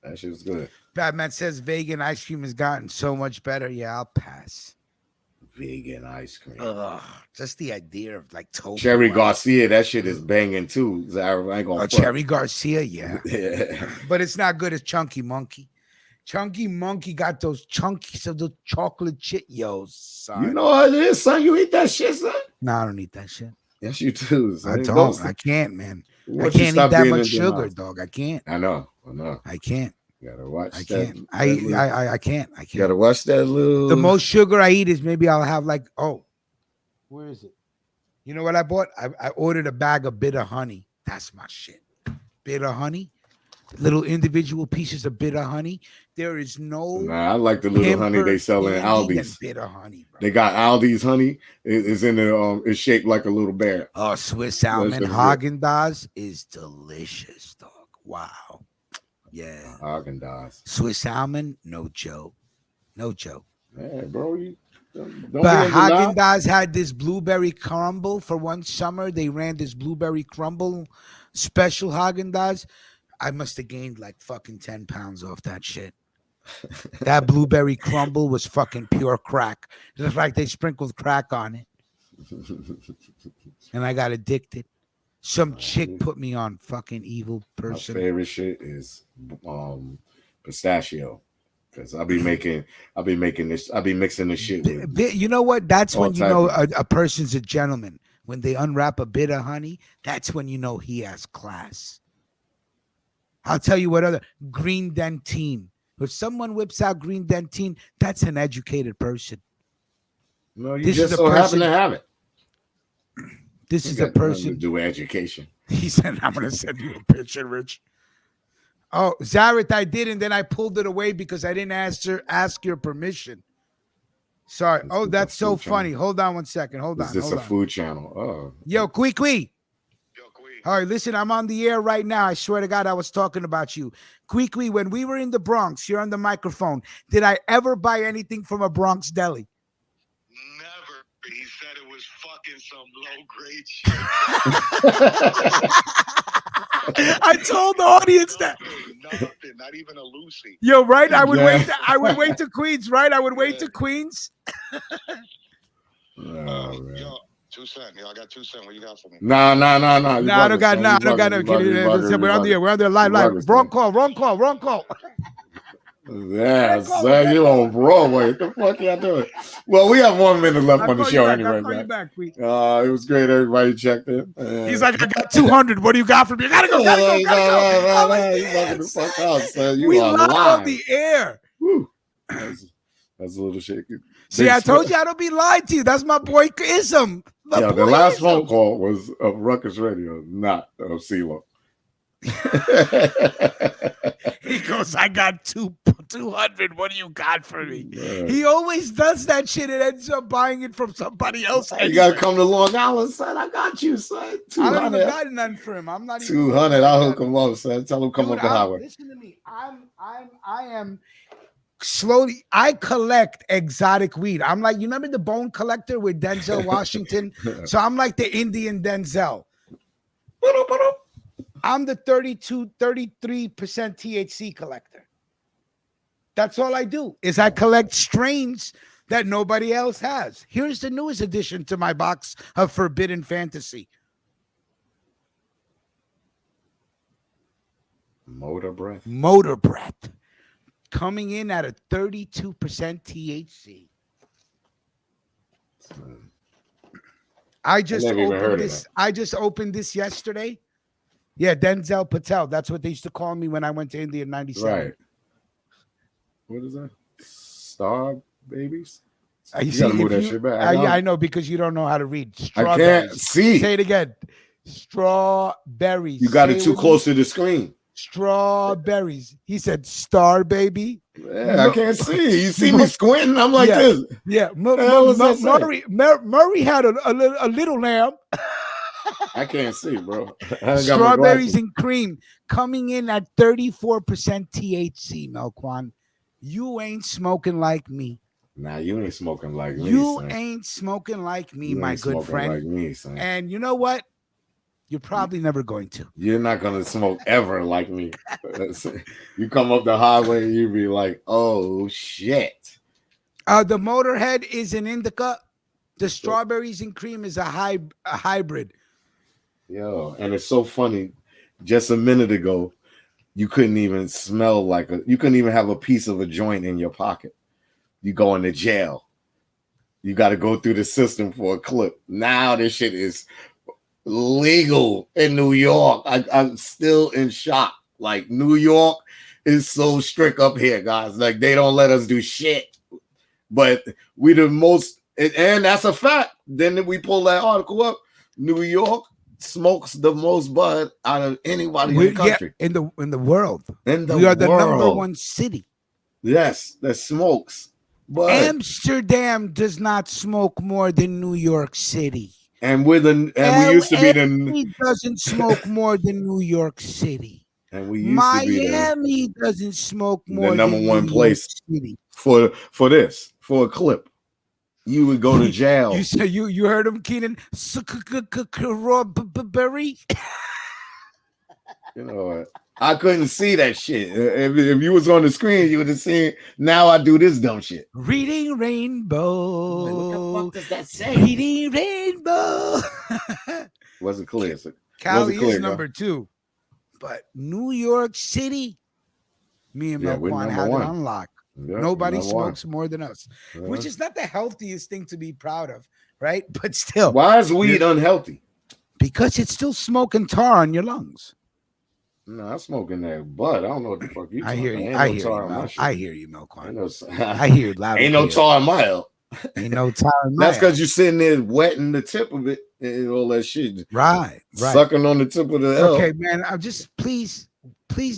That shit's good. Batman says vegan ice cream has gotten so much better. Yeah, I'll pass. Vegan ice cream. Ugh, just the idea of like tofu. Cherry Garcia, that shit is banging too. I ain't gonna Cherry Garcia, yeah. But it's not good as Chunky Monkey. Chunky Monkey got those chunkies of the chocolate chip, son. You know what it is, son? You eat that shit, son? No, I don't eat that shit. Yes, you do. Son. I don't. I can't, man. I can't eat that much sugar, dog. I can't. I know. I can't. You gotta watch I that. can't. I can't. You gotta watch that little. The most sugar I eat is maybe I'll have like, where is it? You know what I bought? I ordered a bag of bitter honey. That's my shit. Bitter honey. Little individual pieces of bitter honey. There is no. Nah, I like the little honey they sell in Aldi's. Bitter honey, bro. They got Aldi's honey. It's in the it's shaped like a little bear. Oh, Swiss almond Haagen-Dazs is delicious, dog. Wow. Yeah. Haagen-Dazs. Swiss almond, no joke. No joke. Yeah, bro. But Haagen-Dazs had this blueberry crumble for one summer. They ran this blueberry crumble special Haagen-Dazs. I must have gained like fucking 10 pounds off that shit. That blueberry crumble was fucking pure crack. Just like they sprinkled crack on it. And I got addicted. Some chick put me on fucking evil person. My favorite shit is pistachio. Because I'll be mixing this shit with. You know what? That's when you know a person's a gentleman. When they unwrap a bit of honey, that's when you know he has class. I'll tell you what other green dentine. If someone whips out green dentine, that's an educated person. No, you just so happen to have it. This is a person to do with education. He said, "I'm gonna send you a picture, Rich." Oh, Zareth, I did, and then I pulled it away because I didn't ask your permission. Sorry. Oh, that's so funny. Hold on one second. Hold on. Is this a food channel? Oh. Yo, Kwee. All right, listen, I'm on the air right now. I swear to God, I was talking about you. Kwee, when we were in the Bronx, you're on the microphone. Did I ever buy anything from a Bronx deli? Never. He said it was fucking some low-grade shit. I told the audience that. Nothing, not even a Lucy. Yo, right? I would wait to Queens, right? I would wait to Queens. Yo, 2 cents. Yo, I got 2 cents. What you got for me? No. I don't got no. We're on the air live. Wrong call. Yeah, son, you on Broadway. What the fuck y'all doing? Well, we have 1 minute left on the show anyway, man. It was great. Everybody checked in. He's like, I got 200. What do you got for me? I gotta go. You fucking the fuck out, son. You We are live live on the air. Woo. That's a little shaky. See, I told you I don't be lying to you. That's my boy Ism. Yeah, the last phone call was of Ruckus Radio, not of CeeLo. He goes, I got 200. What do you got for me? He always does that shit and ends up buying it from somebody else. You gotta come to Long Island, son. I got you, son. 200. I don't even got nothing for him. I'm not 200. I'll hook him up, son. Tell him come up the highway. Listen to me. I am slowly. I collect exotic weed. I'm like, you remember the Bone Collector with Denzel Washington? So I'm like the Indian Denzel. I'm the 33% THC collector. That's all I do is I collect strains that nobody else has. Here's the newest addition to my box of Forbidden Fantasy. Motor breath. Motor breath. Coming in at a 32% THC. I just opened this. I just opened this yesterday. Yeah, Denzel Patel. That's what they used to call me when I went to India in 97. Right. What is that? Star babies? You gotta move that shit back. I know because you don't know how to read. I can't see. Say it again. Strawberries. You got it too close to the screen. Strawberries. He said star baby. Yeah, I can't see. You see me squinting? I'm like this. Yeah. Murray had a little lamb. I can't see, bro. Strawberries and cream coming in at 34% THC, Melquan. You ain't smoking like me. Nah, you ain't smoking like me. You ain't smoking like me, my good friend. Like me, son. And you know what? You're probably never going to. You're not gonna smoke ever like me. You come up the highway, you be like, oh shit. The Motorhead is an indica. The strawberries and cream is a hybrid. Yo, and it's so funny. Just a minute ago, you couldn't even smell you couldn't even have a piece of a joint in your pocket. You going to jail. You got to go through the system for a clip. Now this shit is legal in New York. I'm still in shock. Like, New York is so strict up here, guys. Like, they don't let us do shit. But we the most, and that's a fact. Then we pull that article up. New York smokes the most bud out of anybody in the country. Yeah, in the world. We are the number one city. Yes, that smokes. But Amsterdam does not smoke more than New York City. And we used to be Miami doesn't smoke more than New York City. And we used Miami to be doesn't smoke more the number than one New place York City. for a clip. You would go to jail. You say you heard him, Keenan? Strawberry. You know what? I couldn't see that shit. If you was on the screen, you would have seen. Now I do this dumb shit. Reading Rainbow. What the fuck does that say? Reading Rainbow. Wasn't clear. Cali is number 2, but New York City. Me and Melquan have it on lock. Yeah, nobody smokes more than us, which is not the healthiest thing to be proud of, right? But still, why is weed unhealthy? Because it's still smoking tar on your lungs. No, I'm smoking that bud. I don't know what the fuck you. I hear you. I hear you, Melquan. I hear you loud. Ain't no tar in my hell. Ain't no tar in my. That's because you're sitting there wetting the tip of it and all that shit. Right. Sucking on the tip of the L. Okay, man. I'm just please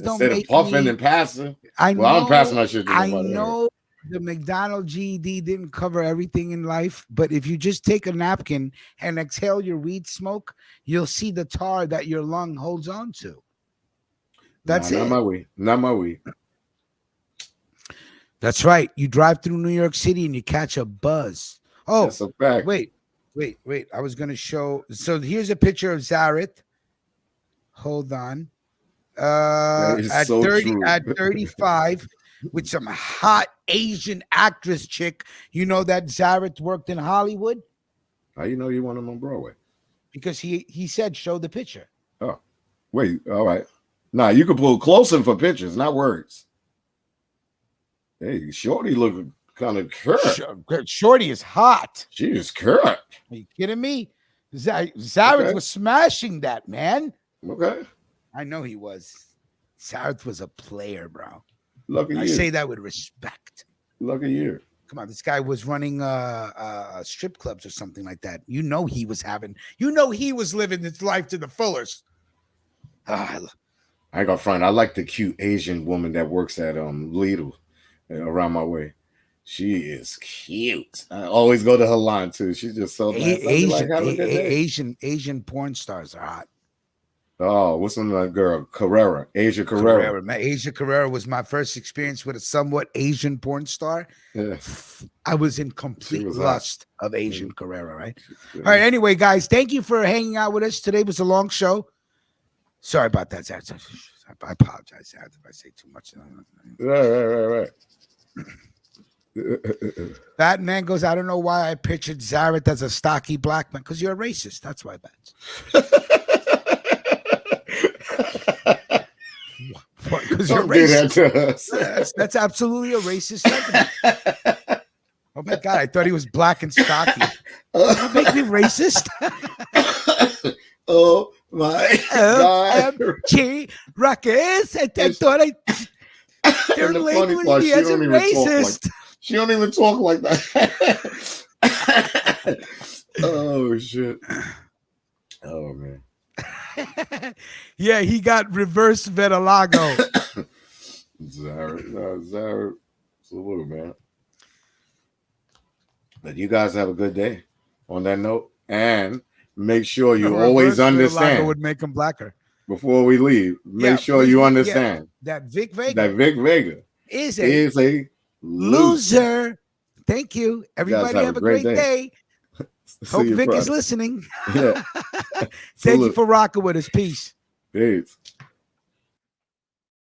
don't make puffing and passing. I'm passing that shit. I know the McDonald's GED didn't cover everything in life, but if you just take a napkin and exhale your weed smoke, you'll see the tar that your lung holds on to. That's it. Not my weed. That's right. You drive through New York City and you catch a buzz. Oh, that's a fact. Wait. I was going to show. So here's a picture of Zaret. Hold on. At 35 with some hot Asian actress chick. You know that Zaret worked in Hollywood? How you know you want him on Broadway? Because he said show the picture. Oh, wait. All right. Nah, you can pull closer for pictures, not words. Hey, Shorty look kind of curved. Shorty is hot. She is curved. Are you kidding me? Zareth was smashing that, man. Okay. I know he was. Zareth was a player, bro. Lucky I you. say that with respect. Lucky you. Come on, this guy was running strip clubs or something like that. You know he was living his life to the fullest. I ain't gonna front. I like the cute Asian woman that works at Lidl around my way. She is cute. I always go to her line too. She's just so nice. Asian porn stars are hot. Oh, what's the name girl? Carrera. Asia Carrera. Asia Carrera was my first experience with a somewhat Asian porn star. Yeah. I was in complete lust of Asian Carrera, right? All right, anyway, guys, thank you for hanging out with us. Today was a long show. Sorry about that, Zach. I apologize, Zach, if I say too much. Right. That man goes, I don't know why I pictured Zareth as a stocky black man, because you're a racist. That's why, Bats. Because you're racist. That's absolutely a racist sentiment. Oh my God, I thought he was black and stocky. That make me racist. Oh my God. OMG, Ruckus. I thought they're labeling me as a racist. She don't even talk like that. Oh shit. Oh man. Yeah, he got reverse Vitiligo. Zareth. Salute, man. But you guys have a good day on that note. And make sure you always understand. Vitiligo would make him blacker. Before we leave, make sure you understand that Vic Vega is a loser. Thank you. Everybody have a great day. Hope Vic is listening. Yeah. Thank you for rocking with us. Peace. Peace.